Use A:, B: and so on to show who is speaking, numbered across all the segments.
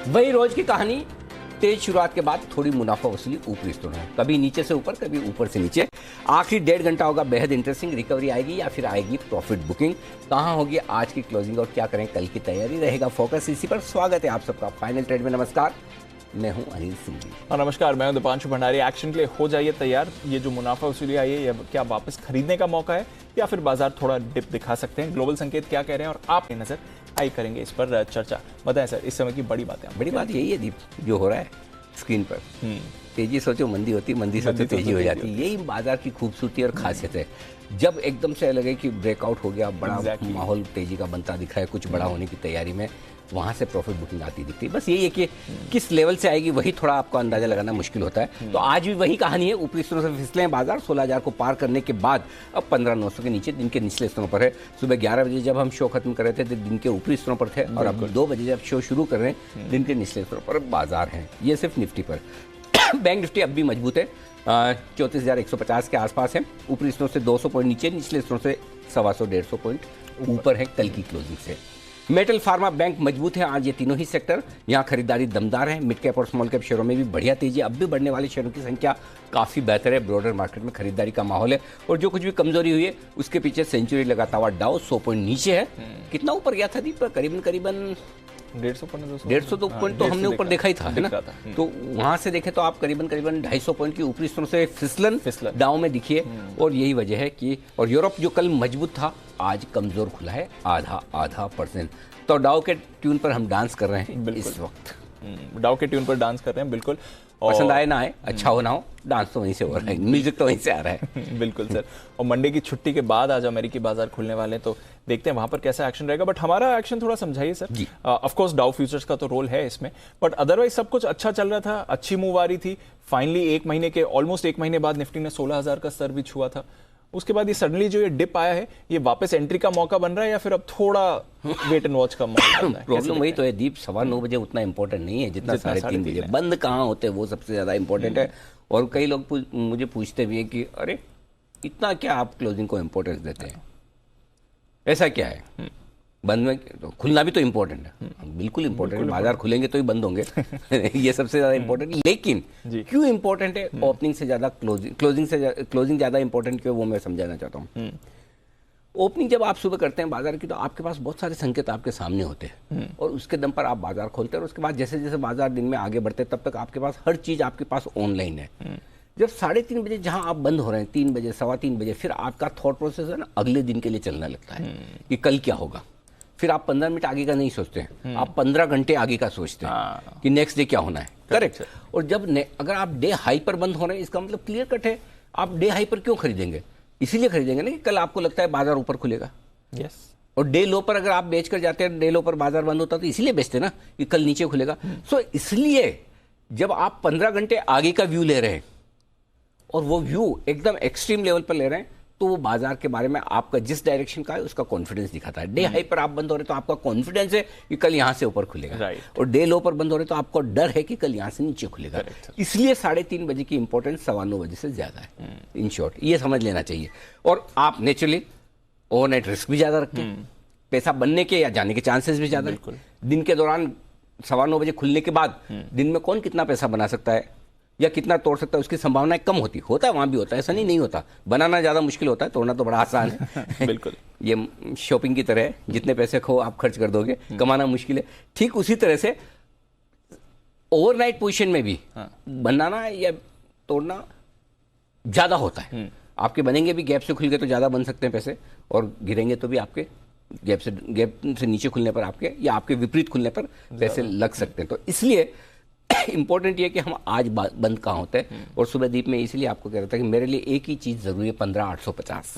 A: वही रोज की कहानी, तेज शुरुआत के बाद थोड़ी मुनाफा वसूली ऊपरी स्तरों में, कभी नीचे से ऊपर कभी ऊपर से नीचे। आखिरी 1.5 घंटा होगा बेहद इंटरेस्टिंग। रिकवरी आएगी या फिर आएगी प्रॉफिट बुकिंग, कहां होगी आज की क्लोजिंग और क्या करें कल की तैयारी, रहेगा फोकस इसी पर। स्वागत है आप सबका फाइनल ट्रेड में। नमस्कार, मैं हूं अनिल सिंह जी।
B: और नमस्कार, मैं हूं दीपांशु भंडारी। एक्शन के लिए हो जाइए तैयार। ये जो मुनाफा वसूली आई है, ये क्या वापस खरीदने का मौका है या फिर बाजार थोड़ा डिप दिखा सकते हैं? ग्लोबल संकेत क्या कह रहे हैं और आपकी नजर आई करेंगे इस पर चर्चा। बताएं सर, इस समय की बड़ी बातें।
A: बड़ी बात यही है दीप, जो हो रहा है स्क्रीन पर। तेजी सोचो मंदी होती, मंदी सोचो तेजी हो जाती। यही बाजार की खूबसूरती और खासियत है। जब एकदम से लगे कि ब्रेकआउट हो गया, बड़ा माहौल तेजी का बनता दिख रहा है, कुछ बड़ा होने की तैयारी में, वहां से प्रॉफिट बुकिंग आती दिखती है। बस यही है कि किस लेवल से आएगी वही थोड़ा आपको अंदाजा लगाना मुश्किल होता है। तो आज भी वही कहानी है। ऊपरी स्तरों से फिसले हैं बाजार 16,000 को पार करने के बाद अब 15,900 के नीचे दिन के निचले स्तरों पर है। सुबह 11 बजे जब हम शो खत्म कर रहे थे तो दिन के ऊपरी स्तरों पर थे, और अब 2 बजे जब शो शुरू कर रहे हैं दिन के निचले स्तरों पर बाजार हैं। ये सिर्फ निफ्टी पर। बैंक निफ्टी अब भी मजबूत है, 34,150 के आसपास है। ऊपरी स्तरों से 200 पॉइंट नीचे, निचले स्तरों से 125-150 पॉइंट ऊपर है कल की क्लोजिंग से। मेटल, फार्मा, बैंक मजबूत है आज ये तीनों ही सेक्टर। यहाँ खरीदारी दमदार है। मिड कैप और स्मॉल कैप शेयरों में भी बढ़िया तेजी। अब भी बढ़ने वाले शेयरों की संख्या काफ़ी बेहतर है। ब्रॉडर मार्केट में खरीदारी का माहौल है, और जो कुछ भी कमजोरी हुई है उसके पीछे सेंचुरी लगाता हुआ डाउ 100 पॉइंट नीचे है। कितना ऊपर गया था दीप? करीबन 150 तो पॉइंट तो हमने ऊपर देखा ही था, है ना? तो वहां से देखें तो आप करीबन 250 पॉइंट की ऊपरी स्तरों से फिसलन डाउ में दिखिए, और यही वजह है कि और यूरोप जो कल मजबूत था आज कमजोर खुला है, आधा %। तो डाउ के ट्यून पर हम डांस कर रहे हैं इस वक्त।
B: डाउ के ट्यून पर डांस कर रहे हैं, बिल्कुल।
A: पसंद आए ना आए, अच्छा हो ना हो, डांस तो वहीं से हो रहा है, म्यूजिक तो वहीं से आ रहा है।
B: बिल्कुल सर। और मंडे की छुट्टी के बाद आज अमेरिकी बाजार खुलने वाले हैं, तो देखते हैं वहां पर कैसा एक्शन रहेगा। बट हमारा एक्शन थोड़ा समझाइए sir ji. Of course Dow futures का तो रोल है इसमें, बट अदरवाइज सब कुछ अच्छा चल रहा था, अच्छी मूव आ रही थी। फाइनली ऑलमोस्ट एक महीने बाद निफ्टी ने 16,000 का स्तर भी छुआ था। उसके बाद ये सडनली जो ये डिप आया है, ये वापस एंट्री का मौका बन रहा है या फिर अब थोड़ा वेट एंड वॉच का मौका बन रहा है?
A: प्रॉब्लम वही तो है दीप, 9:15 बजे उतना इंपॉर्टेंट नहीं है जितना 3:30 बजे। बंद कहाँ होते हैं वो सबसे ज्यादा इंपॉर्टेंट है। और कई लोग मुझे पूछते भी हैं कि अरे इतना क्या आप क्लोजिंग को इंपॉर्टेंस देते हैं, ऐसा क्या है? बंद में तो खुलना भी तो इम्पोर्टेंट है, बिल्कुल इम्पोर्टेंट है। बाजार खुलेंगे तो ही बंद होंगे ये सबसे ज्यादा इम्पोर्टेंट। लेकिन क्यों इम्पोर्टेंट है ओपनिंग से ज्यादा क्लोजिंग ज्यादा इम्पोर्टेंट क्यों, वो मैं समझाना चाहता हूँ। ओपनिंग जब आप सुबह करते हैं बाजार की, तो आपके पास बहुत सारे संकेत आपके सामने होते हैं, और उसके दम पर आप बाजार खोलते हैं। और उसके बाद जैसे जैसे बाजार दिन में आगे बढ़ते हैं, तब तक आपके पास हर चीज आपके पास ऑनलाइन है। जब 3:30 बजे जहां आप बंद हो रहे हैं, 3 बजे 3:15 बजे, फिर आपका थॉट प्रोसेस है ना अगले दिन के लिए चलना लगता है कि कल क्या होगा। फिर आप 15 मिनट आगे का नहीं सोचते हैं, आप 15 घंटे आगे का सोचते हैं कि नेक्स्ट डे क्या होना है। करेक्ट। और जब अगर आप डे हाई पर बंद हो रहे हैं, इसका मतलब क्लियर कट है आप डे हाई पर क्यों खरीदेंगे? इसीलिए खरीदेंगे ना कि कल आपको लगता है बाजार ऊपर खुलेगा।
B: यस।
A: और डे लो पर अगर आप बेच कर जाते हैं, डे लो पर बाजार बंद होता तो इसीलिए बेचते ना कि कल नीचे खुलेगा। सो इसलिए जब आप 15 घंटे आगे का व्यू ले रहे हैं, और वो व्यू एकदम एक्सट्रीम लेवल पर ले रहे हैं, तो वो बाजार के बारे में आपका जिस डायरेक्शन का है उसका कॉन्फिडेंस दिखाता है। डे हाई पर आप बंद हो रहे तो आपका कॉन्फिडेंस है कि कल यहां से ऊपर खुलेगा, और डे लो पर बंद हो रहे तो आपको डर है कि कल यहां से नीचे खुलेगा। इसलिए 3:30 बजे की इंपॉर्टेंस 9:15 बजे से ज्यादा है। इन शॉर्ट ये समझ लेना चाहिए। और आप नेचुरली ओवरनाइट रिस्क भी ज्यादा रखते हैं, पैसा बनने के या जाने के चांसेस भी ज्यादा है। दिन के दौरान 9:15 बजे खुलने के बाद दिन में कौन कितना पैसा बना सकता है या कितना तोड़ सकता है, उसकी संभावनाएं कम होती है। वहां भी होता है, ऐसा नहीं होता। बनाना ज्यादा मुश्किल होता है, तोड़ना तो बड़ा आसान है। बिल्कुल। ये शॉपिंग की तरह है, जितने पैसे खो आप खर्च कर दोगे, कमाना मुश्किल है। ठीक उसी तरह से ओवरनाइट पोजीशन में भी बनाना या तोड़ना ज्यादा होता है। आपके बनेंगे भी गैप से खुल के तो ज्यादा बन सकते हैं पैसे, और गिरेंगे तो भी आपके गैप से नीचे खुलने पर आपके या आपके विपरीत खुलने पर पैसे लग सकते हैं। तो इसलिए इंपॉर्टेंट ये कि हम आज बंद कहाँ होते हैं। और सुबह दीप में इसलिए आपको कह रहा था कि मेरे लिए एक ही चीज जरूरी है, 15,850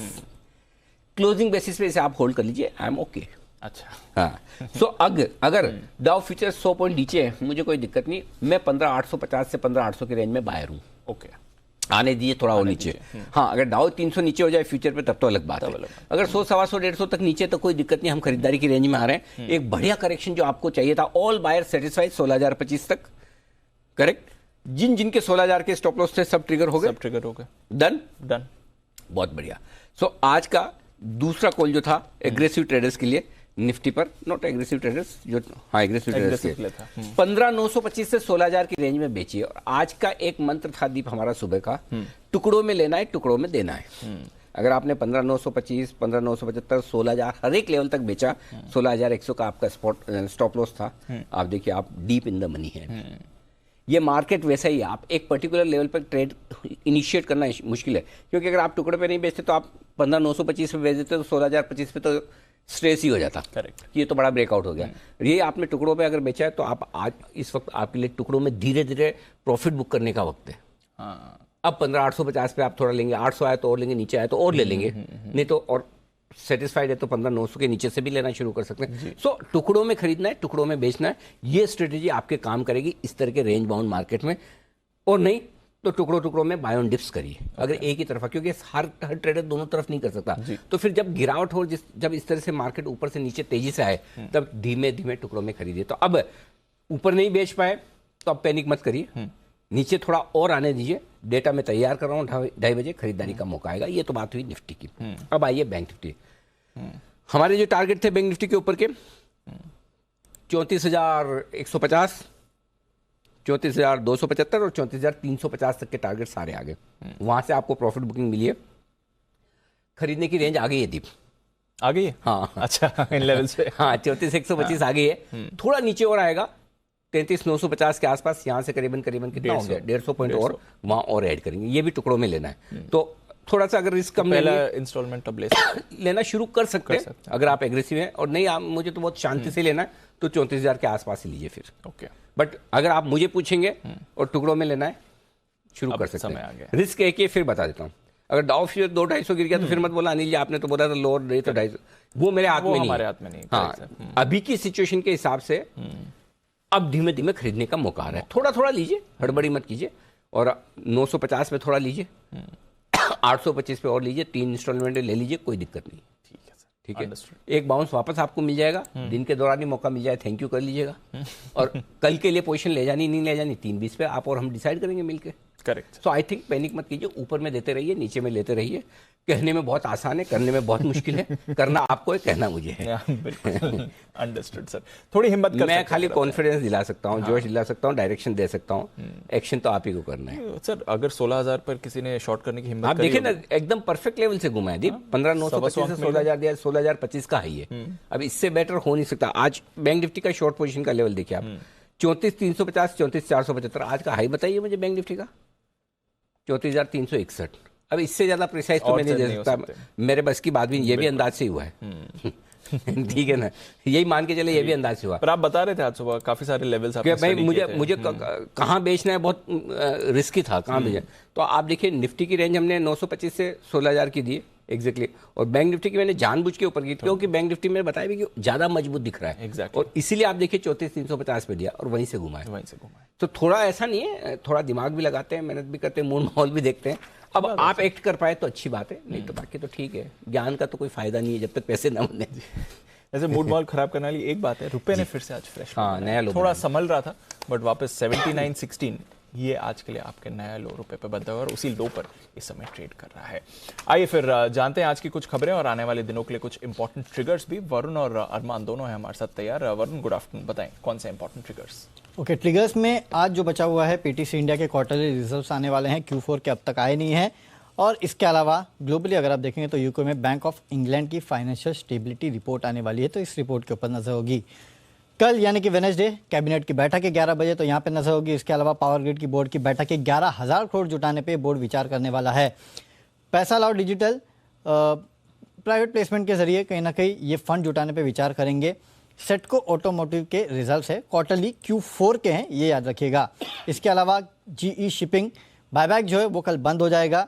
A: क्लोजिंग बेसिस पे इसे आप होल्ड कर लीजिए, आई एम ओके।
B: अच्छा,
A: हाँ। सो अगर डाउ फ्यूचर 100 पॉइंट नीचे है, मुझे कोई दिक्कत नहीं, मैं 15,850 से 15,800 के रेंज में बायर हूँ। ओके, आने दीजिए थोड़ा और नीचे। हाँ, अगर डाउ 300 नीचे हो जाए फ्यूचर पे तब तो अलग बात है। अगर 100, 125, 150 तक नीचे तो कोई दिक्कत नहीं, हम खरीदारी की रेंज में आ रहे हैं। एक बढ़िया करेक्शन जो आपको चाहिए था, ऑल बायर सेटिस्फाइड 16,025 तक। करेक्ट। जिनके 16,000 के स्टॉप लॉस थे सब ट्रिगर हो गए, डन। बहुत बढ़िया। सो आज का दूसरा कॉल जो था एग्रेसिव ट्रेडर्स के लिए, निफ्टी पर, नॉट एग्रेसिव ट्रेडर्स, जो हाँ एग्रेसिव ट्रेडर्स
B: Aggressive
A: के
B: play था।
A: 15,925 से 16,000 की रेंज में बेचिए। और आज का एक मंत्र था दीप हमारा सुबह का, टुकड़ों में लेना है, टुकड़ों में देना है। अगर आपने 15,925, 15,975, 16,000 हर एक लेवल तक बेचा, 16,100 का आपका स्टॉप लॉस था, आप देखिए आप डीप इन द मनी है। ये मार्केट वैसा ही है, आप एक पर्टिकुलर लेवल पर ट्रेड इनिशिएट करना मुश्किल है, क्योंकि अगर आप टुकड़े पे नहीं बेचते तो आप 15,925 पे बेच देते तो 16,025 पे तो स्ट्रेस ही हो जाता।
B: करेक्ट।
A: ये तो बड़ा ब्रेकआउट हो गया। ये आपने टुकड़ों पे अगर बेचा है तो आप आज इस वक्त आपके लिए टुकड़ों में धीरे धीरे प्रॉफिट बुक करने का वक्त है।
B: हाँ,
A: अब 15,850 पे आप थोड़ा लेंगे, 800 आए तो और लेंगे, नीचे आए तो और ले लेंगे, नहीं तो और सेटिस्फाइड है तो 15,900 के नीचे से भी लेना शुरू कर सकते हैं। सो टुकड़ों में खरीदना है, टुकड़ों में बेचना है, ये स्ट्रेटेजी आपके काम करेगी इस तरह के रेंज बाउंड मार्केट में। और नहीं तो टुकड़ों टुकड़ों में बाय ऑन डिप्स करिए, अगर एक ही तरफा, क्योंकि हर ट्रेडर दोनों तरफ नहीं कर सकता। तो फिर जब गिरावट हो, जब इस तरह से मार्केट ऊपर से नीचे तेजी से आए, तब धीमे धीमे टुकड़ों में खरीदिए। तो अब ऊपर नहीं बेच पाए तो अब पैनिक मत करिए, नीचे थोड़ा और आने दीजिए। डेटा में तैयार कर रहा हूँ, 2:30 बजे खरीदारी का मौका आएगा। ये तो बात हुई निफ्टी की। अब आइए बैंक निफ्टी। हमारे जो टारगेट थे बैंक निफ्टी के ऊपर के 34,150, 34,275 और 34,350 तक के टारगेट सारे आ गए। वहां से आपको प्रॉफिट बुकिंग मिली है, खरीदने की रेंज आ गई है दीप,
B: आ गई है?
A: हाँ
B: अच्छा, इन लेवल से।
A: हाँ 34,125 आ गई है, थोड़ा नीचे और आएगा 33,950 के आसपास। यहाँ से करीबन कितना हो गया, 150 पॉइंट और वहां और ऐड करेंगे। ये भी टुकड़ों में लेना है, तो थोड़ा सा अगर रिस्क कम
B: पहला इंस्टॉलमेंट अब
A: लेना शुरू कर सकते हैं अगर आप एग्रेसिव हैं। और नहीं, आप मुझे तो बहुत शांति से लेना है तो 34,000 के आसपास ही लीजिए फिर।
B: ओके।
A: बट अगर आप मुझे पूछेंगे और टुकड़ों में लेना है, शुरू कर सकते हैं। रिस्क एक ही फिर बता देता हूँ, अगर डाउ फ्यूचर 2-250 गिर गया तो फिर मत बोला अनिल जी आपने तो बोला था लोअर रही तो 250, वो मेरे हाथ में नहीं,
B: हमारे हाथ में नहीं।
A: हाँ, अभी की सिचुएशन के हिसाब से अब धीमे धीमे खरीदने का मौका आ रहा है। थोड़ा थोड़ा लीजिए, हड़बड़ी मत कीजिए। और 950 पे थोड़ा लीजिए, 825 पे और लीजिए, 3 इंस्टॉलमेंट ले लीजिए, कोई दिक्कत नहीं।
B: ठीक है सर,
A: ठीक है। एक बाउंस वापस आपको मिल जाएगा, दिन के दौरान ही मौका मिल जाए, थैंक यू कर लीजिएगा। और कल के लिए पोजीशन ले जानी नहीं ले जानी, 3:20 पे आप और हम डिसाइड करेंगे मिलके।
B: Correct.
A: So I think panic मत कीजिए, ऊपर में देते रहिए, नीचे में लेते रहिए। कहने में बहुत आसान है, करने में बहुत मुश्किल है। करना आपको है, कहना मुझे है।
B: बिल्कुल अंडरस्टूड सर। थोड़ी हिम्मत कर
A: मैं खाली कॉन्फिडेंस दिला सकता हूँ, जोश दिला सकता हूँ, डायरेक्शन दे सकता हूँ, एक्शन तो आप ही को करना है।
B: सर अगर 16,000 पर किसी ने शॉर्ट करने की हिम्मत
A: आप देखिए ना, एकदम परफेक्ट लेवल से घुमा है दीप। 15,925 से 16,000 दिया, 16,025 का हाई है। अब इससे बेटर हो नहीं सकता। आज बैंक निफ्टी का शॉर्ट पोजीशन का लेवल देखिए आप, 34,350, 34,475। आज का हाई बताइए मुझे बैंक निफ्टी का 34,361। अब इससे ज्यादा प्रिसाइज तो मैं नहीं दे सकता, मेरे बस की बात भी। ये भी अंदाज से ही हुआ है। ठीक है ना, यही मान के चले, ये भी अंदाज से हुआ।
B: पर आप बता रहे थे आज सुबह काफी सारे लेवल्स आपने
A: भाई मुझे कहाँ बेचना है, बहुत रिस्की था, कहाँ बेचना। तो आप देखिए निफ्टी की रेंज हमने 925 से 16,000 की दी एग्जैक्टली, और बैंक निफ्टी की मैंने जानबूझ के ऊपर की, क्योंकि बैंक निफ्टी में बताया भी कि ज्यादा मजबूत दिख रहा है। और इसीलिए आप देखिए 34,350 पे दिया और वहीं से घुमाए। तो थोड़ा ऐसा नहीं है, थोड़ा दिमाग भी लगाते हैं, मेहनत भी करते हैं, मूड माहौल भी देखते हैं। अब आप एक्ट कर पाए तो अच्छी बात है, नहीं तो बाकी तो ठीक है। ज्ञान का तो कोई फायदा नहीं है जब तक पैसे ना बने।
B: ऐसे मूड माहौल खराब करने वाली एक बात है, रुपए ने फिर से आज फ्रेश,
A: हाँ, नया लो,
B: थोड़ा संभल रहा था बट वापस 79.16 ये आज के लिए आपके नया लो रुपए पे बंधा हुआ और उसी लो पर इस समय ट्रेड कर रहा है। आइए फिर जानते हैं आज की कुछ खबरें और आने वाले दिनों के लिए कुछ इंपॉर्टेंट ट्रिगर्स भी। वरुण और अरमान दोनों हैं हमारे साथ तैयार। वरुण, गुड आफ्टरनून, बताएं कौन से इंपॉर्टेंट ट्रिगर्स।
C: ओके, ट्रिगर्स में आज जो बचा हुआ है, पीटीसी इंडिया के क्वार्टरली रिजल्ट्स आने वाले हैं, Q4 के अब तक आए नहीं है। और इसके अलावा ग्लोबली अगर आप देखेंगे तो यूके में बैंक ऑफ इंग्लैंड की फाइनेंशियल स्टेबिलिटी रिपोर्ट आने वाली है, तो इस रिपोर्ट के ऊपर नजर होगी। कल यानी कि वेडनेसडे कैबिनेट की बैठक है 11 बजे, तो यहाँ पे नजर होगी। इसके अलावा पावर ग्रिड की बोर्ड की बैठक है, 11,000 करोड़ जुटाने पे बोर्ड विचार करने वाला है। पैसा लाओ डिजिटल प्राइवेट प्लेसमेंट के जरिए कहीं ना कहीं ये फंड जुटाने पे विचार करेंगे। सेटको ऑटोमोटिव के रिजल्ट्स है, क्वार्टरली Q4 के हैं, ये याद रखिएगा। इसके अलावा GE शिपिंग बायबैक जो है वो कल बंद हो जाएगा।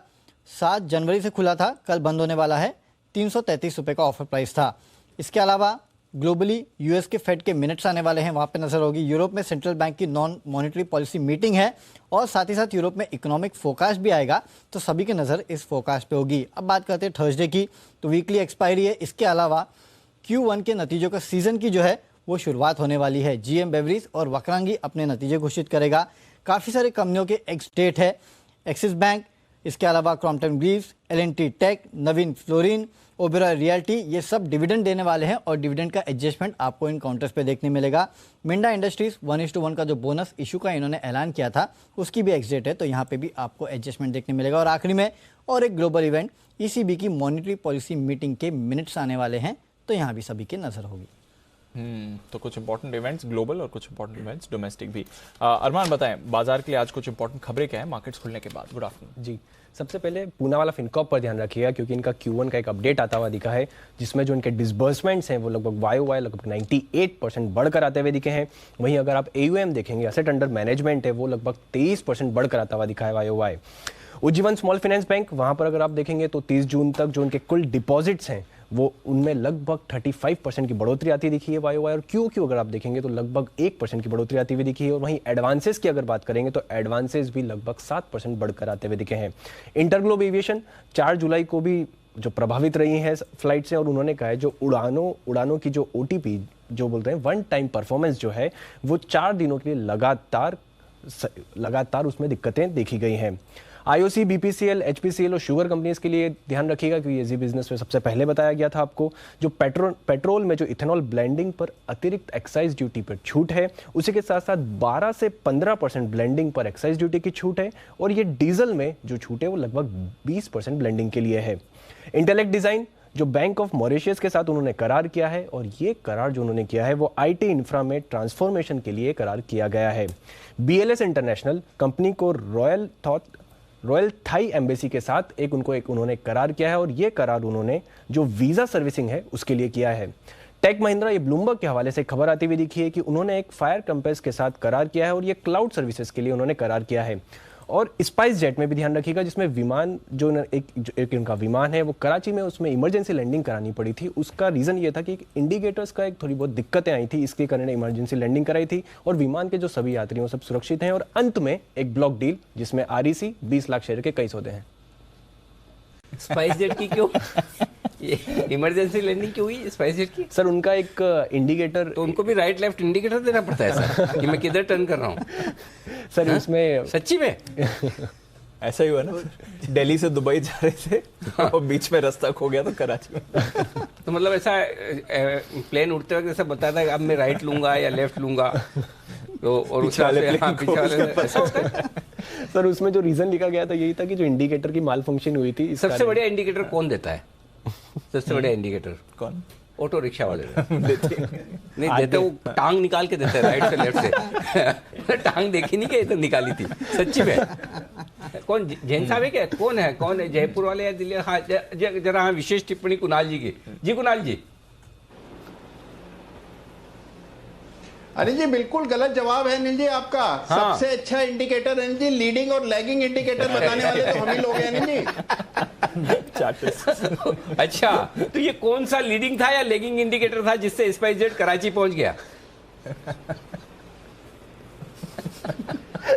C: 7 जनवरी से खुला था, कल बंद होने वाला है। 333 रुपये का ऑफर प्राइस था। इसके अलावा ग्लोबली यूएस के फेड के मिनट्स आने वाले हैं, वहाँ पे नजर होगी। यूरोप में सेंट्रल बैंक की नॉन मॉनेटरी पॉलिसी मीटिंग है और साथ ही साथ यूरोप में इकोनॉमिक फोरकास्ट भी आएगा, तो सभी की नज़र इस फोरकास्ट पे होगी। अब बात करते हैं थर्सडे की, तो वीकली एक्सपायरी है। इसके अलावा Q1 के नतीजों का सीजन की जो है वो शुरुआत होने वाली है। GM बेवरेज और वक्रांगी अपने नतीजे घोषित करेगा। काफ़ी सारे कंपनियों के एक्स डेट है। एक्सिस बैंक, इसके अलावा क्रॉम्पटन ग्रीव्स, L&T टेक, नवीन फ्लोरिन, ओबेरॉय रियल्टी, ये सब डिविडेंड देने वाले हैं और डिविडेंड का एडजस्टमेंट आपको इन काउंटर्स पे देखने मिलेगा। मिंडा इंडस्ट्रीज 1:1 का जो बोनस इशू का इन्होंने ऐलान किया था उसकी भी एक्स डेट है, तो यहाँ पे भी आपको एडजस्टमेंट देखने मिलेगा। और आखिरी में और एक ग्लोबल इवेंट, ECB की मॉनिटरी पॉलिसी मीटिंग के मिनट्स आने वाले हैं, तो यहाँ भी सभी की नजर होगी।
B: तो कुछ इंपॉर्टेंट इवेंट्स ग्लोबल और कुछ इंपॉर्टेंट इवेंट्स डोमेस्टिक भी। अरमान बताएं, बाजार के लिए आज कुछ इंपॉर्टेंट खबरें क्या है मार्केट्स खुलने के बाद? गुड आफ्टरनून
D: जी। सबसे पहले पूना वाला फिनकॉर्प पर ध्यान रखिएगा क्योंकि इनका Q1 का एक अपडेट आता हुआ दिखा है जिसमें जो इनके डिसबर्समेंट्स हैं वो लगभग YOY लगभग 98% बढ़कर आते हुए दिखे हैं। वहीं अगर आप AUM देखेंगे, एसेट अंडर मैनेजमेंट है, वो लगभग 23% बढ़कर आता हुआ दिखा है YOY। Ujjivan small finance bank, वहाँ पर अगर आप देखेंगे तो 30 जून तक जो उनके कुल डिपॉजिट्स हैं वो उनमें लगभग 35% की बढ़ोतरी आती दिखी है YOY, और QOQ अगर आप देखेंगे तो लगभग 1% की बढ़ोतरी आती हुई दिखी है। और वहीं एडवांसेस की अगर बात करेंगे तो एडवांसेस भी लगभग 7% बढ़कर आते हुए दिखे हैं। इंटरग्लोब एविएशन 4 जुलाई को भी जो प्रभावित रही हैं फ्लाइट से, और उन्होंने कहा है जो उड़ानों की जो OTP जो बोलते हैं वन टाइम परफॉर्मेंस जो है वो 4 दिनों के लिए लगातार उसमें दिक्कतें देखी गई हैं। IOC, BPCL, HPCL और शुगर कंपनीज के लिए ध्यान रखिएगा क्योंकि ये जी बिजनेस में सबसे पहले बताया गया था आपको। जो पेट्रोल में जो इथेनॉल ब्लेंडिंग पर अतिरिक्त एक्साइज ड्यूटी पर छूट है, उसी के साथ साथ 12 से 15% ब्लेंडिंग पर एक्साइज ड्यूटी की छूट है, और ये डीजल में जो छूट है वो लगभग 20% ब्लेंडिंग के लिए है। इंटेलेक्ट डिजाइन जो बैंक ऑफ मॉरिशस के साथ उन्होंने करार किया है, और ये करार जो उन्होंने किया है वो IT इंफ्रा में ट्रांसफॉर्मेशन के लिए करार किया गया है। BLS इंटरनेशनल कंपनी को रॉयल थाई एम्बेसी के साथ उन्होंने करार किया है, और ये करार उन्होंने जो वीज़ा सर्विसिंग है उसके लिए किया है। टेक महिंद्रा, ये ब्लूमबर्ग के हवाले से खबर आती हुई दिखी है कि उन्होंने एक फायर कंपेस के साथ करार किया है, और ये क्लाउड सर्विसेज के लिए उन्होंने करार किया है। और स्पाइस जेट में भी ध्यान रखिएगा जिसमें विमान जो एक इनका विमान है वो कराची में उसमें इमरजेंसी लैंडिंग करानी पड़ी थी। उसका रीज़न ये था कि इंडिकेटर्स का एक थोड़ी बहुत दिक्कतें आई थी, इसके कारण इमरजेंसी लैंडिंग कराई थी, और विमान के जो सभी यात्री हैं वो सब सुरक्षित हैं। और अंत में एक ब्लॉक डील जिसमें REC 20 लाख शेयर के कई सौदे हैं।
A: स्पाइस जेट की क्यों ये इमरजेंसी लैंडिंग क्यों हुई स्पाइस जेट की?
D: सर उनका एक इंडिकेटर,
A: तो उनको भी राइट लेफ्ट इंडिकेटर देना पड़ता है सर कि मैं किधर टर्न कर रहा हूँ?
D: सर इसमें
A: सच्ची में
B: ऐसा ही हुआ ना, दिल्ली से दुबई जा रहे थे और बीच में रास्ता खो गया तो कराची में।
A: तो मतलब ऐसा प्लेन उड़ते वक्त ऐसा बताया था अब मैं राइट लूंगा या लेफ्ट लूंगा, तो और उस
D: सर उसमें जो रीजन लिखा गया था यही था कि जो इंडिकेटर की माल फंक्शन हुई थी।
A: सबसे बढ़िया इंडिकेटर कौन देता है? सबसे बढ़िया इंडिकेटर
B: कौन?
A: ऑटो रिक्शा वाले नहीं देते, वो टांग निकाल के देते हैं राइट से लेफ्ट से। टांग देखी नहीं क्या, इधर निकाली थी सच्ची में। कौन जैन साहब है क्या? कौन है जयपुर वाले या दिल्ली? हाँ जरा हाँ विशेष टिप्पणी कुणाल जी की। जी कुणाल जी।
E: अनिल जी बिल्कुल गलत जवाब है अनिल जी आपका।
A: हाँ।
E: सबसे अच्छा इंडिकेटर अनिल जी, लीडिंग और लैगिंग इंडिकेटर बताने वाले तो हम ही लोग हैं अनिल जी।
A: अच्छा तो ये कौन सा लीडिंग था या लेगिंग इंडिकेटर था जिससे स्पाइस जेट कराची पहुंच गया?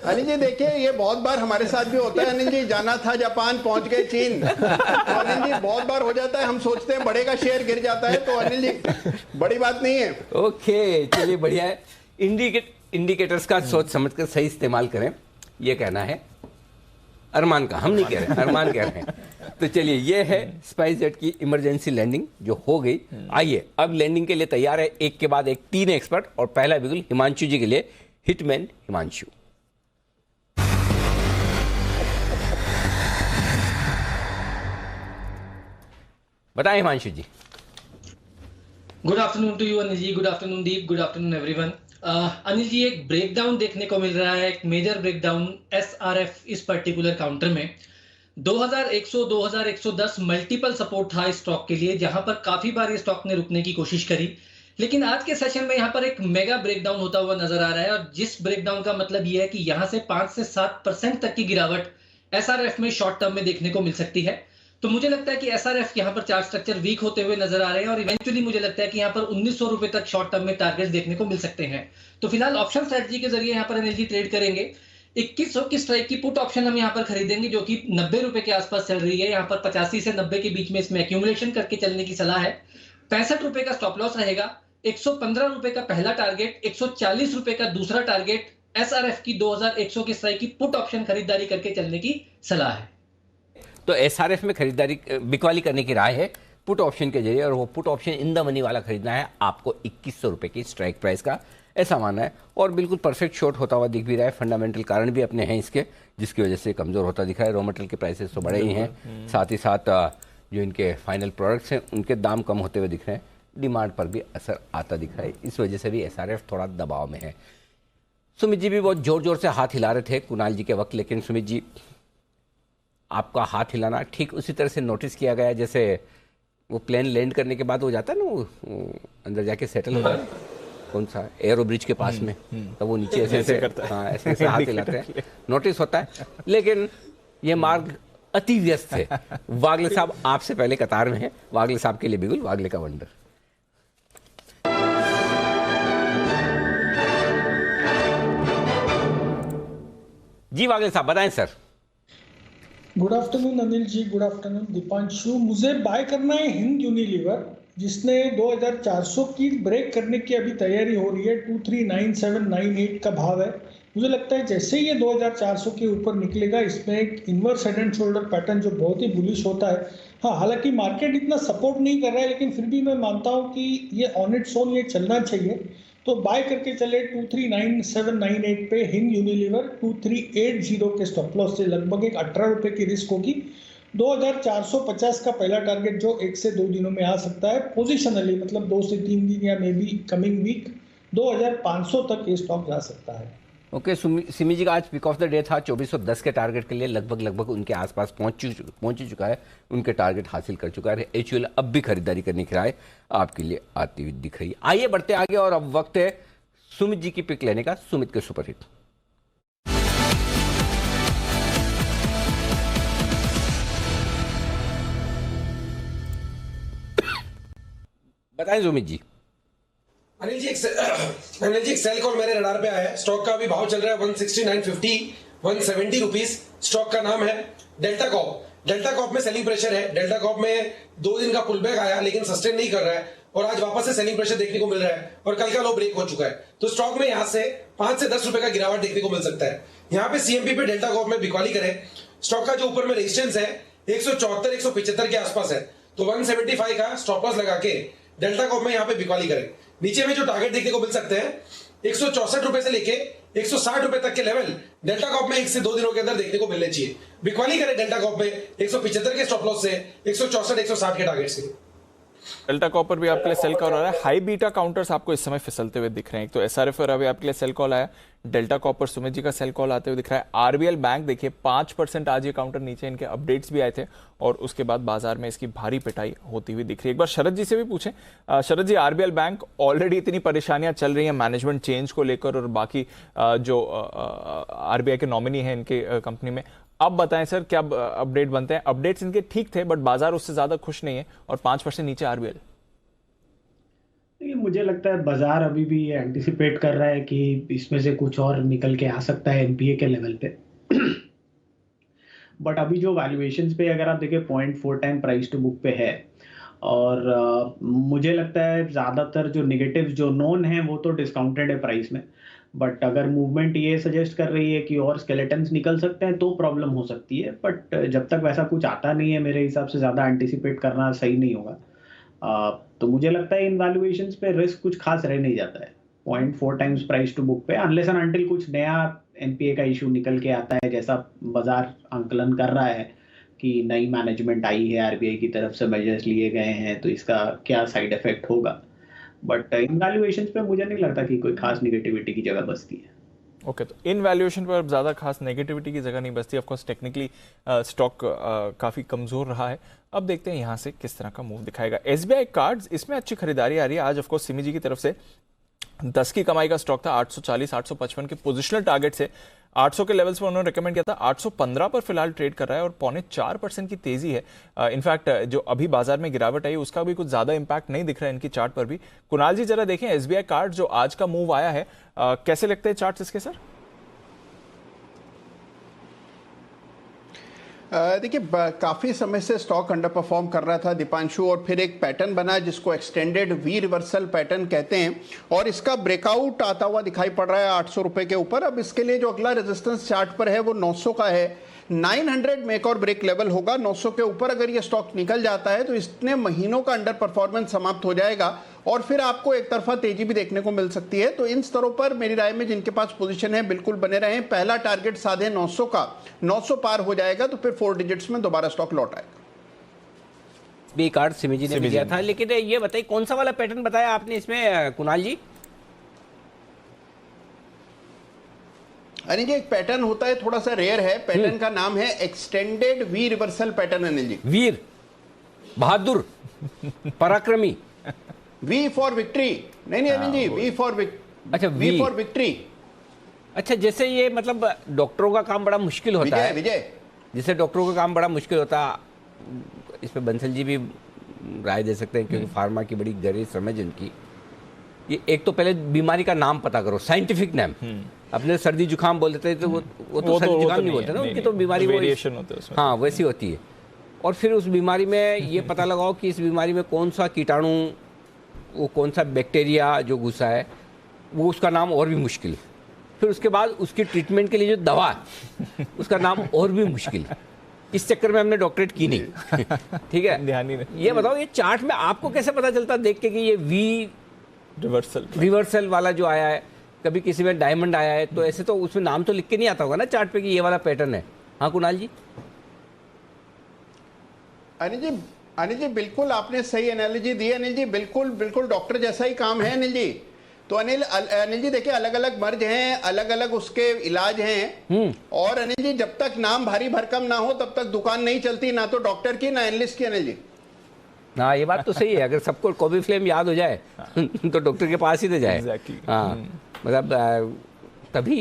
E: अनिल जी देखिए ये बहुत बार हमारे साथ भी होता है अनिल जी। जाना था जापान, पहुंच गए चीन। तो अनिल जी बहुत बार हो जाता है, हम सोचते हैं बड़े का शेयर गिर जाता है, तो अनिल जी बड़ी बात नहीं है।
A: ओके चलिए बढ़िया है। इंडिकेटर्स का सोच समझ कर सही इस्तेमाल करें, ये कहना है अरमान का, हम नहीं कह रहे, अरमान कह रहे हैं। तो चलिए ये है स्पाइस जेट की इमरजेंसी लैंडिंग जो हो गई। आइए अब लैंडिंग के लिए तैयार है एक के बाद एक 3 एक्सपर्ट, और पहला बिल्कुल हिमांशु जी के लिए हिटमैन हिमांशु। बताएं Himanshu ji.
F: Good afternoon to you Anil ji, good afternoon Deep, good afternoon everyone. Anil ji एक ब्रेकडाउन देखने को मिल रहा है, एक मेजर ब्रेकडाउन SRF इस पर्टिकुलर काउंटर में 2100 2110 मल्टीपल सपोर्ट था इस स्टॉक के लिए, जहां पर काफी बार ये स्टॉक ने रुकने की कोशिश करी, लेकिन आज के सेशन में यहाँ पर एक मेगा ब्रेकडाउन होता हुआ नजर आ रहा है। और जिस ब्रेकडाउन का मतलब ये है कि यहाँ से 5 से 7% तक की गिरावट SRF में शॉर्ट टर्म में देखने को मिल सकती है। तो मुझे लगता है कि SRF यहाँ पर चार्ट स्ट्रक्चर वीक होते हुए नजर आ रहे हैं, और इवेंचुअली मुझे लगता है कि यहाँ पर 1900 रुपए तक शॉर्ट टर्म में टारगेट्स देखने को मिल सकते हैं। तो फिलहाल ऑप्शन स्ट्रेटजी के जरिए यहाँ पर एनर्जी ट्रेड करेंगे। 2100 की स्ट्राइक की पुट ऑप्शन हम यहाँ पर खरीदेंगे जो कि 90 रुपए के आसपास चल रही है। यहाँ पर 85 से 90 के बीच में इसमें एक्यूमुलेशन करके चलने की सलाह है। 65 रुपए का स्टॉप लॉस रहेगा। 115 रुपए का पहला टारगेट, 140 रुपए का दूसरा टारगेट। SRF की 2100 की स्ट्राइक की पुट ऑप्शन खरीदारी करके चलने की सलाह है।
A: तो एसआरएफ में खरीदारी बिकवाली करने की राय है पुट ऑप्शन के जरिए, और वो put option in the money वाला खरीदना है आपको 2100 रुपए की स्ट्राइक प्राइस का, ऐसा मानना है। और बिल्कुल परफेक्ट शॉर्ट होता हुआ दिख भी रहा है। फंडामेंटल कारण भी अपने हैं इसके, जिसकी वजह से कमज़ोर होता दिख रहा है। रॉ मटेरियल के प्राइसेस तो बड़े ही हैं, साथ ही साथ जो इनके फाइनल प्रोडक्ट्स हैं उनके दाम कम होते हुए दिख रहे हैं। डिमांड पर भी असर आता दिख रहा है, इस वजह से भी एसआरएफ थोड़ा दबाव में है। सुमित जी भी बहुत जोर जोर से हाथ हिला रहे थे कुणाल जी के वक्त, लेकिन सुमित जी आपका हाथ हिलाना ठीक उसी तरह से नोटिस किया गया जैसे वो प्लेन लैंड करने के बाद हो जाता है ना, वो अंदर जाके सेटल हो जाता है, कौन सा एरो ब्रिज के पास में, तो वो नीचे ऐसे ऐसे करता है, हाँ ऐसे ऐसे हाथ हिलाते हैं, नोटिस होता है। लेकिन ये मार्ग अति व्यस्त है। वागले साहब आपसे पहले कतार में है, वागले साहब के लिए बिल्कुल वागले का वंडर। जी वागले साहब बताएं sir.
G: Good afternoon Anil ji, good afternoon Deepanshu. मुझे बाय करना है हिंद यूनिलीवर, जिसने 2400 की ब्रेक करने की अभी तैयारी हो रही है। 239798 का भाव है। मुझे लगता है जैसे ही ये 2400 के ऊपर निकलेगा, इसमें एक inverse head and shoulder pattern जो बहुत ही बुलिश होता है। हाँ, हालांकि मार्केट इतना सपोर्ट नहीं कर रहा है, लेकिन फिर भी मैं मानता हूँ कि ये ऑन इट्स ओन ये चलना चाहिए, तो बाय करके चले 239798 पे हिंद यूनिलीवर। 2380 के स्टॉप लॉस से लगभग एक 18 रुपए की रिस्क होगी। 2450 का पहला टारगेट जो 1 से 2 दिनों में आ सकता है पोजिशनली, मतलब 2 से 3 दिन या मे बी कमिंग वीक 2500 तक ये स्टॉक जा सकता है।
A: ओके, सिमी जी का आज पिक ऑफ द डे था। 2410 के टारगेट के लिए लगभग उनके आसपास पहुंच ही चुका है, उनके टारगेट हासिल कर चुका है। HUL अब भी खरीदारी करने की राय आपके लिए आती हुई दिख रही है। आइए बढ़ते आगे, और अब वक्त है सुमित जी की पिक लेने का। सुमित के सुपरहिट बताएं सुमित जी।
H: अनिल जी एक सेल कॉल मेरे रडार पे आया है। स्टॉक का अभी भाव चल रहा है 169.50, 170 रुपीज। स्टॉक का नाम है डेल्टा कॉप। डेल्टा कॉप में सेलिंग प्रेशर है। डेल्टा कॉप में 2 दिन का पुलबैक आया, लेकिन सस्टेन नहीं कर रहा है, और आज वापस से सेलिंग प्रेशर देखने को मिल रहा है, और कल का लो ब्रेक हो चुका है। तो स्टॉक में यहां से 5 से 10 रुपए का गिरावट देखने को मिल सकता है। यहाँ पे सीएमपी पे डेल्टा कॉप में बिकवाली करें। स्टॉक का जो ऊपर में रेजिस्टेंस है 174 175 के आसपास है, तो 175 का स्टॉप लॉस लगा के डेल्टा कॉप में यहाँ पे बिकवाली करें। नीचे में जो टारगेट देखने को मिल सकते हैं 164 रुपए से लेके 160 रुपए तक के लेवल डेल्टा कॉप में 1 से 2 दिनों के अंदर देखने को मिलने चाहिए। बिकवाली करें डेल्टा कॉप में 175 के स्टॉप लॉस से 164 160 के टारगेट से।
B: डेल्टा कॉपर भी आपके लिए सेल कॉल आ रहा है। हाई बीटा काउंटर्स आपको इस समय फिसलते हुए दिख रहे हैं। एक तो एसआरएफ पर अभी आपके लिए सेल कॉल आया, डेल्टा कॉपर सुमित जी का सेल कॉल आते हुए दिख रहा है। आरबीएल बैंक देखिए 5% आज ये काउंटर नीचे, इनके अपडेट्स भी आए थे, और उसके बाद बाजार में इसकी भारी पिटाई होती हुई दिख रही है। एक बार शरद जी से भी पूछें। शरद जी, आरबीएल बैंक ऑलरेडी इतनी परेशानियां चल रही हैं मैनेजमेंट चेंज को लेकर, और बाकी जो आरबीआई के नॉमिनी है इनके कंपनी में, अब बताएं सर क्या अपडेट बनते हैं? अपडेट्स इनके ठीक थे, बट बाजार उससे ज्यादा खुश नहीं है, और 5% नीचे आरबीएल।
I: मुझे लगता है बाजार अभी भी ये एंटिसिपेट कर रहा है कि इसमें से कुछ और निकल के आ सकता है एनपीए के लेवल पे। बट अभी जो वैल्यूएशंस पे अगर आप देखें 0.4 टाइम प्राइस टू बुक पे है, और मुझे लगता है ज़्यादातर जो नेगेटिव जो नोन है वो तो डिस्काउंटेड है प्राइस में। बट अगर मूवमेंट ये सजेस्ट कर रही है कि और स्केलेटन्स निकल सकते हैं तो प्रॉब्लम हो सकती है। बट जब तक वैसा कुछ आता नहीं है, मेरे हिसाब से ज़्यादा एंटिसिपेट करना सही नहीं होगा। तो मुझे लगता है इन वैल्यूएशंस पे रिस्क कुछ खास रह नहीं जाता है 0.4 टाइम्स प्राइस टू बुक पे, अनलेस एंड अनटिल कुछ नया एनपीए का इशू निकल के आता है, जैसा बाजार आंकलन कर रहा है कि नई मैनेजमेंट आई है, आरबीआई की तरफ से मेजर्स लिए गए हैं, तो इसका क्या साइड इफेक्ट होगा। बट इन वैल्यूएशंस पे मुझे नहीं लगता कि कोई खास निगेटिविटी की जगह बसती है।
B: ओके, तो इन वैल्यूएशन पर ज़्यादा खास नेगेटिविटी की जगह नहीं बसती। ऑफ कोर्स टेक्निकली स्टॉक काफ़ी कमज़ोर रहा है। अब देखते हैं यहाँ से किस तरह का मूव दिखाएगा। एसबीआई कार्ड्स, इसमें अच्छी खरीदारी आ रही है। आज ऑफ कोर्स सिमी जी की तरफ से 10 की कमाई का स्टॉक था। 840 855 के पोजिशनल टारगेट से 800 के लेवल्स पर उन्होंने रिकमेंड किया था। 815 पर फिलहाल ट्रेड कर रहा है, और 0.4% की तेजी है। इनफैक्ट जो अभी बाजार में गिरावट आई उसका भी कुछ ज्यादा इंपैक्ट नहीं दिख रहा है इनकी चार्ट पर भी। कुणाल जी जरा देखें एसबीआई कार्ड जो आज का मूव आया है, कैसे लगते हैं चार्ट इसके सर?
E: देखिए, काफ़ी समय से स्टॉक अंडर परफॉर्म कर रहा था दीपांशु, और फिर एक पैटर्न बना जिसको एक्सटेंडेड वी रिवर्सल पैटर्न कहते हैं, और इसका ब्रेकआउट आता हुआ दिखाई पड़ रहा है 800 रुपए के ऊपर। अब इसके लिए जो अगला रेजिस्टेंस चार्ट पर है वो 900 का है। 900 मेक और ब्रेक लेवल होगा। 900 के ऊपर अगर ये स्टॉक निकल जाता है तो इतने महीनों का अंडर परफॉर्मेंस समाप्त हो जाएगा और फिर आपको एक तरफा तेजी भी देखने को मिल सकती है। तो इन स्तरों पर मेरी राय में जिनके पास पोजीशन है बिल्कुल बने रहें। पहला टारगेट साधे 900 का, 900 पार हो जाएगा तो फिर 4 डिजिट्स में दोबारा स्टॉक लौट आएगा।
A: बी कार्ड सिमिजी ने भी दिया था, लेकिन ये बताइए कौन सा वाला पैटर्न बताया आपने इसमें कुणाल जी?
E: अनिल जी एक पैटर्न होता है, थोड़ा सा रेयर है। पैटर्न का नाम है extended V reversal pattern. Anil ji
A: वीर, बहादुर, पराक्रमी,
E: वी फॉर विक्ट्री। नहीं अनिल जी, वी फॉर
A: अच्छा
E: वी फॉर विक्ट्री।
A: अच्छा, जैसे ये मतलब डॉक्टरों का काम बड़ा मुश्किल होता है,
E: विजय
A: जैसे डॉक्टरों का काम बड़ा मुश्किल होता, इस पे बंसल जी भी राय दे सकते हैं क्योंकि फार्मा की बड़ी गहरी समझ इनकी। ये एक तो पहले बीमारी का नाम पता करो, साइंटिफिक नेम। अपने सर्दी जुकाम बोल देते तो वो तो सर्दी जुकाम नहीं बोलते ना, उनकी तो बीमारी
B: वेरिएशन होते हैं उसमें।
A: हाँ वैसी होती है। और फिर उस बीमारी में ये पता लगाओ कि इस बीमारी में कौन सा कीटाणु, वो कौन सा बैक्टीरिया जो घुसा है, वो उसका नाम और भी मुश्किल। फिर उसके बाद उसकी ट्रीटमेंट के लिए जो दवा उसका नाम और भी मुश्किल। इस चक्कर में हमने डॉक्टरेट की नहीं। ठीक है,
B: ध्यान ही नहीं।
A: ये बताओ ये चार्ट में आपको कैसे पता चलता देख के कि ये वी रिवर्सल वाला जो आया है, कभी किसी में डायमंड आया है, तो ऐसे तो उसमें नाम तो लिख के नहीं आता होगा ना चार्ट पे कि ये वाला पैटर्न है। हाँ कुणाल जी?
E: अनिल जी बिल्कुल आपने सही एनालॉजी दी। अनिल जी बिल्कुल बिल्कुल डॉक्टर जैसा ही काम है अनिल जी। तो अनिल जी देखिए अलग अलग मर्ज हैं, अलग अलग उसके इलाज हैं। और अनिल जी जब तक नाम भारी भरकम ना हो तब तक दुकान नहीं चलती, ना तो डॉक्टर की ना एनालिस्ट की। अनिल जी
A: हाँ ये बात तो सही है, अगर सबको कॉबी फ्लेम याद हो जाए तो डॉक्टर के पास ही तो जाए।
B: Exactly.
A: हाँ मतलब तभी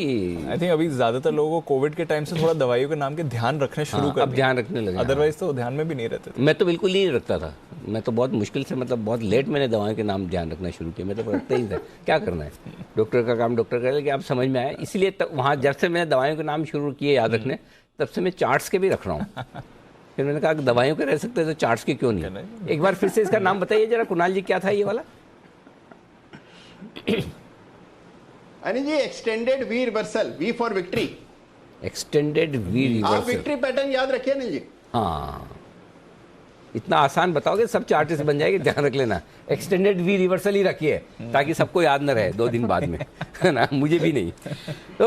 B: आई थिंक अभी ज्यादातर लोगों को कोविड के टाइम से थोड़ा दवाइयों के नाम के ध्यान रखने शुरू कर
A: अब ध्यान रखने लगे।
B: अदरवाइज तो ध्यान में भी नहीं रहते थे।
A: मैं तो बिल्कुल नहीं रखता था, मैं तो बहुत मुश्किल से, मतलब बहुत लेट मैंने दवाओं के नाम ध्यान रखना शुरू किया। मैं तो रखता ही था, क्या करना है, डॉक्टर का काम डॉक्टर कर, लेकिन अब समझ में आया। इसलिए वहाँ जब से मैंने दवाइयों के नाम शुरू किए याद रखने, तब से मैं चार्ट्स के भी रख रहा हूँ। फिर मैंने कहा दवाइयों के रह सकते तो चार्ट्स के क्यों नहीं। एक बार फिर से इसका नाम बताइए जरा कुणाल जी, क्या था ये वाला?
E: Anil ji extended V reversal, V for victory.
A: Extended V reversal,
E: आप विक्ट्री पैटर्न याद रखिए अनिल जी।
A: हाँ इतना आसान बताओगे सब चार्टिस्ट बन जाएगी, ध्यान रख लेना। एक्सटेंडेड वी रिवर्सल ही रखिए ताकि सबको याद न रहे 2 दिन बाद में, है ना, मुझे भी नहीं।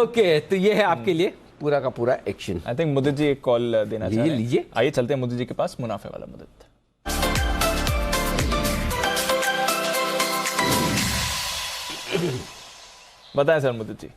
A: ओके तो ये है आपके लिए पूरा का पूरा एक्शन।
B: आई थिंक मुदित जी एक कॉल देना चाह रहे हैं।
A: लीजिए।
B: आइए चलते हैं मुदित जी के पास, मुनाफे वाला मुदित। बताएं सर मुदित जी।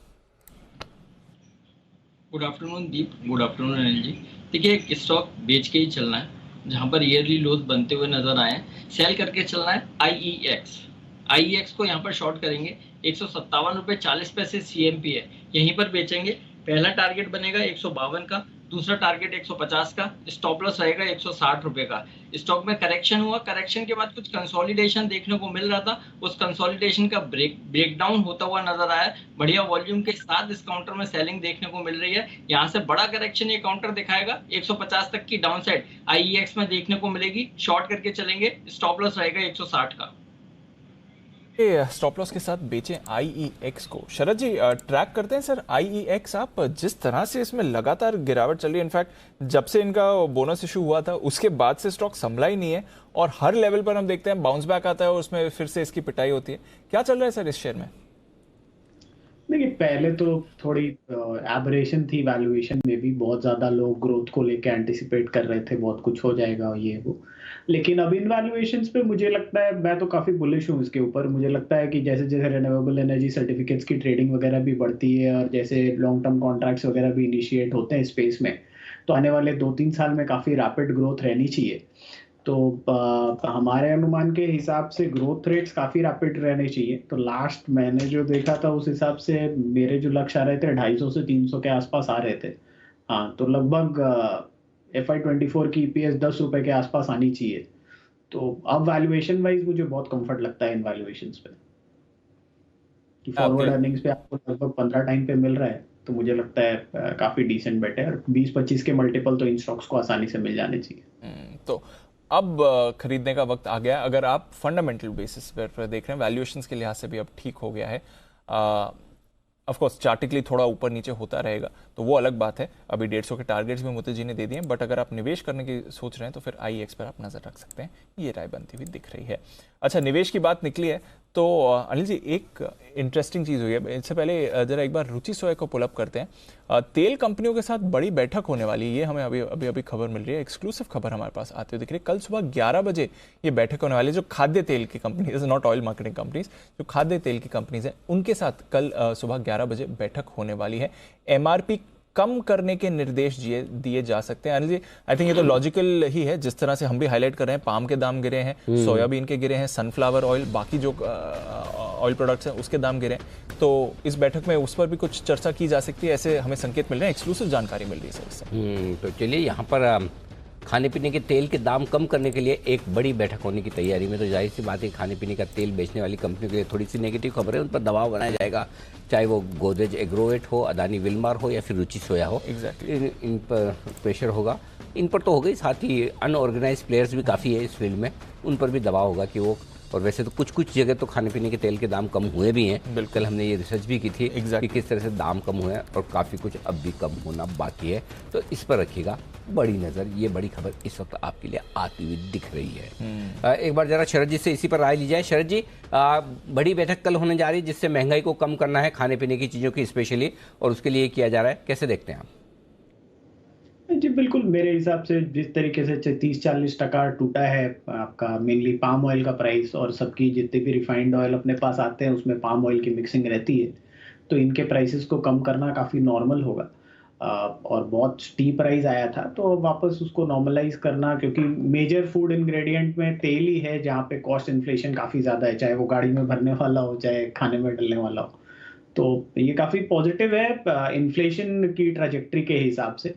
J: Good afternoon Deep, good afternoon Anil ji. देखिए एक स्टॉक बेच के ही चलना है, जहां पर ईयरली लोज बनते हुए नजर आए, सेल करके चलना है। आईईएक्स को यहाँ पर शॉर्ट करेंगे, 157 रुपये 40 पैसे CMP है, यहीं पर बेचेंगे। पहला टारगेट बनेगा 152 का, दूसरा टारगेट 150 का, स्टॉप लॉस रहेगा 160 रुपये का। स्टॉक में करेक्शन हुआ, करेक्शन के बाद कुछ कंसोलिडेशन देखने को मिल रहा था, उस कंसोलिडेशन का ब्रेकडाउन होता हुआ नजर आया। बढ़िया वॉल्यूम के साथ इस काउंटर में सेलिंग देखने को मिल रही है। यहाँ से बड़ा करेक्शन ये काउंटर दिखाएगा, 150 तक की डाउन साइड आईईएक्स में देखने को मिलेगी। शॉर्ट करके चलेंगे, स्टॉप लॉस रहेगा 160 का।
B: स्टॉप लॉस के साथ बेचें आईईएक्स को। शरद जी ट्रैक करते हैं सर आईईएक्स, आप जिस तरह से इसमें लगातार गिरावट चल रही है, इनफैक्ट जब से इनका बोनस इशू हुआ था उसके बाद से स्टॉक संभला ही नहीं है और हर लेवल पर हम देखते हैं बाउंस बैक आता है और उसमें फिर से इसकी पिटाई होती है। क्या चल रहा है सर इस शेयर में?
I: देखिए पहले तो थोड़ी एबरेशन थी वैल्यूएशन में भी, बहुत ज्यादा लोग ग्रोथ को लेकर एंटिसिपेट कर रहे थे बहुत कुछ हो जाएगा ये वो, लेकिन अब इन वैल्यूएशंस पे मुझे लगता है, मैं तो काफी बुलिश हूँ इसके ऊपर। मुझे लगता है कि जैसे जैसे रिन्यूएबल एनर्जी सर्टिफिकेट्स की ट्रेडिंग वगैरह भी बढ़ती है और जैसे लॉन्ग टर्म कॉन्ट्रैक्ट्स वगैरह भी इनिशिएट होते हैं स्पेस में, तो आने वाले 2-3 साल में काफी रैपिड ग्रोथ रहनी चाहिए। तो हमारे अनुमान के हिसाब से ग्रोथ रेट्स काफी रैपिड रहने चाहिए। तो लास्ट मैंने जो देखा था उस हिसाब से मेरे जो लक्ष्य आ रहे थे 250 से 300 के आसपास आ रहे थे। हाँ तो लगभग FY24 की EPS 10 रुपए के आसपास आनी चाहिए। तो अब वैल्यूएशन वाइज मुझे बहुत कंफर्ट लगता है इन वैल्यूएशंस पे, कि फॉरवर्ड अर्निंग्स पे आपको लगभग 15 टाइम पे मिल रहा है, तो मुझे लगता है काफी डिसेंट बेट है और 20-25 के मल्टीपल तो इन स्टॉक्स को आसानी से मिल जाने चाहिए।
B: तो अब खरीदने का वक्त आ गया। अगर आप फंडामेंटल बेसिस पर देख रहे हैं, वैल्यूएशंस के लिहाज से भी अब ठीक हो गया है। ऑफ कोर्स चार्टिकली थोड़ा ऊपर नीचे होता रहेगा तो वो अलग बात है। अभी 150 के टारगेट्स भी मोदी जी ने दे दिए, बट अगर आप निवेश करने की सोच रहे हैं तो फिर IEX पर आप नजर रख सकते हैं, ये राय बनती हुई दिख रही है। अच्छा, निवेश की बात निकली है तो अनिल जी एक इंटरेस्टिंग चीज़ हुई है। इससे पहले जरा एक बार रुचि सोया को पुल अप करते हैं। तेल कंपनियों के साथ बड़ी बैठक होने वाली है, ये हमें अभी खबर मिल रही है, एक्सक्लूसिव खबर हमारे पास आते हुए दिख रही है। कल सुबह 11 बजे ये बैठक होने वाली है। जो खाद्य तेल की companies, not oil marketing companies, जो खाद्य तेल की कंपनीज हैं उनके साथ कल सुबह 11 बजे बैठक होने वाली है। MRP कम करने के निर्देश दिए जा सकते हैं। अनिल जी, आई थिंक ये तो लॉजिकल ही है, जिस तरह से हम भी हाईलाइट कर रहे हैं, पाम के दाम गिरे हैं, सोयाबीन के गिरे हैं, सनफ्लावर ऑयल, बाकी जो ऑयल प्रोडक्ट्स हैं उसके दाम गिरे हैं, तो इस बैठक में उस पर भी कुछ चर्चा की जा सकती है, ऐसे हमें संकेत मिल रहे हैं, एक्सक्लूसिव जानकारी मिल रही है सर इससे।
A: तो चलिए, यहाँ पर खाने पीने के तेल के दाम कम करने के लिए एक बड़ी बैठक होने की तैयारी में, तो जाहिर सी बात है खाने पीने का तेल बेचने वाली कंपनियों के लिए थोड़ी सी नेगेटिव खबर है, उन पर दबाव बनाया जाएगा, चाहे वो गोदरेज एग्रोवेट हो, अदानी विल्मार हो या फिर रुचि सोया हो।
B: Exactly.
A: इन पर प्रेशर होगा, इन पर तो हो गई, साथ ही अनऑर्गेनाइज प्लेयर्स भी काफ़ी है इस फील्ड में, उन पर भी दबाव होगा कि वो, और वैसे तो कुछ जगह तो खाने पीने के तेल के दाम कम हुए भी हैं। कल हमने ये रिसर्च भी की थी कि किस तरह से दाम कम हुए हैं और काफ़ी कुछ अब भी कम होना बाकी है, तो इस पर रखिएगा बड़ी नज़र। ये बड़ी खबर इस वक्त आपके लिए आती हुई दिख रही है। एक बार जरा शरद जी से इसी पर राय ली जाए। शरद जी, बड़ी बैठक कल होने जा रही है जिससे महंगाई को कम करना है, खाने पीने की चीज़ों की स्पेशली, और उसके लिए किया जा रहा है, कैसे देखते हैं आप?
I: जी बिल्कुल, मेरे हिसाब से जिस तरीके से 30-40% टूटा है आपका मेनली पाम ऑयल का प्राइस, और सबकी जितने भी रिफाइंड ऑयल अपने पास आते हैं उसमें पाम ऑयल की मिक्सिंग रहती है, तो इनके प्राइसेस को कम करना काफ़ी नॉर्मल होगा। और बहुत स्टीप प्राइस आया था तो वापस उसको नॉर्मलाइज करना, क्योंकि मेजर फूड इंग्रेडिएंट में तेल ही है जहाँ पे कॉस्ट इन्फ्लेशन काफ़ी ज़्यादा है, चाहे वो गाड़ी में भरने वाला हो चाहे खाने में डलने वाला हो। तो ये काफ़ी पॉजिटिव है इन्फ्लेशन की ट्रैजेक्टरी के हिसाब से।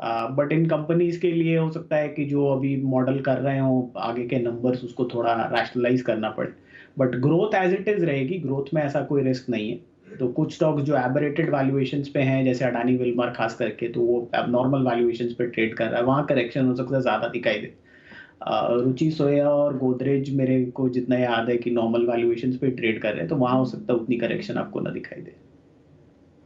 I: बट इन कंपनीज के लिए हो सकता है कि जो अभी मॉडल कर रहे हो आगे के नंबर्स उसको थोड़ा रैशनलाइज करना पड़े, but growth as it is रहेगी, ग्रोथ में ऐसा कोई रिस्क नहीं है। तो कुछ स्टॉक्स जो एबरेटेड वैल्यूएशंस पे हैं जैसे अडानी विल्मार खास करके, तो वो नॉर्मल वैल्यूएशंस पे ट्रेड कर रहा है, वहाँ करेक्शन हो सकता है ज़्यादा दिखाई दे। रुचि सोया और गोदरेज मेरे को जितना याद है कि नॉर्मल वैल्यूएशंस पे ट्रेड कर रहे हैं, तो वहाँ हो सकता है उतनी करेक्शन आपको ना दिखाई दे।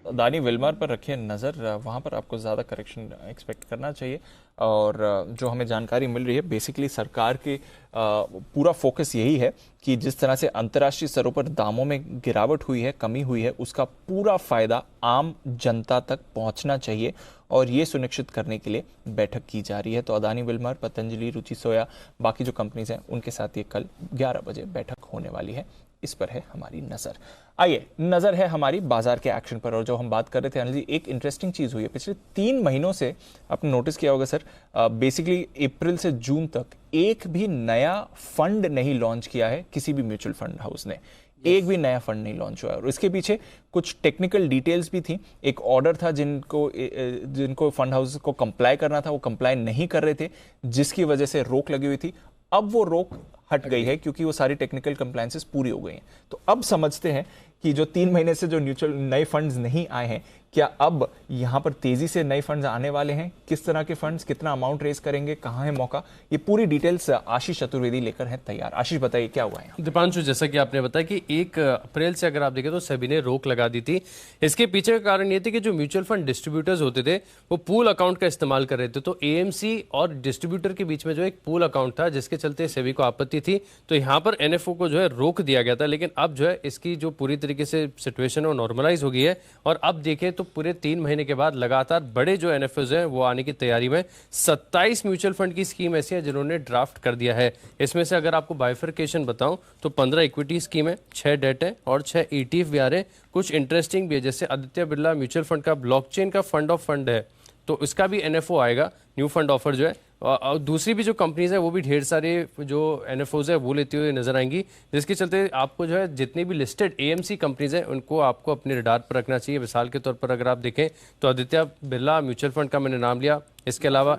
B: अदानी विल्मार पर रखिए नज़र, वहाँ पर आपको ज़्यादा करेक्शन एक्सपेक्ट करना चाहिए। और जो हमें जानकारी मिल रही है, बेसिकली सरकार की पूरा फोकस यही है कि जिस तरह से अंतर्राष्ट्रीय स्तरों पर दामों में गिरावट हुई है, कमी हुई है, उसका पूरा फायदा आम जनता तक पहुंचना चाहिए, और ये सुनिश्चित करने के लिए बैठक की जा रही है। तो अदानी विल्मार, पतंजलि, रुचि सोया, बाकी जो कंपनीज हैं उनके साथ ये कल 11 बजे बैठक होने वाली है, इस पर है हमारी नज़र। आइए, नज़र है हमारी बाजार के एक्शन पर। और जो हम बात कर रहे थे अनिल जी, एक इंटरेस्टिंग चीज़ हुई है पिछले 3 महीनों से, आपने नोटिस किया होगा सर, बेसिकली अप्रैल से जून तक एक भी नया फंड नहीं लॉन्च किया है किसी भी म्यूचुअल फंड हाउस ने, एक भी नया फंड नहीं लॉन्च हुआ है। और इसके पीछे कुछ टेक्निकल डिटेल्स भी थी। एक ऑर्डर था जिनको फंड हाउस को कंप्लाई करना था, वो कंप्लाई नहीं कर रहे थे, जिसकी वजह से रोक लगी हुई थी। अब वो रोक हट गई है क्योंकि वो सारी टेक्निकल कंप्लायंसेस पूरी हो गई हैं। तो अब समझते हैं कि जो 3 महीने से जो म्यूचुअल नए फंड्स नहीं आए हैं, क्या अब यहां पर तेजी से नए फंड्स आने वाले हैं? किस तरह के फंड्स, कितना अमाउंट रेज करेंगे, कहां है मौका, ये पूरी डिटेल्स आशीष चतुर्वेदी लेकर हैं तैयार। आशीष बताइए क्या हुआ है?
K: दीपांशु, जैसा कि आपने बताया कि 1 अप्रैल से अगर आप देखें तो सेबी ने रोक लगा दी थी। इसके पीछे का कारण ये थी कि जो म्यूचुअल फंड डिस्ट्रीब्यूटर्स होते थे वो पूल अकाउंट का इस्तेमाल कर रहे थे, तो एएमसी और डिस्ट्रीब्यूटर के बीच में जो एक पूल अकाउंट था जिसके चलते सेबी को आपत्ति थी, तो यहाँ पर एनएफओ को जो है रोक दिया गया था। लेकिन अब जो है इसकी जो पूरी तरीके से सिचुएशन है वो नॉर्मलाइज हो गई है, और अब देखें तो पूरे 3 महीने के बाद लगातार बड़े जो एनएफओज हैं वो आने की तैयारी में। 27 म्यूचुअल फंड की स्कीम ऐसी है जिन्होंने ड्राफ्ट कर दिया है। इसमें से अगर आपको बाइफरकेशन बताऊं तो 15 इक्विटी स्कीम है, 6 डेट है और 6 ETF भी आ रहे हैं। कुछ इंटरेस्टिंग भी है, जैसे आदित्य बिरला म्यूचुअल फंड का ब्लॉकचेन का फंड ऑफ फंड है, तो इसका भी एनएफओ आएगा, न्यू फंड ऑफर जो है। और दूसरी भी जो कंपनीज है वो भी ढेर सारे जो एनएफओज है वो लेते हुए नजर आएंगी, जिसके चलते आपको जो है जितनी भी लिस्टेड एएमसी कंपनीज हैं उनको आपको अपने रडार पर रखना चाहिए। मिसाल के तौर पर अगर आप देखें तो आदित्य बिरला म्यूचुअल फंड का मैंने नाम लिया, इसके अलावा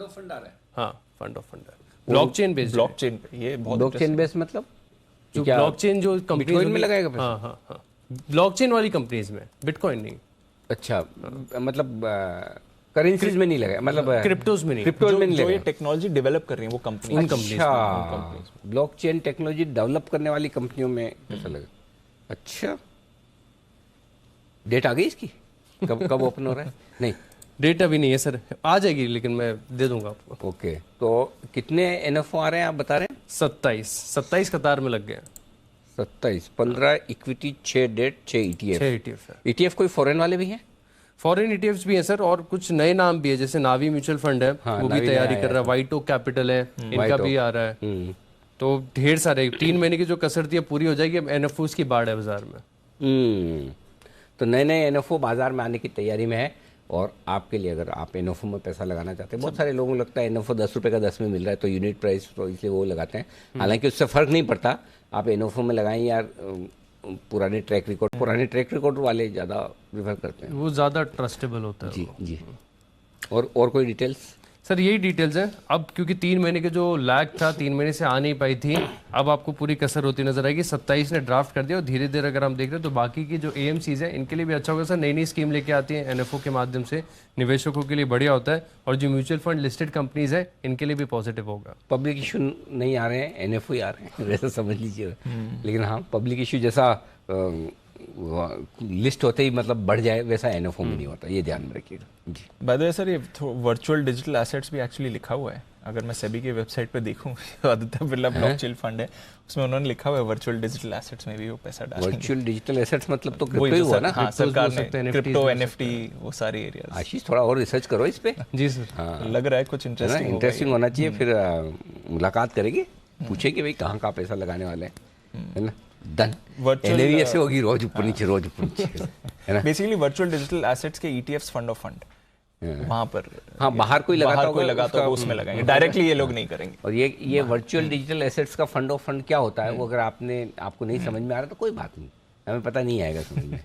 K: हाँ फंड ऑफ फंड है, ब्लॉकचेन बेस्ड,
B: ब्लॉकचेन ये बहुत
A: ब्लॉकचेन बेस्ड मतलब
K: जो ब्लॉकचेन जो कंपनीज
A: में लगाएगा पैसा?
K: हाँ ब्लॉकचेन वाली कंपनीज में, बिटकॉइन नहीं।
A: अच्छा, मतलब करेंसीज में नहीं लगा, मतलब
K: क्रिप्टोज में नहीं,
A: क्रिप्टोज में नहीं
B: जो
A: लगा।
B: ये टेक्नोलॉजी डेवलप कर रही है वो कंपनी।
A: अच्छा, ब्लॉकचेन टेक्नोलॉजी डेवलप करने वाली कंपनियों में कैसा लगा? अच्छा, डेट आ गई इसकी? कब कब ओपन हो रहा है? नहीं,
K: डेट अभी नहीं है सर, आ जाएगी लेकिन मैं दे दूंगा आपको।
A: ओके, तो कितने एनएफओ आ रहे हैं आप बता रहे हैं?
K: 27 कतार में लग गए।
A: 27, 15 इक्विटी, 6 डेट, 6 ETF।
K: 6 ETF है।
A: ETF कोई फॉरेन वाले भी हैं?
K: फॉरेन ETFs भी हैं सर, और कुछ नए नाम भी है, जैसे नावी म्यूचुअल फंड है,
A: हाँ,
K: वो भी
A: नावी
K: तैयारी
A: नया
K: कर रहा है, वाइट ओक कैपिटल है, इनका भी आ रहा है। तो ढेर सारे 3 महीने की जो कसरती है पूरी हो जाएगी, अब NFOs की बाढ़ है बाजार में।
A: तो नए नए एनएफओ बाजार में आने की तैयारी में है, और आपके लिए अगर आप एनएफओ में पैसा लगाना चाहते हैं, बहुत सारे लोगों को लगता है एनएफओ 10 रुपये का 10 में मिल रहा है तो यूनिट प्राइस, तो इसलिए वो लगाते हैं। हालांकि उससे फर्क नहीं पड़ता, आप एनएफओ में लगाएं यार, पुराने ट्रैक रिकॉर्ड वाले ज़्यादा प्रीफर करते हैं,
K: वो ज़्यादा ट्रस्टेबल होता है।
A: जी जी। और कोई डिटेल्स?
K: सर यही डिटेल्स हैं। अब क्योंकि 3 महीने के जो लैग था, 3 महीने से आ नहीं पाई थी, अब आपको पूरी कसर होती नजर आएगी। 27 ने ड्राफ्ट कर दिया, और धीरे धीरे अगर हम देख रहे हैं तो बाकी की जो AMCs हैं इनके लिए भी अच्छा होगा सर। नई नई स्कीम लेके आती हैं NFO के माध्यम से, निवेशकों के लिए बढ़िया होता है, और जो म्यूचुअल फंड लिस्टेड कंपनीज है इनके लिए भी पॉजिटिव होगा।
A: पब्लिक इशू नहीं आ रहे हैं, NFO ही आ रहे हैं वैसा समझ लीजिए। लेकिन हाँ, पब्लिक इशू जैसा लिस्ट होते ही मतलब बढ़ जाए, वैसा NFO में नहीं होता, ये ध्यान में रखिएगा जी।
B: बाय द वे सर, ये वर्चुअल डिजिटल एसेट्स भी एक्चुअली लिखा हुआ है, अगर मैं सेबी की वेबसाइट पे देखूं, आदित्य बिरला ब्लॉकचेन फंड है, उसमें उन्होंने लिखा हुआ है वर्चुअल डिजिटल एसेट्स में भी वो पैसा डालेंगे।
A: वर्चुअल डिजिटल एसेट्स मतलब तो क्रिप्टो ही हुआ ना?
B: हाँ, सरकार ने क्रिप्टो, NFT, वो सारी एरियाज।
A: आशीष थोड़ा और रिसर्च करो इस पे।
K: जी सर।
A: हाँ,
B: लग रहा है कुछ
A: इंटरेस्टिंग होना चाहिए। फिर मुलाकात करेंगे, पूछे कि भाई कहाँ का पैसा लगाने वाले हैं, है ना? डन। NAV ऐसे होगी, रोज ऊपर नीचे, रोज ऊपर नीचे, है ना?
B: बेसिकली वर्चुअल डिजिटल एसेट्स के ETFs, फंड ऑफ फंड, वहां पर
A: हाँ, बाहर कोई लगाता
B: होगा उसमें लगाएंगे, डायरेक्टली ये लोग नहीं करेंगे।
A: और ये वर्चुअल डिजिटल एसेट्स का फंड ऑफ फंड क्या होता है, वो अगर आपको नहीं समझ में आ रहा तो कोई बात नहीं, हमें पता नहीं आएगा समझ में।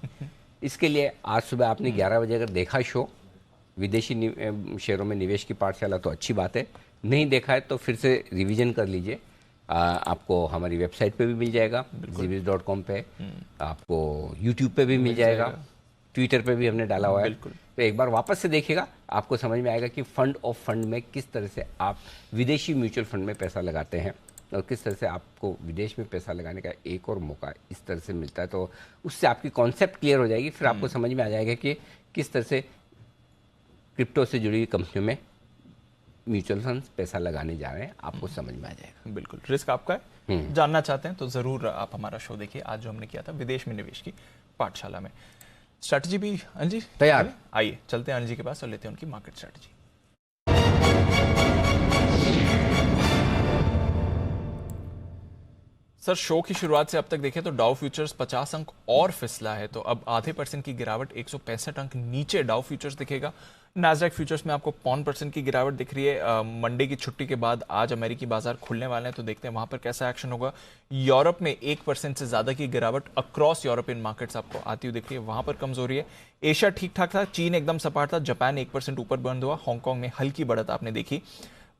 A: इसके लिए आज सुबह आपने 11 बजे अगर देखा शो विदेशी शेयरों में निवेश की पाठशाला, तो अच्छी बात है। नहीं देखा है तो फिर से रिवीजन कर लीजिए। आपको हमारी वेबसाइट पे भी मिल जाएगा, zbiz.com पे, आपको यूट्यूब पे भी मिल जाएगा, ट्विटर पे भी हमने डाला हुआ है। तो एक बार वापस से देखिएगा, आपको समझ में आएगा कि फंड ऑफ फंड में किस तरह से आप विदेशी म्यूचुअल फंड में पैसा लगाते हैं, और किस तरह से आपको विदेश में पैसा लगाने का एक और मौका इस तरह से मिलता है। तो उससे आपकी कॉन्सेप्ट क्लियर हो जाएगी, फिर आपको समझ में आ जाएगा कि किस तरह से क्रिप्टो से जुड़ी कंपनियों में म्यूचुअल फंड्स पैसा लगाने जा रहे हैं, आपको समझ में आ जाएगा।
B: बिल्कुल, रिस्क आपका है। जानना चाहते हैं तो जरूर आप हमारा शो देखिए, आज जो हमने किया था विदेश में निवेश की पाठशाला में। स्ट्रैटेजी भी अनिल जी
A: तैयार,
B: आइए चलते हैं अनिल जी के पास और लेते हैं उनकी मार्केट स्ट्रैटेजी। सर, शो की शुरुआत से अब तक देखें तो डाउ फ्यूचर्स 50 अंक और फिसला है, तो अब आधे % की गिरावट, 165 अंक नीचे डाउ फ्यूचर्स दिखेगा। नैस्डैक फ्यूचर्स में आपको 0.5% की गिरावट दिख रही है। मंडे की छुट्टी के बाद आज अमेरिकी बाजार खुलने वाले हैं, तो देखते हैं वहां पर कैसा एक्शन होगा। यूरोप में 1% से ज्यादा की गिरावट अक्रॉस यूरोपियन मार्केट्स आपको आती हुई दिख रही है, वहां पर कमजोरी है। एशिया ठीक ठाक था, चीन एकदम सपाट था, जापान 1% ऊपर बंद हुआ, हांगकांग में हल्की बढ़त आपने देखी,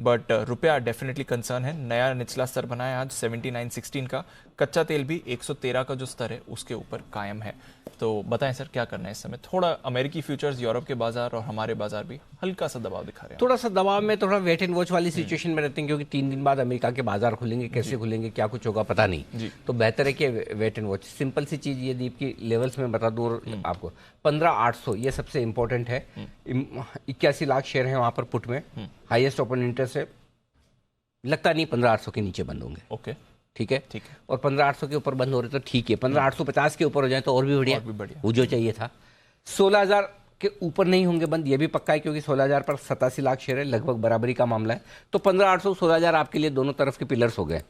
B: बट रुपया डेफिनेटली कंसर्न है। नया निचला स्तर बना है आज 79.16 का। कच्चा तेल भी 113 का जो स्तर है उसके ऊपर कायम है। तो बताएं सर, क्या करना है इस समय? थोड़ा अमेरिकी फ्यूचर्स, यूरोप के बाजार और हमारे बाजार भी हल्का सा दबाव दिखा रहे हैं।
A: थोड़ा सा दबाव में, थोड़ा वेट एंड वॉच वाली सिचुएशन में रहते हैं, क्योंकि 3 दिन बाद अमेरिका के बाजार खुलेंगे, कैसे खुलेंगे, क्या कुछ होगा पता नहीं। तो बेहतर है कि वेट एंड वॉच। सिंपल सी चीज ये दीप की लेवल्स में बता दूं आपको, 15,800 ये सबसे इंपॉर्टेंट है। 81 लाख शेयर है वहां पर पुट में, हाईएस्ट ओपन इंटरेस्ट है, लगता नहीं 15,800 के नीचे बंद होंगे।
B: ओके,
A: ठीक है। और 15,800 के ऊपर बंद हो रहे तो ठीक है, 15,850 के ऊपर हो जाए तो और भी बढ़िया, वो जो चाहिए था। 16,000 के ऊपर नहीं होंगे बंद, ये भी पक्का है, क्योंकि 16,000 पर 87 लाख शेयर है, लगभग बराबरी का मामला है। तो 15,800 16,000 आपके लिए दोनों तरफ के पिलर्स हो गए।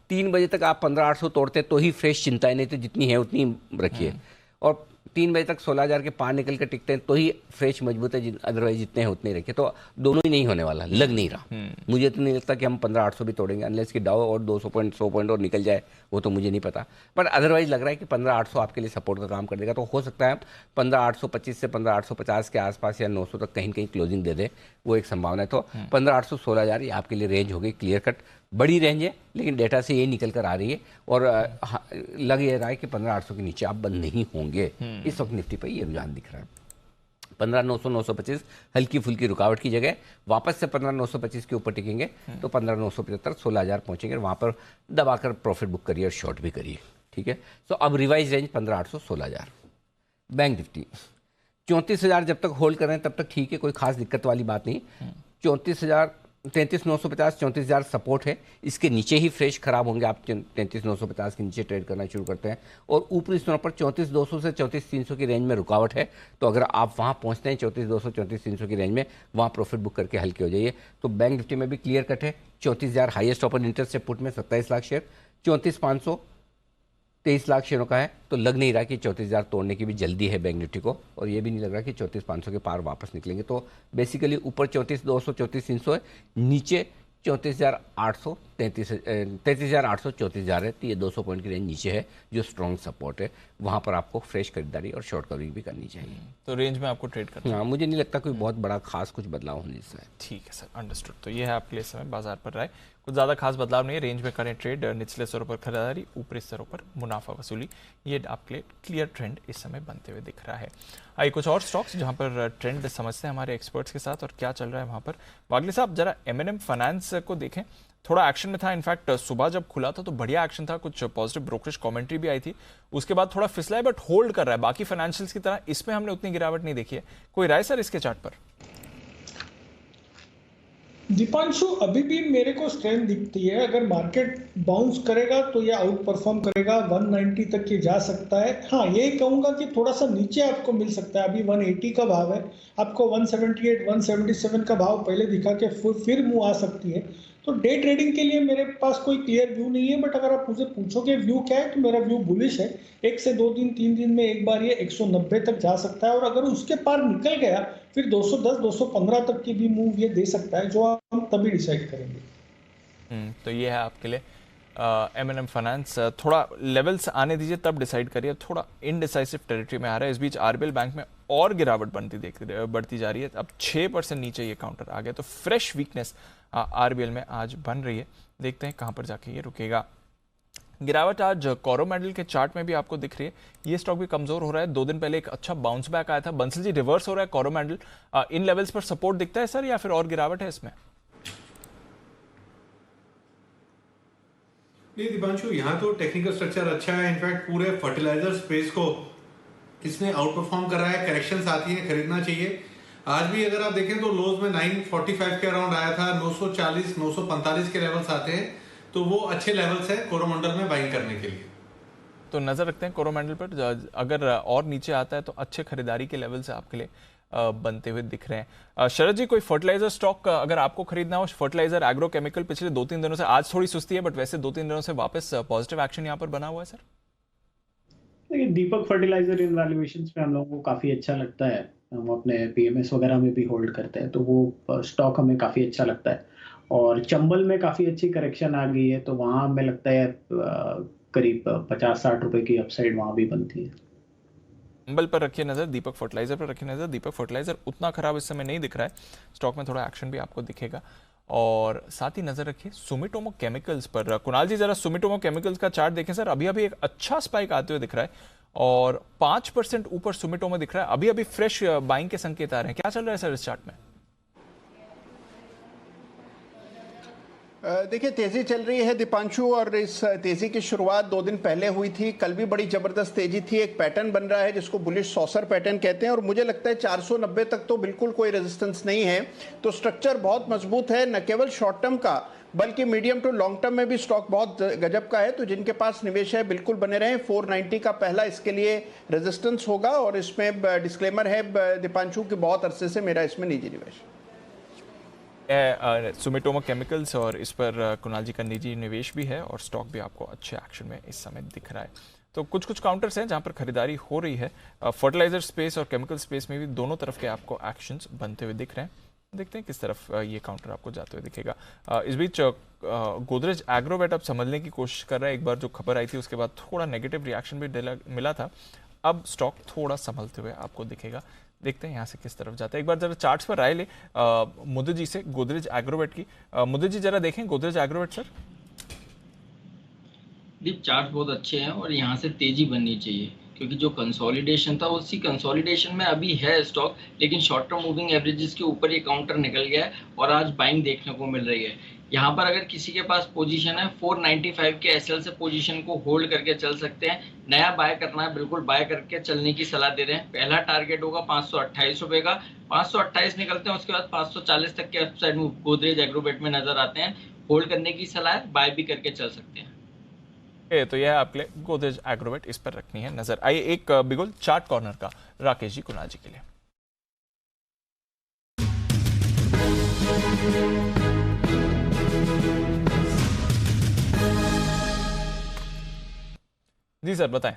A: 3 बजे तक आप 15,800 तोड़ते तो ही फ्रेश चिंता है, नहीं तो जितनी है उतनी रखिए। और 3 बजे तक 16,000 के पार निकल कर टिकते हैं तो ही फ्रेश मजबूत है, अदरवाइज जितने हैं उतने ही रखिए। तो दोनों ही नहीं होने वाला, लग नहीं रहा। मुझे तो नहीं लगता कि हम 15,800 भी तोड़ेंगे, अनलेस कि डाउ और 200 पॉइंट 100 पॉइंट और निकल जाए, वो तो मुझे नहीं पता। पर अदरवाइज लग रहा है कि 15,800 आपके लिए सपोर्ट का काम कर देगा। तो हो सकता है 15,825 से 15,850 के आसपास या 900 तक कहीं कहीं क्लोजिंग दे दे, वो एक संभावना है। तो 15,800 16,000 ये आपके लिए रेंज हो गई, क्लियर कट बड़ी रेंज है, लेकिन डेटा से ये निकल कर आ रही है। और लग ये रहा है कि 15,800 के नीचे आप बंद नहीं होंगे। इस वक्त निफ्टी पर ये रुझान दिख रहा है। 15,900 925 हल्की फुल्की रुकावट की जगह वापस से 15,925 के ऊपर टिकेंगे तो 15,975 16,000 पहुंचेंगे, वहां पर दबाकर प्रॉफिट बुक करिए और शॉर्ट भी करिए। ठीक है। तो अब रिवाइज रेंज 15,800 16,000। बैंक निफ्टी 34,000 जब तक होल्ड कर रहे हैं तब तक ठीक है, कोई खास दिक्कत वाली बात नहीं। 34,000 33,950 34,000 सपोर्ट है, इसके नीचे ही फ्रेश खराब होंगे, आप 33,950 के नीचे ट्रेड करना शुरू करते हैं। और ऊपरी स्थानों पर 34,200 से 34,300 की रेंज में रुकावट है, तो अगर आप वहां पहुंचते हैं 34,200 34,300 की रेंज में, वहां प्रॉफिट बुक करके हल्के हो जाइए। तो बैंक निफ्टी में भी क्लियर कट है, 34,000 हाईएस्ट ओपन इंटरेस्ट है पुट में 27 लाख शेयर, 34,500 23 लाख शेयरों का है, तो लग नहीं रहा कि 34,000 तोड़ने की भी जल्दी है बैंक निफ्टी को, और ये भी नहीं लग रहा कि 34,500 के पार वापस निकलेंगे। तो बेसिकली ऊपर 34,200 34,300 है, नीचे 34,800 33,800 34,000 है, तो ये 200 पॉइंट की रेंज नीचे है जो स्ट्रॉन्ग सपोर्ट है, वहां पर आपको फ्रेश खरीदारी और शॉर्ट कवरिंग भी करनी चाहिए।
B: तो रेंज में आपको ट्रेड करना है?
A: हाँ, मुझे नहीं लगता कोई बहुत बड़ा खास कुछ बदलाव होने से।
B: ठीक है सर, अंडरस्टूड। तो ये है आपके लिए समय बाजार पर राय, कुछ ज़्यादा खास बदलाव नहीं है, रेंज में करें ट्रेड, निचले स्तरों पर खरीदारी, ऊपरी स्तरों पर मुनाफा वसूली, ये आपके लिए क्लियर ट्रेंड इस समय बनते हुए दिख रहा है। आइए कुछ और स्टॉक्स जहां पर ट्रेंड समझते हैं हमारे एक्सपर्ट्स के साथ और क्या चल रहा है वहां पर। वागले साहब, जरा M&M फाइनेंस को देखें, थोड़ा एक्शन में था, इनफैक्ट सुबह जब खुला था तो बढ़िया एक्शन था, कुछ पॉजिटिव ब्रोकरेज कमेंट्री भी आई थी, उसके बाद थोड़ा फिसला है बट होल्ड कर रहा है। बाकी फाइनेंशियल्स की तरह इसमें हमने उतनी गिरावट नहीं देखी है। कोई राय सर इसके चार्ट पर?
G: दीपांशु, अभी भी मेरे को स्ट्रेंथ दिखती है। अगर मार्केट बाउंस करेगा तो ये आउट परफॉर्म करेगा, 190 तक ये जा सकता है। हाँ, ये कहूंगा कि थोड़ा सा नीचे आपको मिल सकता है। अभी 180 का भाव है, आपको 178 177 का भाव पहले दिखा के फिर मुंह आ सकती है। तो डे ट्रेडिंग के लिए मेरे पास कोई क्लियर व्यू नहीं है, बट अगर आप मुझे पूछोगे व्यू क्या है, तो मेरा व्यू बुलिश है। 1 से 2 दिन 3 दिन में एक बार ये 190 तक जा सकता है, और अगर उसके पार निकल गया फिर 210 215 तक की भी मूव ये दे सकता है, जो हम तभी डिसाइड करेंगे।
B: तो ये है आपके लिए M&M फाइनेंस। थोड़ा लेवल्स आने दीजिए तब डिसाइड करिए, थोड़ा इनडिसाइसिव टेरिटरी में आ रहा है। इस बीच RBL बैंक में और गिरावट बढ़ती जा रही है, अब 6% नीचे ये काउंटर आ गया, तो फ्रेश वीकनेस RBL में आज बन रही है। देखते हैं कहां पर जाके ये रुकेगा। गिरावट आज कोरोमंडल के चार्ट में भी आपको दिख रही है, ये स्टॉक भी कमजोर हो रहा है। 2 दिन पहले एक अच्छा बाउंस बैक आया था। बंसल जी, रिवर्स हो रहा है कोरोमंडल, इन लेवल्स पर सपोर्ट दिखता है सर, या फिर और गिरावट है इसमें?
L: नहीं दीपांशु, यहाँ तो टेक्निकल स्ट्रक्चर अच्छा है। इनफैक्ट पूरे फर्टिलाइजर स्पेस को इसने आउट परफॉर्म करा है। करेक्शंस आती है, खरीदना चाहिए। आज भी अगर आप देखें तो लोज में 945 के अराउंड आया था, 940 945 के लेवल्स आते हैं, तो वो अच्छे लेवल्स है कोरोमंडल में बाइंग करने के लिए।
B: तो नजर रखते हैं कोरोमंडल पर, अगर और नीचे आता है तो अच्छे खरीदारी के लेवल से आपके लिए बनते हुए दिख रहे हैं। शरद जी, कोई फर्टिलाइजर स्टॉक अगर आपको खरीदना हो, फर्टिलाइजर एग्रोकेमिकल, पिछले 2-3 दिनों से, आज थोड़ी सुस्ती है बट वैसे 2-3 दिनों से वापस पॉजिटिव एक्शन यहाँ पर बना हुआ है सर?
I: देखिए, दीपक फर्टिलाइजर इन वैल्यूएशंस पे हम लोगों को काफी अच्छा लगता है। हम अपने PMS वगैरह में भी होल्ड करते हैं, तो वो स्टॉक हमें काफी अच्छा लगता है। और चंबल में काफी अच्छी करेक्शन आ गई है, तो वहां हमें लगता है करीब 50-60 रुपए की अपसाइड वहां भी बनती है।
B: चंबल पर रखिए नजर, दीपक फर्टिलाइजर पर रखिए नजर। दीपक फर्टिलाइजर उतना खराब इस समय नहीं दिख रहा है, स्टॉक में थोड़ा एक्शन भी आपको दिखेगा। और साथ ही नजर रखिए सुमिटोमो केमिकल्स पर। कुणाल जी, जरा सुमिटोमो केमिकल्स का चार्ट देखें सर, अभी अभी एक अच्छा स्पाइक आते हुए दिख रहा है और 5% ऊपर सुमिटोमो दिख रहा है। अभी अभी फ्रेश बाइंग के संकेत आ रहे हैं, क्या चल रहा है सर इस चार्ट में?
E: देखिए, तेजी चल रही है दीपांशु, और इस तेजी की शुरुआत 2 दिन पहले हुई थी। कल भी बड़ी जबरदस्त तेजी थी। एक पैटर्न बन रहा है जिसको बुलिश सॉसर पैटर्न कहते हैं, और मुझे लगता है 490 तक तो बिल्कुल कोई रेजिस्टेंस नहीं है। तो स्ट्रक्चर बहुत मजबूत है, न केवल शॉर्ट टर्म का बल्कि मीडियम टू लॉन्ग टर्म में भी स्टॉक बहुत गजब का है। तो जिनके पास निवेश है बिल्कुल बने रहें। 490 का पहला इसके लिए रेजिस्टेंस होगा, और इसमें डिस्क्लेमर है दीपांशु कि बहुत अरसे से मेरा इसमें निजी निवेश
B: सुमिटोमो केमिकल्स, और इस पर कुणाल जी का निजी निवेश भी है और स्टॉक भी आपको अच्छे एक्शन में इस समय दिख रहा है। तो कुछ कुछ काउंटर्स हैं जहां पर खरीदारी हो रही है। फर्टिलाइजर स्पेस और केमिकल स्पेस में भी दोनों तरफ के आपको एक्शंस बनते हुए दिख रहे हैं। देखते हैं किस तरफ ये काउंटर आपको जाते हुए दिखेगा। इस बीच गोदरेज एग्रोवेट अब समझने की कोशिश कर रहा है। एक बार जो खबर आई थी उसके बाद थोड़ा नेगेटिव रिएक्शन भी मिला था, अब स्टॉक थोड़ा संभलते हुए आपको दिखेगा। देखते हैं यहाँ से किस तरफ जाता है। एक बार जरा चार्ट्स पर राय ले मुद्दे जी से गोदरेज एग्रोवेट की। मुद्दे जी, जरा देखें गोदरेज एग्रोवेट सर।
J: दीप, चार्ट बहुत अच्छे हैं और यहाँ से तेजी बननी चाहिए, क्योंकि जो कंसोलिडेशन था उसी कंसोलिडेशन में अभी है स्टॉक, लेकिन शॉर्ट टर्म मूविंग एवरेजेस के ऊपर ये काउंटर निकल गया है और आज बाइंग देखने को मिल रही है। यहाँ पर अगर किसी के पास पोजीशन है 495 के एसएल से पोजीशन को होल्ड करके चल सकते हैं। नया बाय करना है, बिल्कुल बाय करके चलने की सलाह दे रहे हैं। पहला टारगेट होगा 528 रुपए का, 528 निकलते हैं, उसके बाद 540 तक के अपसाइड मूव गोदरेज एग्रोवेट में नजर आते हैं। होल्ड करने की सलाह है, बाय भी करके चल सकते हैं।
B: तो यह आपके लिए गोदरेज एग्रोवेट, इस पर रखनी है नजर। आइए एक बिगुल चार्ट कॉर्नर का राकेश जी, कुणाल जी के लिए। जी सर बताएं।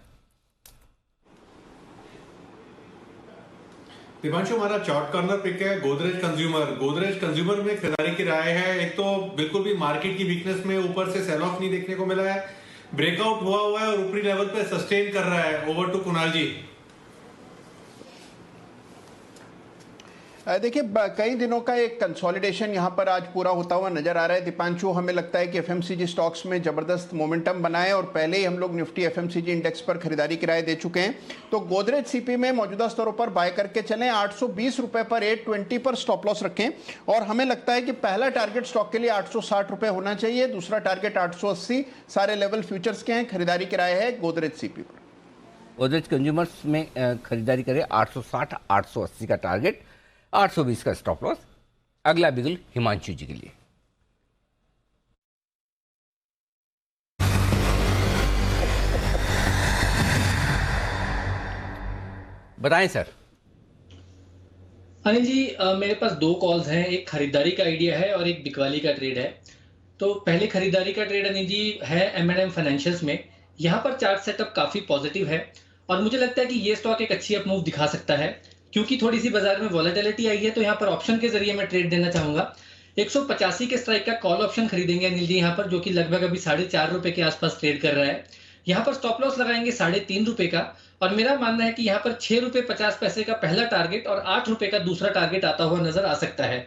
L: दिपांशु, हमारा चार्ट कॉर्नर पिक है गोदरेज कंज्यूमर। गोदरेज कंज्यूमर में खरीदारी की राय है। एक तो बिल्कुल भी मार्केट की वीकनेस में ऊपर से सेल ऑफ नहीं देखने को मिला है, ब्रेकआउट हुआ है और ऊपरी लेवल पे सस्टेन कर रहा है। ओवर टू कुणाल जी।
E: देखिए, कई दिनों का एक कंसोलिडेशन यहाँ पर आज पूरा होता हुआ नजर आ रहा है दीपांशु। हमें लगता है कि एफएमसीजी स्टॉक्स में जबरदस्त मोमेंटम बना है और पहले ही हम लोग निफ्टी एफएमसीजी इंडेक्स पर खरीदारी की राय दे चुके हैं। तो गोदरेज सीपी में मौजूदा स्तरों पर बाय करके चलें। 820 रुपए पर 820 पर स्टॉप लॉस रखें और हमें लगता है कि पहला टारगेट स्टॉक के लिए 860 रुपए होना चाहिए, दूसरा टारगेट 880। सारे लेवल फ्यूचर्स के हैं। खरीदारी की राय है गोदरेज सीपी पर।
A: गोदरेज कंज्यूमर्स में खरीदारी करें। 860 880 का टारगेट, 820 का स्टॉप लॉस। अगला बिगुल हिमांशु जी के लिए। बताएं सर।
F: अनिल जी, मेरे पास दो कॉल्स हैं, एक खरीदारी का आइडिया है और एक बिकवाली का ट्रेड है। तो पहले खरीदारी का ट्रेड अनिल जी है M&M फाइनेंशियल्स में। यहाँ पर चार्ट सेटअप काफी पॉजिटिव है और मुझे लगता है कि ये स्टॉक एक अच्छी अपमूव दिखा सकता है क्योंकि थोड़ी सी बाजार में वॉलेटिलिटी आई है। तो यहाँ पर ऑप्शन के जरिए मैं ट्रेड देना चाहूंगा। 185 के स्ट्राइक का कॉल ऑप्शन खरीदेंगे अनिल जी यहाँ पर, जो कि लगभग अभी 4.5 रुपए के आसपास ट्रेड कर रहा है। यहाँ पर स्टॉप लॉस लगाएंगे 3.5 रुपए का और मेरा मानना है कि यहाँ पर 6 रुपए 50 पैसे का पहला टारगेट और 8 रुपए का दूसरा टारगेट आता हुआ नजर आ सकता है।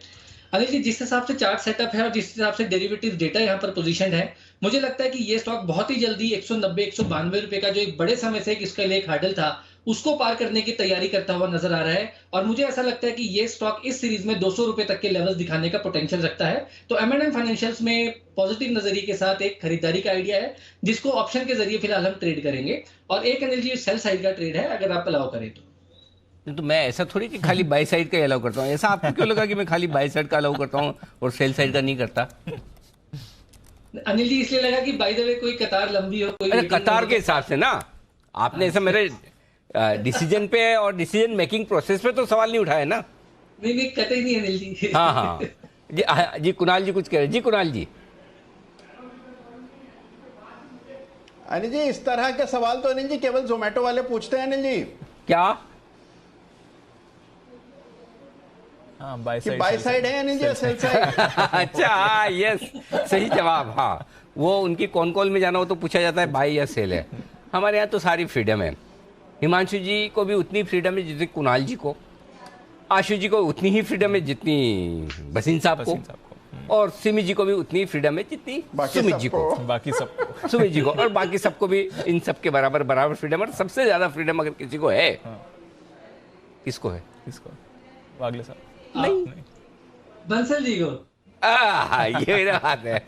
F: अनिल जी, जिस हिसाब से चार्ट सेटअप है और जिस हिसाब से डेरिवेटिव डेटा यहाँ पर पोजीशन है, मुझे लगता है कि ये स्टॉक बहुत ही जल्दी 190-192 रुपए का जो एक बड़े समय से इसके लिए एक हार्डल था उसको पार करने की तैयारी करता हुआ नजर आ रहा है। और मुझे ऐसा लगता है कि ये स्टॉक इस सीरीज में 200 रुपए तक के लेवल्स दिखाने का पोटेंशियल रखता है। तो M&M फाइनेंशियल्स में पॉजिटिव नजरिए के साथ एक खरीदारी का आइडिया है जिसको ऑप्शन के जरिए फिलहाल हम ट्रेड करेंगे। और एक अनिल जी सेल साइड का ट्रेड है, अगर आप अलाउ करें
A: तो मैं ऐसा थोड़ी कि खाली बाई साइड का अलाउ करता हूँ। ऐसा आपको क्यों लगा कि मैं खाली बाई साइड का अलाउ करता हूँ और सेल साइड का नहीं करता?
F: अनिल जी इसलिए लगा कि बाय द वे कोई कतार लंबी हो, कोई
A: कतार के हिसाब से ना आपने ऐसा मेरे डिसीजन पे और डिसीजन मेकिंग प्रोसेस पे तो सवाल नहीं उठाया ना।
F: नहीं कतई नहीं अनिल जी।
A: हाँ जी कुणाल जी कुछ कह रहे। जी कुणाल जी।
E: अनिल जी, इस तरह के सवाल तो अनिल जी केवल जोमेटो वाले पूछते हैं अनिल जी।
A: क्या?
E: बाय साइड है अनिल जी, सेल साइड?
A: अच्छा, यस, सही जवाब। हाँ, वो उनकी कौन कॉल में जाना हो तो पूछा जाता है बाय या सेल है। हमारे यहाँ तो सारी फ्रीडम है। हिमांशु जी को भी उतनी फ्रीडम है जितनी कुणाल जी को, आशु जी को उतनी ही फ्रीडम है जितनी बसीन साहब को, और सिमी जी को भी उतनी फ्रीडम है जितनी सुमित जी को,
B: बाकी सबको
A: सुमित जी को, और बाकी सबको भी इन सबके बराबर फ्रीडम। और सबसे ज्यादा फ्रीडम अगर किसी को है, किसको है?
B: किसको? वागले साहब
A: नहीं,
F: बंसल जी को।
A: ये मेरा हाथ है।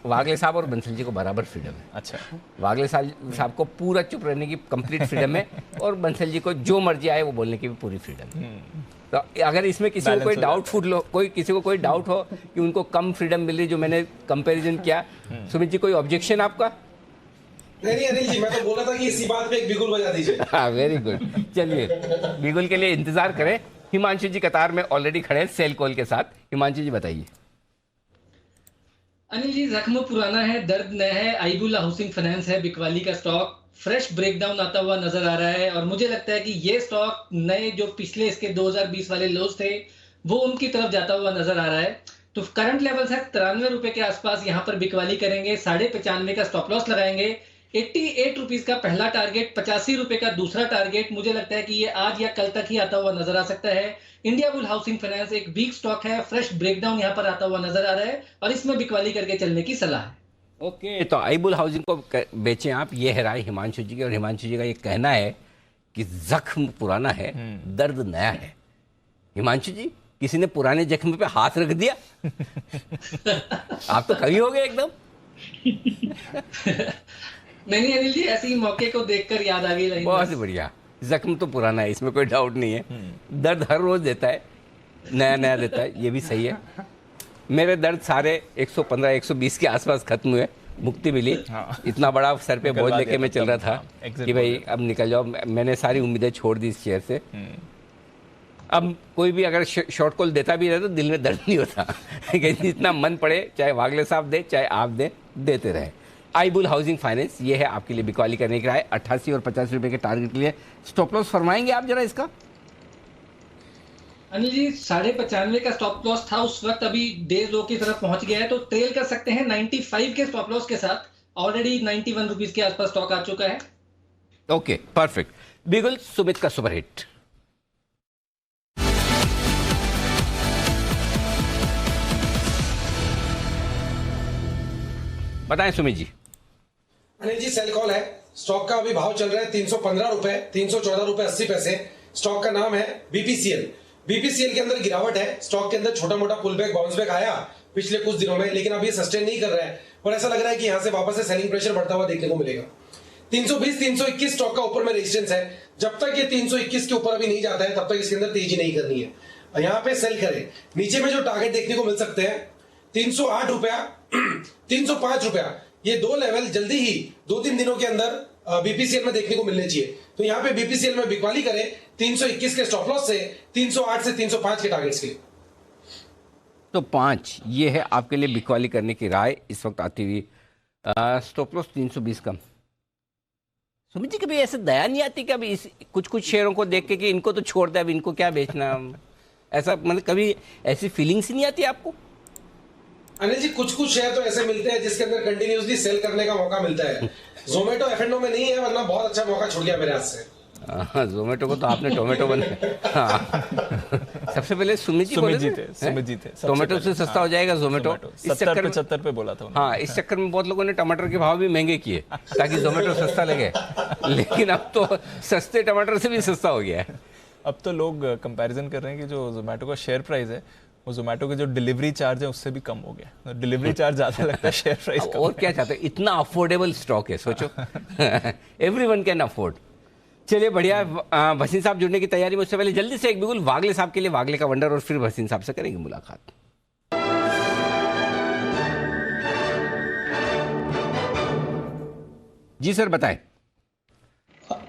A: वागले साहब और बंसल जी को बराबर फ्रीडम है।
B: अच्छा,
A: वागले साहब को पूरा चुप रहने की कंप्लीट फ्रीडम है और बंसल जी को जो मर्जी आए वो बोलने की भी पूरी फ्रीडम है। तो अगर इसमें किसी को कोई डाउटफुल किसी को कोई डाउट हो कि उनको कम फ्रीडम मिल रही, जो मैंने कंपैरिजन किया, सुमित जी कोई ऑब्जेक्शन आपका?
H: नहीं अनिल जी, मैं तो बोला था कि इसी बात पे एक बिगुल बजा दीजिए।
A: हाँ, वेरी गुड। चलिए बिगुल के लिए इंतजार करें। हिमांशु जी कतार में ऑलरेडी खड़े हैं सेल कॉल के साथ। हिमांशु जी बताइए।
F: अनिल जी, जख्म पुराना है, दर्द नया है। आईबुल हाउसिंग फाइनेंस है बिकवाली का स्टॉक, फ्रेश ब्रेकडाउन आता हुआ नजर आ रहा है और मुझे लगता है कि ये स्टॉक नए जो पिछले इसके 2020 वाले लोज थे वो उनकी तरफ जाता हुआ नजर आ रहा है। तो करंट लेवल्स है 93 रुपए के आसपास, यहाँ पर बिकवाली करेंगे। 95.5 का स्टॉप लॉस लगाएंगे। 88 रुपीज का पहला टारगेट, 85 रुपए का दूसरा टारगेट। मुझे लगता है कि ये आज या कल तक ही आता हुआ नजर आ सकता है। इंडिया बुल हाउसिंग फाइनेंस एक वीक स्टॉक है, फ्रेश ब्रेकडाउन यहाँ पर आता हुआ नजर आ रहा है और इसमें बिकवाली करके चलने की सलाह है।
A: ओके, तो आईबुल हाउसिंग को बेचें आप, ये है राय हिमांशु जी की। और हिमांशु जी का ये कहना है कि जख्म पुराना है, दर्द नया है। हिमांशु जी किसी ने पुराने जख्म पे हाथ रख दिया। आप तो कवि हो गए एकदम।
F: नहीं अनिल जी, ऐसे ही मौके को देखकर याद आ गई लाइन।
A: बहुत बढ़िया। जख्म तो पुराना है, इसमें कोई डाउट नहीं है। दर्द हर रोज देता है, नया नया देता है, ये भी सही है। मेरे दर्द सारे 115-120 के आसपास खत्म हुए, मुक्ति मिली। इतना बड़ा सर पे बोझ लेके मैं चल रहा था कि भाई अब निकल जाओ। मैंने सारी उम्मीदें छोड़ दी इस चेयर से। अब कोई भी अगर शॉर्ट कॉल देता भी रहे तो दिल में दर्द नहीं होता। जितना मन पड़े, चाहे वागले साहब दे चाहे आप देते रहे। आईबुल हाउसिंग फाइनेंस, ये है आपके लिए बिकवाली करने की राय। 88 और 50 रुपए के टारगेट के लिए स्टॉप लॉस फरमाएंगे आप जरा इसका।
F: अनिल जी 95.5 का स्टॉप लॉस था उस वक्त, अभी डे लो की तरफ पहुंच गया है, तो ट्रेल कर सकते हैं 95 के स्टॉप लॉस के साथ। ऑलरेडी 91 रुपीज के आसपास स्टॉक आ चुका है।
A: Okay, perfect. बिगुल सुमित का सुपरहिट। बताएं सुमित जी।
H: अनिल जी सेल कॉल है, स्टॉक का अभी भाव चल रहा है 315 रुपए, 314 रुपए 80 पैसे। स्टॉक का नाम है बीपीसीएल। बीपीसीएल के अंदर गिरावट है, स्टॉक के अंदर छोटा मोटा पुल बैक बाउंस बैक आया पिछले कुछ दिनों में, लेकिन अब ये सस्टेन नहीं कर रहा है और ऐसा लग रहा है कि यहां से वापस से सेलिंग प्रेशर बढ़ता हुआ देखने को मिलेगा। 320-321 स्टॉक का ऊपर में रेजिस्टेंस है। जब तक ये 321 के ऊपर अभी नहीं जाता है तब तक इसके अंदर तेजी नहीं करनी है और यहाँ पे सेल करें। नीचे में जो टारगेट देखने को मिल सकते हैं 308 रुपया, 305 रुपया, ये दो लेवल जल्दी ही 2-3 दिनों के अंदर बीपीसीएल में देखने को मिलने चाहिए। तो यहाँ पे बीपीसीएल में बिकवाली करें 321 के स्टॉप लॉस से 308 से 305 के टारगेट्स के।
A: तो 5 ये है आपके लिए बिकवाली करने की राय इस वक्त आती हुई। स्टॉप लॉस 320 कम। सुमित जी कभी ऐसे दया नहीं आती कि अभी इस कुछ शेयरों को देख के कि इनको तो छोड़ दे, अब इनको क्या बेचना, ऐसा मतलब कभी ऐसी फीलिंग्स नहीं आती आपको?
H: अनिल जी कुछ शेयर तो ऐसे मिलते हैं जिसके अंदर कंटिन्यूसली सेल करने का मौका मिलता है। जोमेटो एफ&ओ में नहीं है, वरना बहुत अच्छा मौका छूट गया मेरे हाथ से।
A: जोमेटो को तो आपने टोमेटो हाँ। सबसे पहले सुमित जी
B: थे।
A: टोमेटो से सस्ता हो जाएगा जोमेटो।
B: 70-75 पे बोला था।
A: हाँ, इस चक्कर में बहुत लोगों ने टमाटर के भाव भी महंगे किए ताकि जोमेटो सस्ता लगे, लेकिन अब तो सस्ते टमाटर से भी सस्ता हो गया है।
B: अब तो लोग कंपैरिजन कर रहे हैं कि जो जोमेटो का शेयर प्राइस है वो जोमेटो के जो डिलीवरी चार्ज है उससे भी कम हो गया। डिलीवरी चार्ज ज्यादा लगता है, शेयर प्राइस कम।
A: और क्या चाहते हैं, इतना अफोर्डेबल स्टॉक है, सोचो। Everyone can afford. चलिए बढ़िया। भसीन साहब जुड़ने की तैयारी में, उससे पहले जल्दी से एक बिल्कुल वागले साहब के लिए वागले का वंडर और फिर भसीन साहब से करेंगे मुलाकात। जी सर बताएं।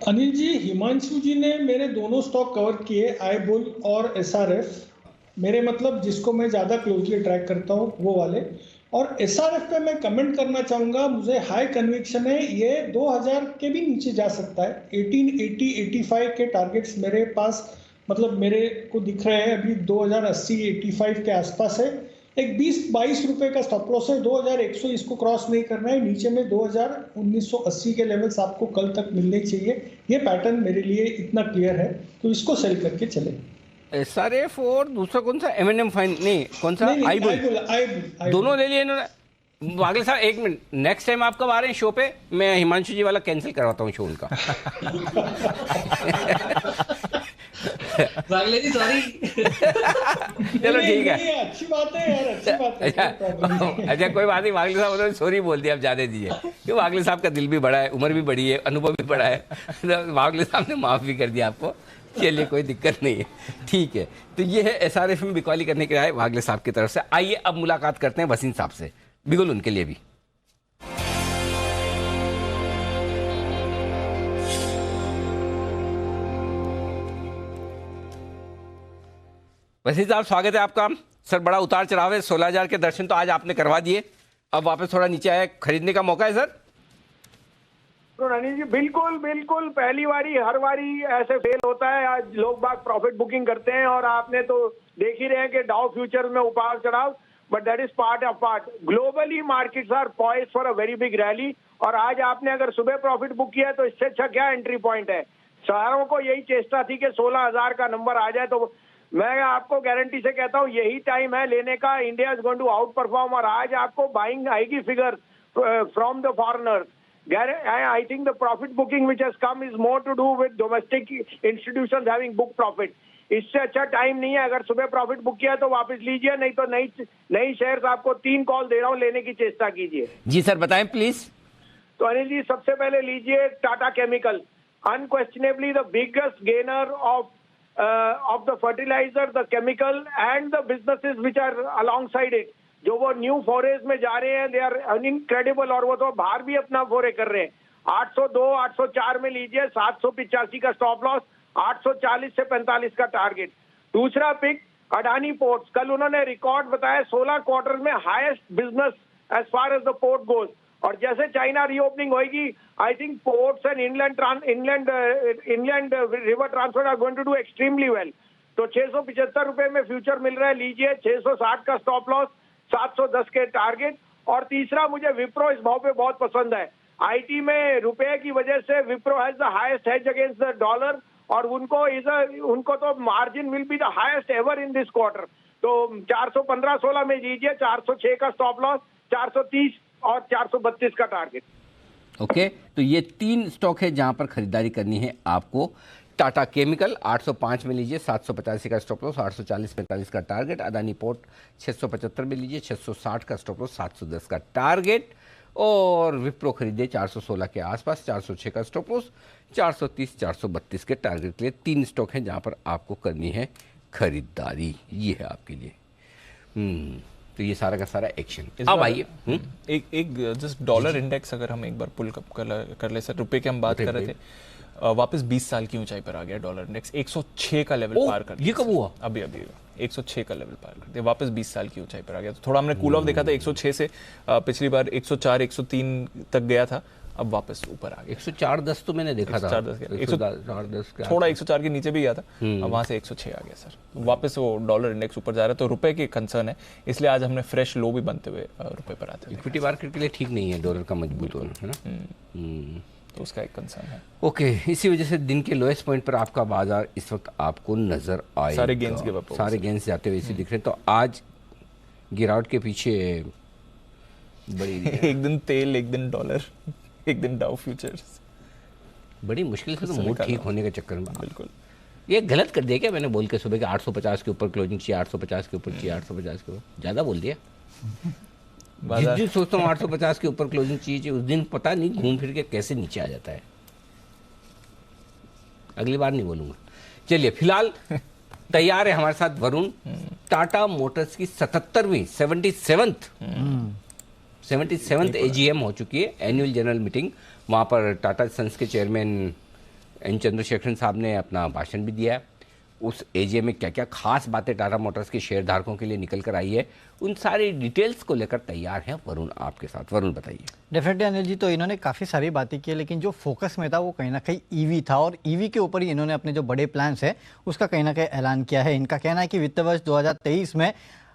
G: अनिल जी, हिमांशु जी ने मेरे दोनों स्टॉक कवर किए, आईबुल और एसआरएफ। मेरे मतलब जिसको मैं ज़्यादा क्लोजली ट्रैक करता हूँ वो वाले। और एसआरएफ पे मैं कमेंट करना चाहूँगा, मुझे हाई कन्विक्शन है ये 2000 के भी नीचे जा सकता है। 1880-85 के टारगेट्स मेरे पास मतलब मेरे को दिख रहे हैं अभी 2080-85 के आसपास है। एक 20-22 रुपए का स्टॉप लॉस है, 2100 इसको क्रॉस नहीं करना है। नीचे में 1980 के लेवल्स आपको कल तक मिलने चाहिए। ये पैटर्न मेरे लिए इतना क्लियर है, तो इसको सेल करके चले।
A: एसआरएफ और दूसरा कौन सा एम&एम फाइन नहीं, कौन सा आईबुल, दोनों ले लिए इन्होंने। वागले साहब एक मिनट, नेक्स्ट टाइम आप कब आ रहे हैं शो पे? मैं हिमांशु जी वाला कैंसिल करवाता हूँ शो उनका।
F: वागले जी सॉरी।
A: चलो ठीक है,
G: अच्छी बात है यार, अच्छी बात है।
A: अच्छा कोई बात नहीं, वागले साहब उन्होंने सॉरी बोल दिया, अब जाने दीजिए। क्योंकि वागले साहब का दिल भी बड़ा है, उम्र भी बड़ी है, अनुभव भी बड़ा है। वागले साहब ने माफ भी कर दिया आपको। चलिए कोई दिक्कत नहीं है, ठीक है। तो ये है एसआरएफ में बिकवाली करने के राय वागले साहब की तरफ से। आइए अब मुलाकात करते हैं वसीम साहब से, बिल्कुल उनके लिए भी। वसीम साहब स्वागत है आपका। सर बड़ा उतार चढ़ाव है, 16,000 के दर्शन तो आज आपने करवा दिए, अब वापस थोड़ा नीचे आया, खरीदने का मौका है सर?
M: अनिल जी बिल्कुल बिल्कुल, पहली बारी हर बारी ऐसे फेल होता है। आज लोग बाग प्रॉफिट बुकिंग करते हैं और आपने तो देख ही रहे हैं कि डाउ फ्यूचर में उतार चढ़ाव, but that is part of part. Globally markets are poised for a very big rally, और आज आपने अगर सुबह प्रॉफिट बुक किया है तो इससे अच्छा क्या एंट्री पॉइंट है। सारों को यही चेष्टा थी कि 16,000 का नंबर आ जाए, तो मैं आपको गारंटी से कहता हूँ यही टाइम है लेने का। India is going to outperform, और आज आपको बाइंग आएगी figure from the foreigners. I think the profit booking which has come is more to do with domestic institutions having book profit. इससे अच्छा टाइम नहीं है. अगर सुबह प्रॉफिट बुक किया तो वापस लीजिए, नहीं तो नई शेयर्स आपको 3 कॉल दे रहा हूं, लेने की चेष्टा कीजिए.
A: जी सर बताएं प्लीज.
M: तो अनिल जी सबसे पहले लीजिए Tata chemical. Unquestionably the biggest gainer of the fertiliser, the chemical and the businesses which are alongside it. जो वो न्यू फोरेज में जा रहे हैं, दे आर इनक्रेडिबल. और वो तो बाहर भी अपना फोरे कर रहे हैं. 802 804 में लीजिए, 785 का स्टॉप लॉस, 840 से 45 का टारगेट. दूसरा पिक अडानी पोर्ट्स. कल उन्होंने रिकॉर्ड बताया, 16 क्वार्टर में highest business as far as the port goes. और जैसे चाइना रीओपनिंग होगी, I think ports and inland river transport are going to do extremely well. तो 675 रुपए में फ्यूचर मिल रहा है, लीजिए. 660 का स्टॉप लॉस, 710 के टारगेट. और तीसरा मुझे विप्रो इस भाव पे बहुत पसंद है. आईटी में रुपए की वजह से Wipro has the highest hedge against the dollar, और उनको तो margin will be the highest ever in this quarter. तो 415-16 में लीजिए, 406 का स्टॉप लॉस, 430 और 432 का टारगेट.
A: ओके, तो ये 3 स्टॉक है जहां पर खरीदारी करनी है आपको. टाटा केमिकल 805 में लीजिए, 785 का स्टॉप लॉस, 840-45 का टारगेट. अदानी पोर्ट 675 में लीजिए, 660 का स्टॉप लॉस, 710 का टारगेट. और विप्रो खरीदे 416 के आसपास, 406 का स्टॉप लॉस, 430-432 के टारगेट के लिए 3 स्टॉक हैं जहां पर आपको करनी है खरीदारी. ये है आपके लिए. तो ये सारा का सारा एक्शन. अब आइए
B: एक जस्ट डॉलर इंडेक्स अगर हम एक बार पुल कर ले सर. रुपए की हम बात कर रहे थे, वापस 20 साल की ऊंचाई पर आ गया डॉलर इंडेक्स. 106 का लेवल पार कर दिया.
A: ये कब हुआ?
B: अभी 106 का लेवल पार कर दिया, वापस 20 साल की ऊंचाई पर आ गया. तो थोड़ा हमने कूल ऑफ देखा था. 106 से पिछली बार 104 103 तक गया था, अब वापस ऊपर आ गया.
A: 104.10 तो मैंने देखा था.
B: 104.10 थोड़ा 104 के नीचे भी गया था, अब वहां से 106 आ गया सर. वापस वो डॉलर इंडेक्स ऊपर जा रहा है. तो रुपए की कंसर्न है, इसलिए आज हमने फ्रेश लो भी बनते हुए रुपए पर आते हैं.
A: इक्विटी मार्केट के लिए ठीक नहीं है डॉलर का मजबूत होना, है ना.
B: तो उसका एक कंसर्न है.
A: ओके, इसी वजह से दिन के लोएस्ट पॉइंट पर आपका बाजार इस वक्त आपको नजर आए.
B: सारे गेंस गिव अप,
A: सारे गेंस जाते हुए इसी दिख रहे हैं. तो आज गिरावट के पीछे बड़ी
B: एक दिन तेल, एक दिन डॉलर, एक दिन डाउ फ्यूचर्स.
A: बड़ी मुश्किल से तो मूड ठीक होने के चक्कर में.
B: बिल्कुल.
A: ये गलत कर दिया क्या मैंने बोल के सुबह के 850 के ऊपर क्लोजिंग चाहिए, 850 के ऊपर चाहिए, 850 के ऊपर. ज़्यादा बोल दिया. जिस दिन सोचता हूँ 850 के ऊपर क्लोजिंग चाहिए, उस दिन पता नहीं घूम फिर के कैसे नीचे आ जाता है. अगली बार नहीं बोलूंगा. चलिए, फिलहाल तैयार है हमारे साथ वरुण. टाटा मोटर्स की 77th एजीएम हो चुकी है, एनुअल जनरल मीटिंग. वहाँ पर टाटा सन्स के चेयरमैन एन चंद्रशेखरन साहब ने अपना भाषण भी दिया है. उस एजीएम में क्या क्या खास बातें टाटा मोटर्स के शेयर धारकों के लिए निकल कर आई है, उन सारी डिटेल्स को लेकर तैयार हैं वरुण आपके साथ. वरुण बताइए.
C: डेफिनेटली अनिल जी, तो इन्होंने काफ़ी सारी बातें की, लेकिन जो फोकस में था वो कहीं ना कहीं ईवी था. और ईवी के ऊपर ही इन्होंने अपने जो बड़े प्लान्स है उसका कहीं ना कहीं ऐलान किया है. इनका कहना है कि वित्त वर्ष 2023 में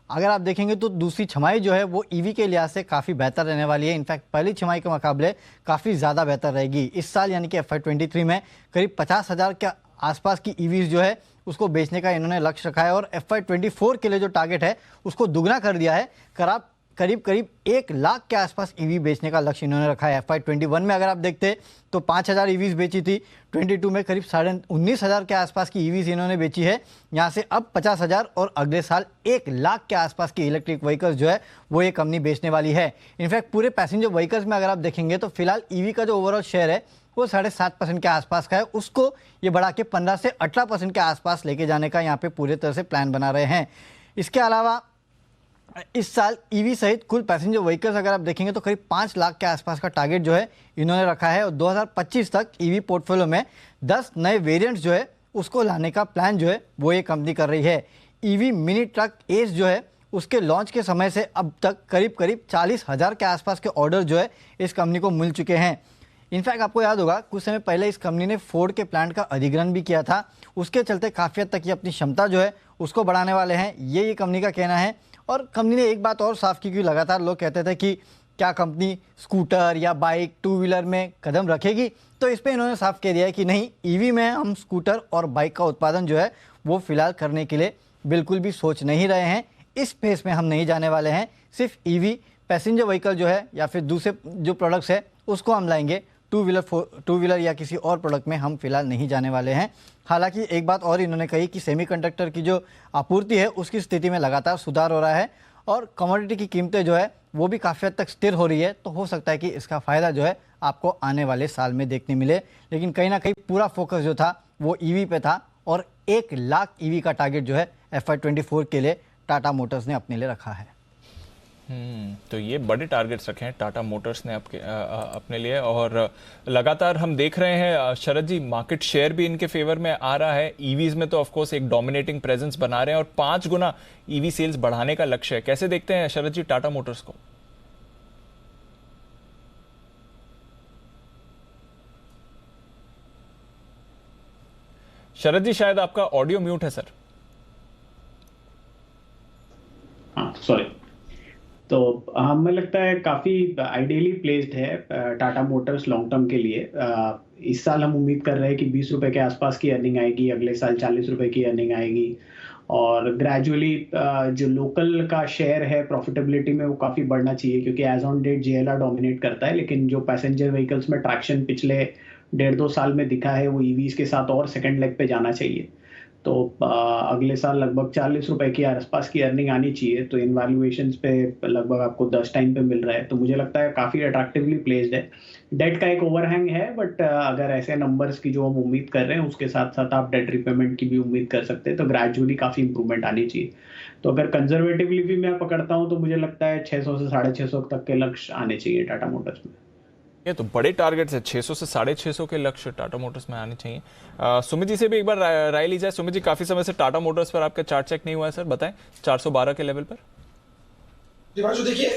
C: अगर आप देखेंगे तो दूसरी छमाही जो है वो ईवी के लिहाज से काफ़ी बेहतर रहने वाली है. इनफैक्ट पहली छमाही के मुकाबले काफ़ी ज़्यादा बेहतर रहेगी. इस साल यानी कि FY23 में करीब 50,000 के आसपास की ईवीज जो है उसको बेचने का इन्होंने लक्ष्य रखा है. और FY24 के लिए जो टारगेट है उसको दुगना कर दिया है. करीब 1 लाख के आसपास ईवी बेचने का लक्ष्य इन्होंने रखा है. FY21 में अगर आप देखते तो 5,000 ईवीज बेची थी. 22 में करीब 19,500 के आसपास की ईवीज इन्होंने बेची है. यहाँ से अब 50,000 और अगले साल 1 लाख के आसपास की इलेक्ट्रिक व्हीकल्स जो है वो ये कंपनी बेचने वाली है. इनफैक्ट पूरे पैसेंजर व्हीकल्स में अगर आप देखेंगे तो फिलहाल ईवी का जो ओवरऑल शेयर है वो 7.5% के आसपास का है. उसको ये बढ़ा के 15 से 18% के आसपास लेके जाने का यहाँ पे पूरे तरह से प्लान बना रहे हैं. इसके अलावा इस साल ईवी सहित कुल पैसेंजर व्हीकल्स अगर आप देखेंगे तो करीब 5 लाख के आसपास का टारगेट जो है इन्होंने रखा है. और 2025 तक ईवी पोर्टफोलियो में 10 नए वेरिएंट्स जो है उसको लाने का प्लान जो है वो ये कंपनी कर रही है. ईवी मिनी ट्रक एस जो है उसके लॉन्च के समय से अब तक करीब 40,000 के आसपास के ऑर्डर जो है इस कंपनी को मिल चुके हैं. इनफैक्ट आपको याद होगा कुछ समय पहले इस कंपनी ने फोर्ड के प्लांट का अधिग्रहण भी किया था. उसके चलते काफ़ी हद तक ये अपनी क्षमता जो है उसको बढ़ाने वाले हैं, ये कंपनी का कहना है. और कंपनी ने एक बात और साफ की, क्योंकि लगातार लोग कहते थे कि क्या कंपनी स्कूटर या बाइक 2 व्हीलर में कदम रखेगी, तो इस पर इन्होंने साफ कह दिया है कि नहीं, ईवी में हम स्कूटर और बाइक का उत्पादन जो है वो फिलहाल करने के लिए बिल्कुल भी सोच नहीं रहे हैं. इस फेस में हम नहीं जाने वाले हैं. सिर्फ ईवी पैसेंजर व्हीकल जो है या फिर दूसरे जो प्रोडक्ट्स है उसको हम लाएंगे। टू व्हीलर या किसी और प्रोडक्ट में हम फिलहाल नहीं जाने वाले हैं। हालांकि एक बात और इन्होंने कही कि सेमीकंडक्टर की जो आपूर्ति है उसकी स्थिति में लगातार सुधार हो रहा है और कमोडिटी की कीमतें जो है वो भी काफ़ी हद तक स्थिर हो रही है, तो हो सकता है कि इसका फ़ायदा जो है आपको आने वाले साल में देखने मिले। लेकिन कहीं ना कहीं पूरा फोकस जो था वो ईवी पे था और 1 लाख ईवी का टारगेट जो है FY24 के लिए टाटा मोटर्स ने अपने लिए रखा है।
B: तो ये बड़े टारगेट्स रखे हैं टाटा मोटर्स ने अपने लिए और लगातार हम देख रहे हैं शरद जी मार्केट शेयर भी इनके फेवर में आ रहा है। ईवीज में तो ऑफ कोर्स एक डोमिनेटिंग प्रेजेंस बना रहे हैं और 5 गुना ईवी सेल्स बढ़ाने का लक्ष्य है। कैसे देखते हैं शरद जी टाटा मोटर्स को? शरद जी शायद आपका ऑडियो म्यूट है सर।
I: हाँ सॉरी। तो हमें लगता है काफ़ी आइडियली प्लेस्ड है टाटा मोटर्स लॉन्ग टर्म के लिए। इस साल हम उम्मीद कर रहे हैं कि 20 रुपए के आसपास की अर्निंग आएगी, अगले साल 40 रुपए की अर्निंग आएगी और ग्रेजुअली जो लोकल का शेयर है प्रॉफिटेबिलिटी में वो काफ़ी बढ़ना चाहिए क्योंकि as on date JLR dominate करता है, लेकिन जो पैसेंजर व्हीकल्स में ट्रैक्शन पिछले 1.5-2 साल में दिखा है वो ईवीज के साथ और सेकेंड लेग पे जाना चाहिए। तो अगले साल लगभग 40 रुपए की आसपास की अर्निंग आनी चाहिए। तो इन वैल्यूएशंस पे लगभग आपको 10 टाइम पे मिल रहा है, तो मुझे लगता है काफ़ी अट्रैक्टिवली प्लेस्ड है। डेट का एक ओवरहैंग है बट अगर ऐसे नंबर्स की जो हम उम्मीद कर रहे हैं उसके साथ साथ आप डेट रिपेमेंट की भी उम्मीद कर सकते हैं, तो ग्रेजुअली काफ़ी इंप्रूवमेंट आनी चाहिए। तो अगर कंजर्वेटिवली भी मैं पकड़ता हूँ तो मुझे लगता है 600 से 650 तक के लक्ष्य आने चाहिए टाटा मोटर्स में।
B: ये तो बड़े टारगेट्स है, 600 से 650 के लक्ष्य टाटा मोटर्स में आने चाहिए। सुमित जी से भी एक बार राय ली जाए। सुमित जी काफी समय से टाटा मोटर्स पर आपका चार्ट चेक नहीं हुआ है सर, बताएं 412 के लेवल पर।
H: दिवांशु देखिए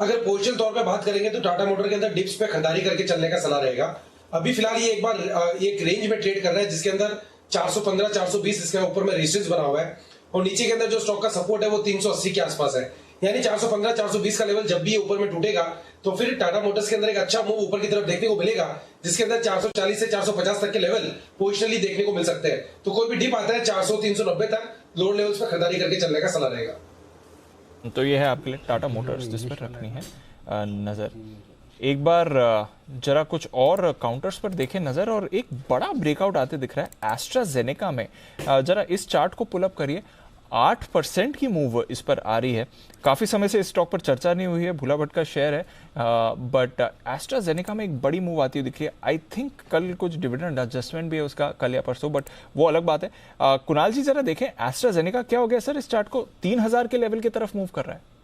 H: अगर पोजिशन तौर पे बात करेंगे तो टाटा मोटर के अंदर डिप्स पे खरीदारी करके चलने का सलाह रहेगा। अभी फिलहाल ये एक बार एक रेंज में ट्रेड कर रहा है जिसके अंदर 415 420 इसके ऊपर में रेजिस्टेंस बना हुआ है और नीचे के अंदर जो स्टॉक का सपोर्ट है वो 380 के आसपास है। यानी 415 420 का लेवल जब भी ये ऊपर में टूटेगा तो फिर टाटा मोटर्स के अंदर एक अच्छा मूव ऊपर की तरफ देखने को मिलेगा जिसके अंदर 440 से 450 तक के लेवल पोजिशनली देखने को मिल सकते हैं। तो कोई भी डिप आता है 400 390 तक लोअर लेवल्स पर खरीदारी करके चलने का सलाह रहेगा।
B: तो ये है आपके लिए टाटा मोटर्स जिस पर रखनी है नजर। एक बार जरा कुछ और काउंटर्स पर देखें नजर और एक बड़ा ब्रेकआउट आते दिख रहा है एस्ट्राजेनेका में। जरा इस चार्ट को पुल अप करिए। 8% की मूव इस पर आ रही है। काफी समय से इस स्टॉक पर चर्चा नहीं हुई है, भूला भटका शेयर है, बट एस्ट्राजेनेका में एक बड़ी मूव आती हुई दिख रही है। आई थिंक कल कुछ डिविडेंड एडजस्टमेंट भी है उसका, कल या परसों, बट वो अलग बात है। कुणाल जी जरा देखें एस्ट्राजेनेका क्या हो गया सर, इस चार्ट को 3000 के लेवल की तरफ मूव कर रहा है।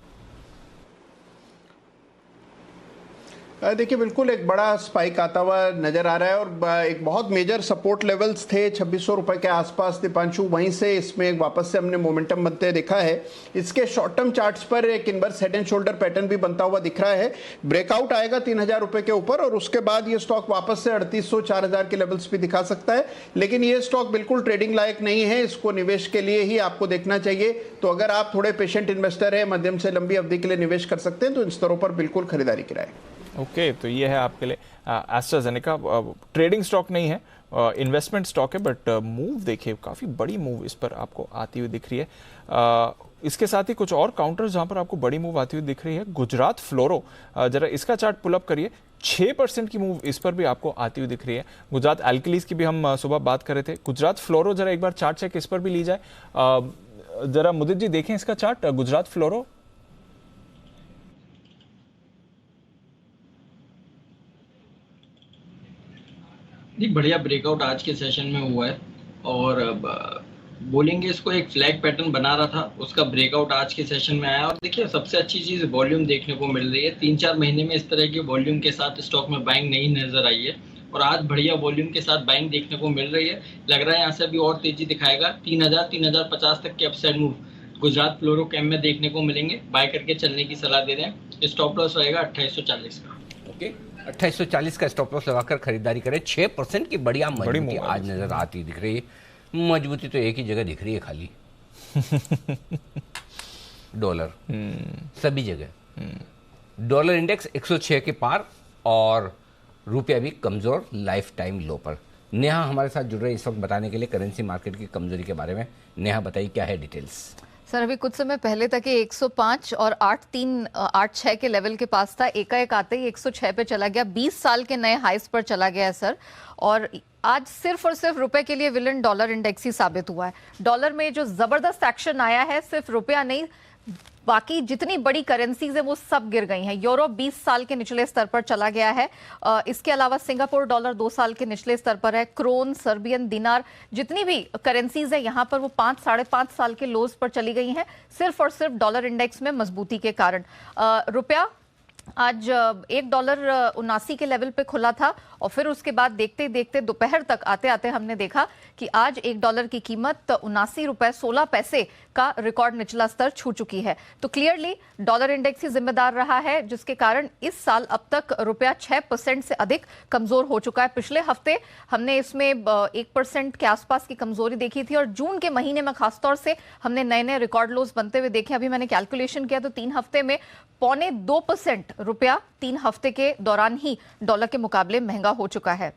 E: देखिए बिल्कुल एक बड़ा स्पाइक आता हुआ नजर आ रहा है और एक बहुत मेजर सपोर्ट लेवल्स थे 2600 रुपए के आसपास दीपांशु, वहीं से इसमें वापस से हमने मोमेंटम बनते देखा है। इसके शॉर्ट टर्म चार्ट्स पर एक inverse head and shoulder pattern भी बनता हुआ दिख रहा है। ब्रेकआउट आएगा 3000 रुपए के ऊपर और उसके बाद ये स्टॉक वापस से 3800 4000 के लेवल्स भी दिखा सकता है, लेकिन ये स्टॉक बिल्कुल ट्रेडिंग लायक नहीं है, इसको निवेश के लिए ही आपको देखना चाहिए। तो अगर आप थोड़े पेशेंट इन्वेस्टर है, मध्यम से लंबी अवधि के लिए निवेश कर सकते हैं तो इन स्तरों पर बिल्कुल खरीदारी की राय।
B: ओके तो ये है आपके लिए एस्ट्राजेनेका। ट्रेडिंग स्टॉक नहीं है, इन्वेस्टमेंट स्टॉक है, बट मूव देखिए काफ़ी बड़ी मूव इस पर आपको आती हुई दिख रही है। इसके साथ ही कुछ और काउंटर्स जहां पर आपको बड़ी मूव आती हुई दिख रही है। गुजरात फ्लोरो, जरा इसका चार्ट पुल अप करिए। 6% की मूव इस पर भी आपको आती हुई दिख रही है। गुजरात एल्कलीज की भी हम सुबह बात कर रहे थे। गुजरात फ्लोरो जरा एक बार चार्ट चेक इस पर भी ली जाए। जरा मुदित जी देखें इसका चार्ट गुजरात फ्लोरो।
J: बढ़िया ब्रेकआउट आज के सेशन में हुआ है और बोलेंगे इसको एक फ्लैग पैटर्न बना रहा था, उसका ब्रेकआउट आज के सेशन में आया। और देखिए सबसे अच्छी चीज़ वॉल्यूम देखने को मिल रही है। 3-4 महीने में इस तरह की वॉल्यूम के साथ स्टॉक में बाइंग नहीं नजर आई है और आज बढ़िया वॉल्यूम के साथ बाइंग देखने को मिल रही है। लग रहा है यहाँ से अभी और तेजी दिखाएगा। 3000 3050 तक के अपसाइड मूव गुजरात फ्लोरो कैम में देखने को मिलेंगे। बाय करके चलने की सलाह दे रहे हैं। स्टॉप लॉस रहेगा 2840 का।
A: ओके 2840 का स्टॉप लॉस लगाकर खरीदारी करें। 6% की बढ़िया मजबूती आज नजर आती दिख रही है। मजबूती तो एक ही जगह दिख रही है खाली डॉलर सभी जगह। डॉलर इंडेक्स 106 के पार और रुपया भी कमजोर लाइफ टाइम लो पर। नेहा हमारे साथ जुड़ रहे इस वक्त बताने के लिए करेंसी मार्केट की कमजोरी के बारे में। नेहा बताइए क्या है डिटेल्स।
N: सर अभी कुछ समय पहले तक ये 105 और 8.6 के लेवल के पास था, एकाएक आते ही 106 पे चला गया, 20 साल के नए हाइस पर चला गया है सर। और आज सिर्फ और सिर्फ रुपए के लिए विलन डॉलर इंडेक्स ही साबित हुआ है। डॉलर में जो जबरदस्त एक्शन आया है, सिर्फ रुपया नहीं, बाकी जितनी बड़ी करेंसीज है वो सब गिर गई हैं। यूरो 20 साल के निचले स्तर पर चला गया है। इसके अलावा सिंगापुर डॉलर 2 साल के निचले स्तर पर है। क्रोन, सर्बियन दिनार, जितनी भी करेंसीज है यहाँ पर वो 5-5.5 साल के लोज पर चली गई हैं, सिर्फ और सिर्फ डॉलर इंडेक्स में मजबूती के कारण। रुपया आज $1.79 के लेवल पे खुला था और फिर उसके बाद देखते देखते दोपहर तक आते आते हमने देखा कि आज $1 की कीमत $79.16 का रिकॉर्ड निचला स्तर छू चुकी है। तो क्लियरली डॉलर इंडेक्स ही जिम्मेदार रहा है, जिसके कारण इस साल अब तक रुपया 6% से अधिक कमजोर हो चुका है। पिछले हफ्ते हमने इसमें 1% के आसपास की कमजोरी देखी थी और जून के महीने में खासतौर से हमने नए नए रिकॉर्ड लोज बनते हुए देखे। अभी मैंने कैलकुलेशन किया तो 3 हफ्ते में 1.25% रुपया 3 हफ्ते के दौरान ही डॉलर के मुकाबले महंगा हो चुका है,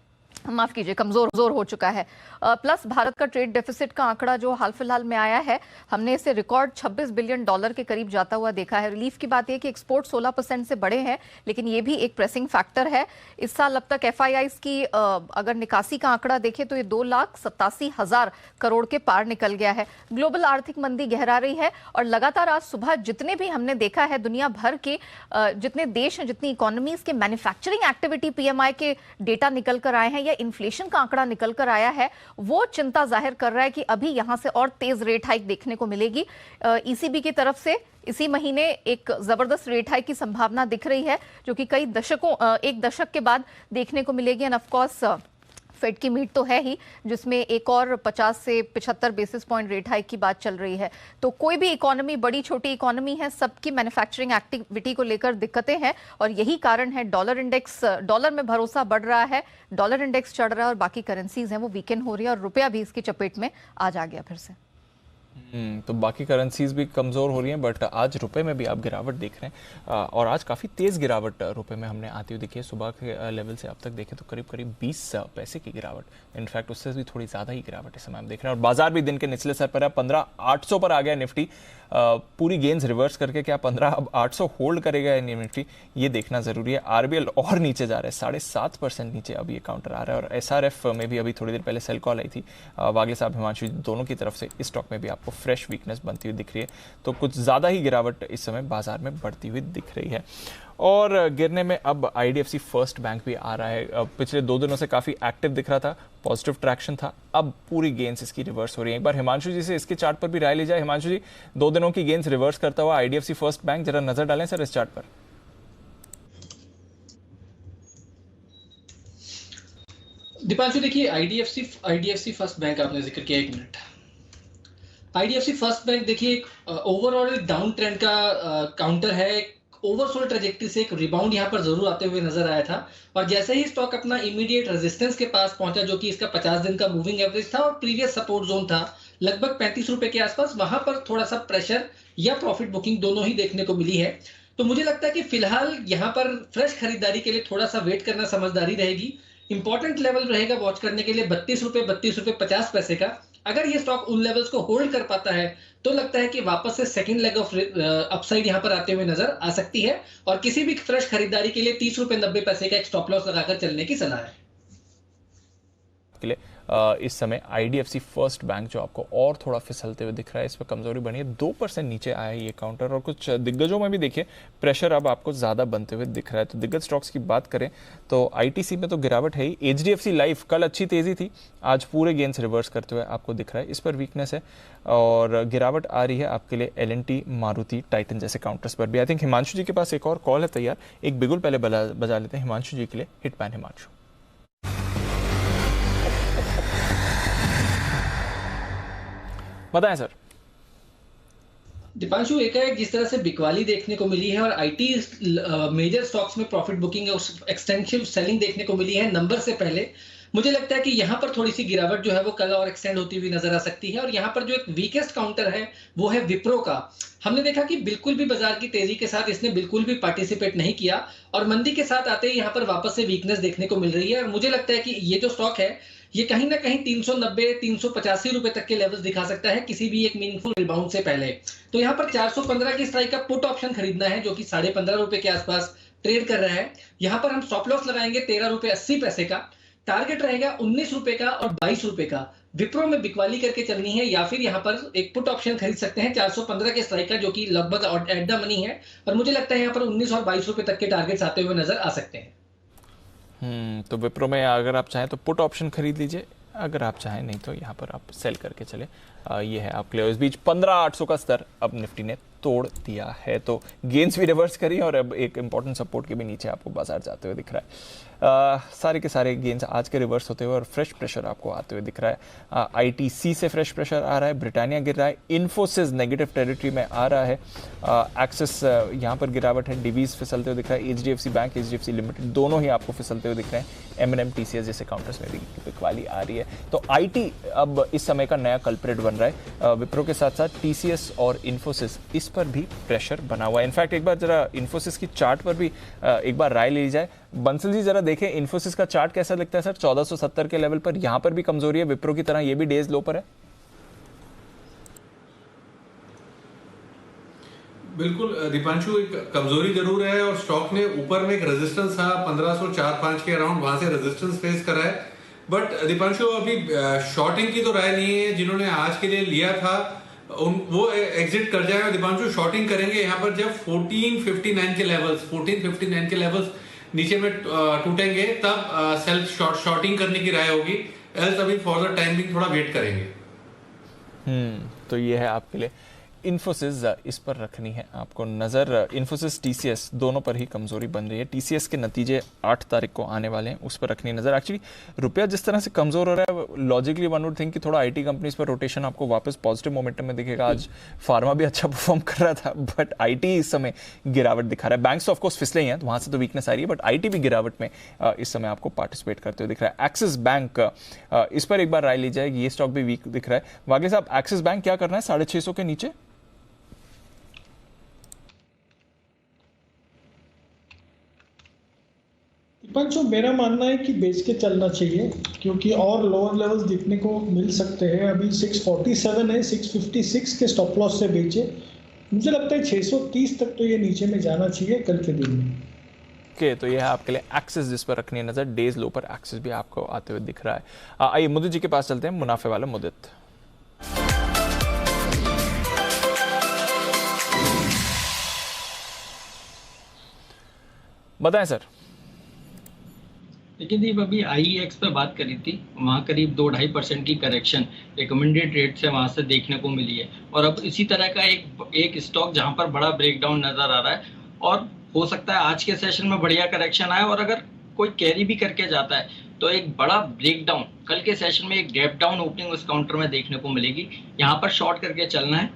N: माफ कीजिए कमजोर हो चुका है। प्लस भारत का ट्रेड डेफिसिट का आंकड़ा जो हाल फिलहाल में आया है, हमने इसे रिकॉर्ड $26 बिलियन के करीब जाता हुआ देखा है। रिलीफ की बात यह कि एक्सपोर्ट 16% से बढ़े हैं, लेकिन ये भी एक प्रेसिंग फैक्टर है। इस साल अब तक FIIs की अगर निकासी का आंकड़ा देखें तो ये 2,87,000 करोड़ के पार निकल गया है। ग्लोबल आर्थिक मंदी गहरा रही है और लगातार आज सुबह जितने भी हमने देखा है दुनिया भर के जितने देश हैं, जितनी इकोनॉमीज के मैन्युफैक्चरिंग एक्टिविटी PMI के डेटा निकल कर आए हैं या इन्फ्लेशन का आंकड़ा निकल कर आया है, वो चिंता जाहिर कर रहा है कि अभी यहां से और तेज रेट हाइक देखने को मिलेगी। ECB की तरफ से इसी महीने एक जबरदस्त रेट हाइक की संभावना दिख रही है, जो कि एक दशक के बाद देखने को मिलेगी। एंड ऑफ कोर्स फेड की मीट तो है ही, जिसमें एक और 50 से 75 बेसिस पॉइंट रेट हाइक की बात चल रही है। तो कोई भी इकोनॉमी, बड़ी छोटी इकोनॉमी है, सबकी मैन्युफैक्चरिंग एक्टिविटी को लेकर दिक्कतें हैं और यही कारण है डॉलर में भरोसा बढ़ रहा है, डॉलर इंडेक्स चढ़ रहा है और बाकी करेंसीज हैं वो वीकेंड हो रही है और रुपया भी इसकी चपेट में आज आ गया फिर से।
B: तो बाकी करेंसीज भी कमज़ोर हो रही हैं, बट आज रुपए में भी आप गिरावट देख रहे हैं और आज काफ़ी तेज़ गिरावट रुपए में हमने आती हुई देखी है। सुबह के लेवल से अब तक देखें तो करीब 20 पैसे की गिरावट, इनफैक्ट उससे भी थोड़ी ज़्यादा ही गिरावट इस समय हम देख रहे हैं। और बाजार भी दिन के निचले स्तर पर है, 15,800 पर आ गया निफ्टी। पूरी गेंस रिवर्स करके क्या 15,800 होल्ड करेगा निफ्टी, ये देखना जरूरी है। RBL और नीचे जा रहा है, 7.5% नीचे अभी ये काउंटर आ रहा है। और SRF में भी अभी थोड़ी देर पहले सेल कॉल आई थी वागले साहब, हिमांशु, दोनों की तरफ से इस स्टॉक में भी आपको फ्रेश वीकनेस बनती हुई दिख रही है। तो कुछ ज़्यादा ही गिरावट इस समय बाजार में बढ़ती हुई दिख रही है। और गिरने में अब IDFC फर्स्ट बैंक भी आ रहा है। पिछले 2 दिनों से काफ़ी एक्टिव दिख रहा था, पॉजिटिव ट्रैक्शन था, अब पूरी गेंस इसकी रिवर्स हो रही है। एक बार हिमांशु जी से इसके चार्ट पर भी राय ली जाए। हिमांशु जी, 2 दिनों की गेंस रिवर्स करता हुआ IDFC फर्स्ट बैंक, जरा नजर डालें सर इस चार्ट पर।
F: दीपांशु देखिए, IDFC फर्स्ट बैंक आपने जिक्र किया, 1 मिनट। IDFC फर्स्ट बैंक देखिए एक ओवरऑल डाउन ट्रेंड का काउंटर है। ओवरसोल्ड ट्रेजेक्टरी से एक रिबाउंड यहाँ पर जरूर आते हुए नजर आया था और जैसे ही स्टॉक अपना इमीडिएट रेजिस्टेंस के पास पहुंचा, जो कि इसका 50 दिन का मूविंग एवरेज था और प्रीवियस सपोर्ट जोन था लगभग 35 रुपए के आसपास, वहां पर थोड़ा सा प्रेशर या प्रॉफिट बुकिंग दोनों ही देखने को मिली है। तो मुझे लगता है कि फिलहाल यहाँ पर फ्रेश खरीदारी के लिए थोड़ा सा वेट करना समझदारी रहेगी। इंपॉर्टेंट लेवल रहेगा वॉच करने के लिए 32 रुपए 50 पैसे का। अगर ये स्टॉक उन लेवल्स को होल्ड कर पाता है तो लगता है कि वापस से सेकंड लेग ऑफ अपसाइड यहां पर आते हुए नजर आ सकती है और किसी भी फ्रेश खरीदारी के लिए 30 रुपए 90 पैसे का एक स्टॉप लॉस लगाकर चलने की सलाह है।
B: इस समय IDFC फर्स्ट बैंक जो आपको और थोड़ा फिसलते हुए दिख रहा है, इस पर कमजोरी बनी है, 2% नीचे आया है ये काउंटर। और कुछ दिग्गजों में भी देखिए प्रेशर अब आपको ज़्यादा बनते हुए दिख रहा है। तो दिग्गज स्टॉक्स की बात करें तो ITC में तो गिरावट है ही। HDFC लाइफ कल अच्छी तेज़ी थी, आज पूरे गेंस रिवर्स करते हुए आपको दिख रहा है, इस पर वीकनेस है। और गिरावट आ रही है आपके लिए L&T, मारुति, टाइटन जैसे काउंटर्स पर भी। आई थिंक हिमांशु जी के पास एक और कॉल है तैयार, एक बिगुल पहले बजा लेते हैं हिमांशु जी के लिए। Hit pan Himanshu. बताएं सर।
F: दीपांशु, एकाएक जिस तरह से बिकवाली देखने को मिली है और IT मेजर स्टॉक्स में प्रॉफिट बुकिंग और एक्सटेंसिव सेलिंग देखने को मिली है नंबर से पहले, मुझे लगता है कि यहाँ पर थोड़ी सी गिरावट जो है वो कल और एक्सटेंड होती हुई नजर आ सकती है। और यहाँ पर जो एक वीकेस्ट काउंटर है वो है विप्रो का। हमने देखा कि बिल्कुल भी बाजार की तेजी के साथ इसने बिल्कुल भी पार्टिसिपेट नहीं किया और मंदी के साथ आते ही यहाँ पर वापस से वीकनेस देखने को मिल रही है। और मुझे लगता है कि ये जो स्टॉक है ये कहीं ना कहीं 390 385 रुपए तक के लेवल्स दिखा सकता है किसी भी एक मीनिंगफुल रिबाउंड से पहले। तो यहाँ पर 415 की स्ट्राइक का पुट ऑप्शन खरीदना है, जो कि 15.5 रुपए के आसपास ट्रेड कर रहा है। यहाँ पर हम स्टॉप लॉस लगाएंगे 13 रुपए 80 पैसे का, टारगेट रहेगा 19 रुपए का और 22 रुपए का। विप्रो में बिकवाली करके चलनी है, या फिर यहाँ पर एक पुट ऑप्शन खरीद सकते हैं 415 के स्ट्राइक का, जो कि लगभग एट द मनी है, और मुझे लगता है यहाँ पर 19 और 22 रुपए तक के टारगेट्स आते हुए नजर आ सकते हैं।
B: तो विप्रो में अगर आप चाहें तो पुट ऑप्शन खरीद लीजिए, अगर आप चाहें नहीं तो यहाँ पर आप सेल करके चले। ये है आपके लिए। इस बीच 15,800 का स्तर अब निफ्टी ने तोड़ दिया है, तो गेंस भी रिवर्स करी और अब एक इंपॉर्टेंट सपोर्ट के भी नीचे आपको बाजार जाते हुए दिख रहा है। सारे के सारे गेंस आज के रिवर्स होते हुए और फ्रेश प्रेशर आपको आते हुए दिख रहा है। आईटीसी से फ्रेश प्रेशर आ रहा है, ब्रिटानिया गिर रहा है, इन्फोसिस नेगेटिव टेरिटरी में आ रहा है, एक्सिस यहाँ पर गिरावट है, डिवीज फिसलते हुए दिख रहा है, एचडीएफसी बैंक, एचडीएफसी लिमिटेड दोनों ही आपको फिसलते हुए दिख रहे हैं। एमएनएम टीसीएस जैसे काउंटर्स में भी बिकवाली आ रही है। तो आईटी अब इस समय का नया कल्प्रेट बन रहा है। विप्रो के साथ साथ टीसीएस और इन्फोसिस, इस पर भी प्रेशर बना हुआ है। इनफैक्ट एक बार जरा इन्फोसिस की चार्ट पर भी एक बार राय ली जाए। बंसल जी जरा देखें इन्फोसिस का चार्ट कैसा लगता है सर? 1470 के लेवल पर यहाँ पर भी कमजोरी है, विप्रो की तरह ये भी डेज लो पर है।
L: बिल्कुल दीपांशु, एक कमजोरी जरूर है और स्टॉक ने ऊपर में एक रेजिस्टेंस था 1504-5 के अराउंड, वहां से रेजिस्टेंस फेस करा है। बट दीपांशु अभी शॉर्टिंग की तो राय नहीं है। जिन्होंने आज के लिए लिया था वो एग्जिट कर जाएगा। दीपांशु शॉर्टिंग करेंगे यहाँ पर जब 1459 के लेवल्स नीचे में टूटेंगे, तब सेल्फ शॉर्टिंग करने की राय होगी। एल्स अभी फॉर द टाइम बिंग थोड़ा वेट करेंगे।
B: तो ये है आपके लिए इन्फोसिस, इस पर रखनी है आपको नज़र। इन्फोसिस टीसीएस दोनों पर ही कमजोरी बन रही है। टीसीएस के नतीजे 8 तारीख को आने वाले हैं, उस पर रखनी है नज़र। एक्चुअली रुपया जिस तरह से कमज़ोर हो रहा है, लॉजिकली वन वुड थिंक कि थोड़ा आईटी कंपनीज पर रोटेशन आपको वापस पॉजिटिव मोमेंटम में दिखेगा। आज फार्मा भी अच्छा परफॉर्म कर रहा था, बट आईटी इस समय गिरावट दिखा रहा है। बैंक्स ऑफ कोर्स फिसले ही हैं, तो वहाँ से तो वीकनेस आ रही है, बट आईटी भी गिरावट में इस समय आपको पार्टिसिपेट करते हुए दिख रहा है। एक्सिस बैंक, इस पर एक बार राय ली जाएगी, ये स्टॉक भी वीक दिख रहा है। वागे साहब, एक्सिस बैंक क्या करना है 650 के नीचे?
G: पंचो, मेरा मानना है कि बेच के चलना चाहिए, क्योंकि और लोअर लेवल्स दिखने को मिल सकते हैं। अभी 647 है, 656 के स्टॉप लॉस से बेचे। मुझे लगता है 630 तक तो ये नीचे में जाना चाहिए कल के दिन में।
B: ओके, तो ये है आपके लिए एक्सिस, जिस पर रखनी है नजर। डेज लो पर एक्सिस भी आपको आते हुए दिख रहा है। आइए मुदित जी के पास चलते हैं, मुनाफे वाला मुदित। बताएं सर।
J: लेकिन दीप अभी IEX पे बात करी थी, वहाँ करीब 2-2.5% की करेक्शन रिकमेंडेड रेट से वहाँ से देखने को मिली है। और अब इसी तरह का एक स्टॉक जहाँ पर बड़ा ब्रेकडाउन नजर आ रहा है, और हो सकता है आज के सेशन में बढ़िया करेक्शन आए, और अगर कोई कैरी भी करके जाता है तो एक बड़ा ब्रेकडाउन कल के सेशन में एक गैप डाउन ओपनिंग उस काउंटर में देखने को मिलेगी। यहाँ पर शॉर्ट करके चलना है।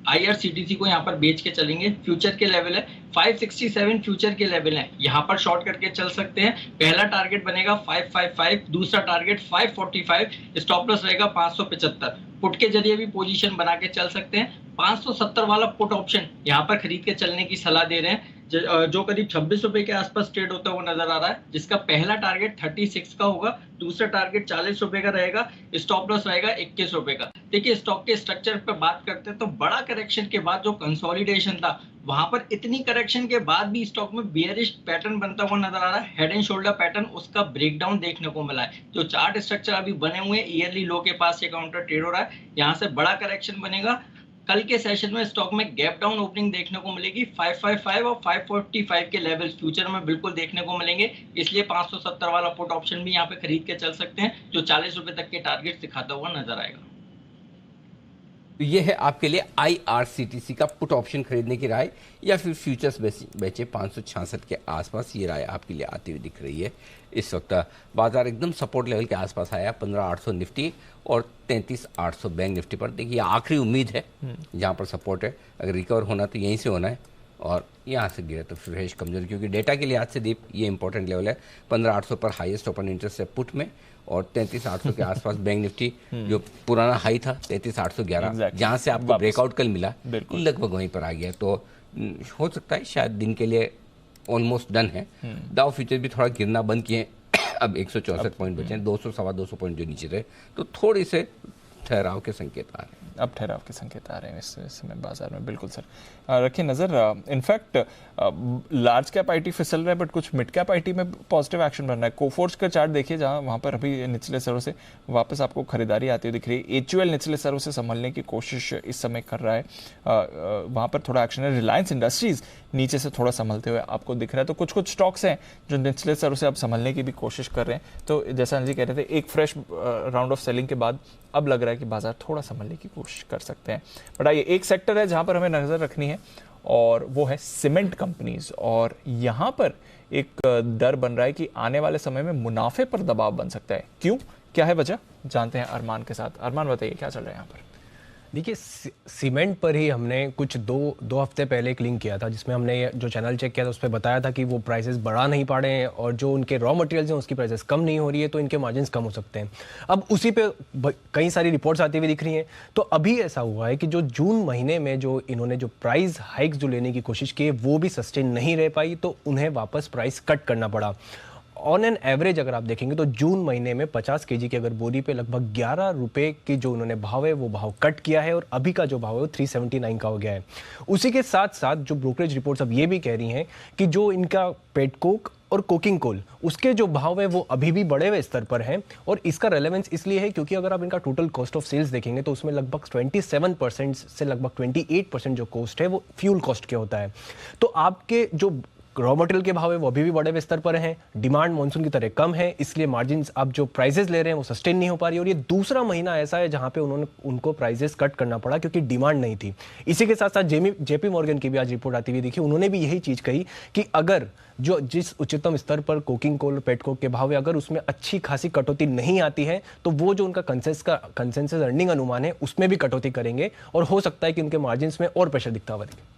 J: IRCTC को यहाँ पर बेच के चलेंगे। फ्यूचर के लेवल है 567, फ्यूचर के लेवल है, यहाँ पर शॉर्ट करके चल सकते हैं। पहला टारगेट बनेगा 555, दूसरा टारगेट 545, स्टॉप लॉस रहेगा 575। पुट के जरिए भी पोजीशन बना के चल सकते हैं। 570 वाला पुट ऑप्शन यहाँ पर खरीद के चलने की सलाह दे रहे हैं, जो करीब 26 रुपए के आसपास ट्रेड होता हुआ नजर आ रहा है, जिसका पहला टारगेट 36 का होगा, दूसरा टारगेट 40 रुपए का रहेगा, स्टॉप लॉस रहेगा 21 रुपए का। देखिए स्टॉक के स्ट्रक्चर पे बात करते हैं तो बड़ा करेक्शन के बाद जो कंसोलिडेशन था, वहां पर इतनी करेक्शन के बाद भी स्टॉक में बियरिश पैटर्न बनता हुआ नजर आ रहा है। हेड एंड शोल्डर पैटर्न, उसका ब्रेकडाउन देखने को मिला है। जो चार्ट स्ट्रक्चर अभी बने हुए हैं, ईयरली लो के पास ये काउंटर ट्रेड हो रहा है, यहाँ से बड़ा करेक्शन बनेगा। कल के सेशन में स्टॉक में गैप डाउन ओपनिंग देखने को मिलेगी। 555 और 545 के लेवल्स फ्यूचर में बिल्कुल देखने को मिलेंगे, इसलिए 570 वाला पुट ऑप्शन भी यहाँ पे खरीद के चल सकते हैं, जो 40 रुपए तक के टारगेट दिखाता हुआ नजर आएगा।
A: तो ये है आपके लिए IRCTC का पुट ऑप्शन खरीदने की राय, या फिर फ्यूचर्स बेचे 566 के आसपास, ये राय आपके लिए आती हुई दिख रही है। इस वक्त बाजार एकदम सपोर्ट लेवल के आसपास आया, 15,800 निफ्टी और 33,800 बैंक निफ्टी पर। देखिए आखिरी उम्मीद है जहाँ पर सपोर्ट है, अगर रिकवर होना तो यहीं से होना है, और यहाँ से गिरे तो फ्रेश कमजोरी, क्योंकि डेटा के लिहाज से दीप ये इंपॉर्टेंट लेवल है। 15,800 पर हाईएस्ट ओपन इंटरेस्ट है पुट में, और 33,800 के आसपास बैंक निफ्टी जो पुराना हाई था 33,811, जहाँ से आपको ब्रेकआउट कल मिला, लगभग वहीं पर आ गया। तो हो सकता है शायद दिन के लिए ऑलमोस्ट डन है। डाउ फ्यूचर भी थोड़ा गिरना बंद किए अब 164 पॉइंट बचे हैं, 200 सवा 200 पॉइंट जो नीचे थे, तो थोड़ी से ठहराव के संकेत आ रहे हैं।
B: अब ठहराव के संकेत आ रहे हैं इस समय बाजार में, बिल्कुल सर। रखिए नजर, इनफैक्ट लार्ज कैप आईटी फिसल रहा है, बट कुछ मिड कैप आईटी में पॉजिटिव एक्शन बन रहा है। कोफोर्ज का चार्ट देखिए, जहां वहां पर अभी निचले स्तरों से वापस आपको खरीदारी आती हुई दिख रही है। एचयूएल निचले स्तरों से संभलने की कोशिश इस समय कर रहा है, वहां पर थोड़ा एक्शन है। रिलायंस इंडस्ट्रीज नीचे से थोड़ा संभलते हुए आपको दिख रहा है। तो कुछ कुछ स्टॉक्स हैं जो निचले स्तरों से अब संभलने की भी कोशिश कर रहे हैं। तो जैसा अनिल जी कह रहे थे, एक फ्रेश राउंड ऑफ सेलिंग के बाद अब लग रहा है कि बाजार थोड़ा संभलने की कोशिश कर सकते हैं। बट आइए, एक सेक्टर है जहां पर हमें नजर रखनी है और वो है सीमेंट कंपनीज। और यहां पर एक डर बन रहा है कि आने वाले समय में मुनाफे पर दबाव बन सकता है। क्यों, क्या है वजह, जानते हैं अरमान के साथ। अरमान बताइए क्या चल रहा है यहाँ पर।
D: देखिए, सीमेंट पर ही हमने कुछ दो हफ्ते पहले एक लिंक किया था, जिसमें हमने जो चैनल चेक किया था उस पर बताया था कि वो प्राइसेस बढ़ा नहीं पा रहे हैं और जो उनके रॉ मटेरियल्स हैं उसकी प्राइसेस कम नहीं हो रही है, तो इनके मार्जिन्स कम हो सकते हैं। अब उसी पे कई सारी रिपोर्ट्स आती हुई दिख रही हैं। तो अभी ऐसा हुआ है कि जो जून महीने में जो इन्होंने जो प्राइस हाइक्स जो लेने की कोशिश की है वो भी सस्टेन नहीं रह पाई, तो उन्हें वापस प्राइस कट करना पड़ा। ऑन एन एवरेज अगर आप देखेंगे तो जून महीने में 50 केजी की अगर बोरी पे लगभग 11 रुपए की जो उन्होंने भाव है वो भाव कट किया है और अभी का जो भाव है वो 379 का हो गया है। उसी के साथ साथ जो ब्रोकरेज रिपोर्ट्स अब ये भी कह रही हैं कि जो इनका पेटकोक और कोकिंग कोल उसके जो भाव है वो अभी भी बढ़े हुए स्तर पर हैं। और इसका रेलेवेंस इसलिए है क्योंकि अगर आप इनका टोटल कॉस्ट ऑफ सेल्स देखेंगे तो उसमें लगभग 27% से लगभग 28% जो कॉस्ट है वो फ्यूल कॉस्ट के होता है। तो आपके जो रॉ मटेरियल के भाव है वो अभी भी बड़े हुए स्तर पर हैं, डिमांड मानसून की तरह कम है, इसलिए मार्जिन्स आप जो प्राइसेस ले रहे हैं वो सस्टेन नहीं हो पा रही। और ये दूसरा महीना ऐसा है जहां पे उनको प्राइसेस कट करना पड़ा क्योंकि डिमांड नहीं थी। इसी के साथ साथ जेपी मॉर्गन की भी आज रिपोर्ट आती हुई देखी, उन्होंने भी यही चीज कही कि अगर जिस उच्चतम स्तर पर कोकिंग कोल और पेटकोक के भाव है अगर उसमें अच्छी खासी कटौती नहीं आती है तो वो जो उनका कंसेंसस अर्निंग अनुमान है उसमें भी कटौती करेंगे और हो सकता है कि उनके मार्जिन्स में और प्रेशर दिखता हुआ दिखे।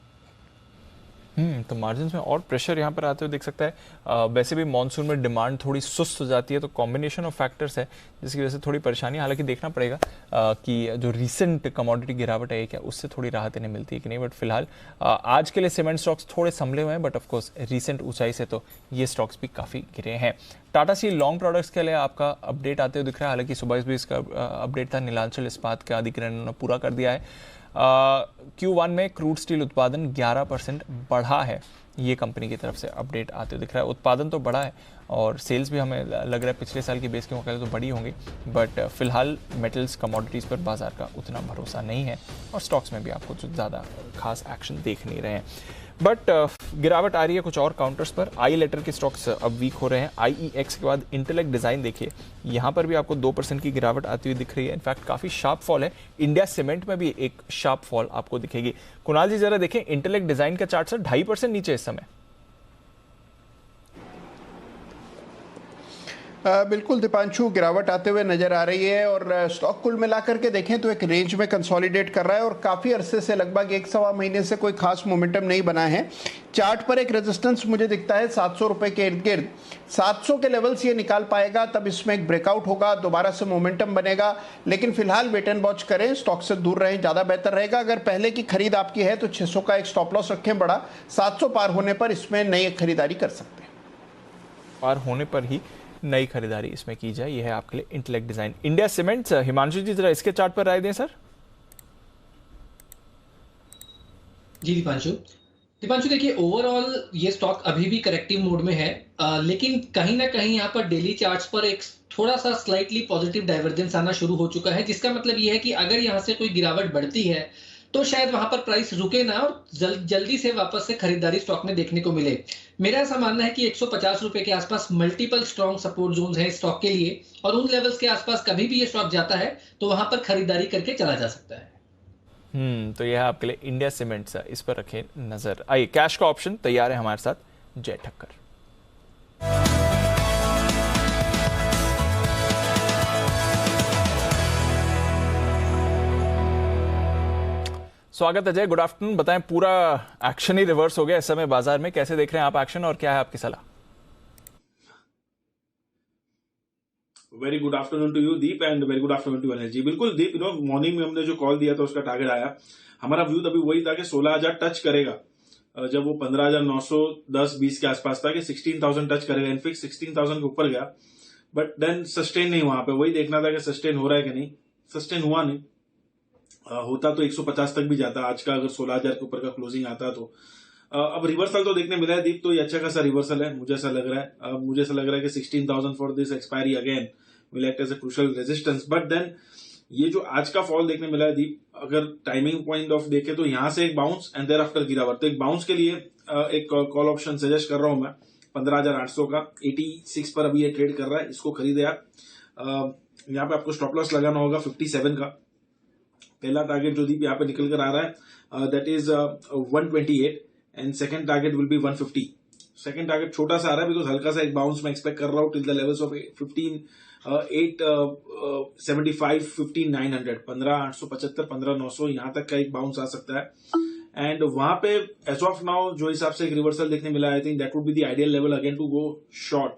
B: तो मार्जिन्स में और प्रेशर यहाँ पर आते हुए दिख सकता है। वैसे भी मॉनसून में डिमांड थोड़ी सुस्त हो जाती है, तो कॉम्बिनेशन ऑफ फैक्टर्स है जिसकी वजह से थोड़ी परेशानी। हालांकि देखना पड़ेगा कि जो रीसेंट कमोडिटी गिरावट है क्या उससे थोड़ी राहत इन्हें मिलती है कि नहीं। बट फिलहाल आज के लिए सीमेंट स्टॉक्स थोड़े संभले हुए हैं, बट ऑफकोर्स रीसेंट ऊंचाई से तो ये स्टॉक्स भी काफ़ी गिरे हैं। टाटा स्टील लॉन्ग प्रोडक्ट्स के लिए आपका अपडेट आते हुए दिख रहा है। हालांकि सुबह भी इसका अपडेट था, नीलांचल इस्पात का अधिग्रहण ने पूरा कर दिया है। Q1 में क्रूड स्टील उत्पादन 11% बढ़ा है, ये कंपनी की तरफ से अपडेट आते दिख रहा है। उत्पादन तो बढ़ा है और सेल्स भी हमें लग रहा है पिछले साल की बेस के मुकाबले तो बड़ी होंगी, बट फिलहाल मेटल्स कमोडिटीज़ पर बाजार का उतना भरोसा नहीं है और स्टॉक्स में भी आपको जो ज़्यादा खास एक्शन देख नहीं रहे हैं। बट गिरावट आ रही है कुछ और काउंटर्स पर। आई लेटर के स्टॉक्स अब वीक हो रहे हैं। IEX के बाद इंटेलेक्ट डिज़ाइन देखिए, यहाँ पर भी आपको 2% की गिरावट आती हुई दिख रही है। इनफैक्ट काफ़ी शार्प फॉल है। इंडिया सीमेंट में भी एक शार्प फॉल आपको दिखेगी। कुणाल जी जरा देखें इंटेलेक्ट डिज़ाइन का चार्ट सर 2.5% नीचे इस समय।
E: बिल्कुल दीपांशु, गिरावट आते हुए नजर आ रही है और स्टॉक कुल मिलाकर के देखें तो एक रेंज में कंसोलिडेट कर रहा है और काफ़ी अरसे से लगभग 1-1.25 महीने से कोई खास मोमेंटम नहीं बना है। चार्ट पर एक रेजिस्टेंस मुझे दिखता है 700 रुपए के इर्द गिर्द। 700 के लेवल्स ये निकाल पाएगा तब इसमें एक ब्रेकआउट होगा, दोबारा से मोमेंटम बनेगा। लेकिन फिलहाल वेट एंड वॉच करें, स्टॉक से दूर रहें, ज़्यादा बेहतर रहेगा। अगर पहले की खरीद आपकी है तो 600 का एक स्टॉप लॉस रखें बड़ा, 700 पार होने पर इसमें नई खरीदारी कर सकते हैं।
B: पार होने पर ही नई खरीदारी इसमें की जाए, यह है आपके लिए intellect design. India cements, Himanshu ji जरा इसके चार्ट पर राय दें सर।
F: जी दीपांशु देखिए, ओवरऑल ये स्टॉक अभी भी करेक्टिव मोड में है, लेकिन कहीं ना कहीं यहाँ पर डेली चार्ट्स पर एक थोड़ा सा स्लाइटली पॉजिटिव डाइवर्जेंस आना शुरू हो चुका है, जिसका मतलब ये है कि अगर यहाँ से कोई गिरावट बढ़ती है तो शायद वहां पर प्राइस रुके ना और जल्दी से वापस से खरीदारी स्टॉक में देखने को मिले। मेरा ऐसा मानना है कि 150 रुपए के आसपास मल्टीपल स्ट्रॉन्ग सपोर्ट जोन्स हैं स्टॉक के लिए और उन लेवल्स के आसपास कभी भी ये स्टॉक जाता है तो वहां पर खरीदारी करके चला जा सकता है।
B: तो यह है आपके लिए इंडिया सीमेंट्स, इस पर रखें नजर। आइए, कैश का ऑप्शन तैयार है हमारे साथ जय ठक्कर। स्वागत है जय, गुड आफ्टरनून। बताएं, पूरा एक्शन ही रिवर्स हो गया इस समय बाजार में, कैसे देख रहे हैं आप एक्शन और क्या है आपकी सलाह?
O: Very good afternoon to you Deep and very good afternoon to Anil ji. बिल्कुल दीप, मॉर्निंग में हमने जो कॉल दिया था उसका टारगेट आया। हमारा व्यू तभी वही था कि 16,000 टच करेगा, जब वो 15,910-20 के आसपास था कि 16,000 टच करेगा। इनफैक्ट 16,000 के ऊपर गया बट देन सस्टेन नहीं, वहां पे वही देखना था कि सस्टेन हो रहा है कि नहीं। सस्टेन हुआ नहीं, होता तो 150 तक भी जाता आज का, अगर 16,000 के ऊपर का क्लोजिंग आता तो। अब रिवर्सल तो देखने मिला है दीप, तो ये अच्छा खासा रिवर्सल है, मुझे ऐसा लग रहा है। मुझे ऐसा लग रहा है कि 16,000 for this expiry again will act as a crucial resistance. But then ये जो आज का फॉल देखने मिला है दीप, अगर टाइमिंग पॉइंट ऑफ देखे तो यहां से एक बाउंस एंड देयर आफ्टर गिरावट। तो एक बाउंस के लिए एक कॉल ऑप्शन सजेस्ट कर रहा हूं मैं 15,800 का, 86 पर अभी ये ट्रेड कर रहा है, इसको खरीदे आप। यहाँ पे आपको स्टॉप लॉस लगाना होगा 57 का। पहला टारगेट जो दीप यहाँ पे निकल कर आ रहा है that is 128 and second target will be 150। Second target छोटा सा आ रहा है बिकॉज हल्का सा एक बाउंस मैं एक्सपेक्ट कर रहा हूँ टिल द लेवल्स ऑफ 875 15,900, 15,875 15,900 यहां तक का एक बाउंस आ सकता है। एंड वहां पे एज ऑफ नाउ जो हिसाब से एक रिवर्सल देखने मिला, I think that would be the ideal level again to go short,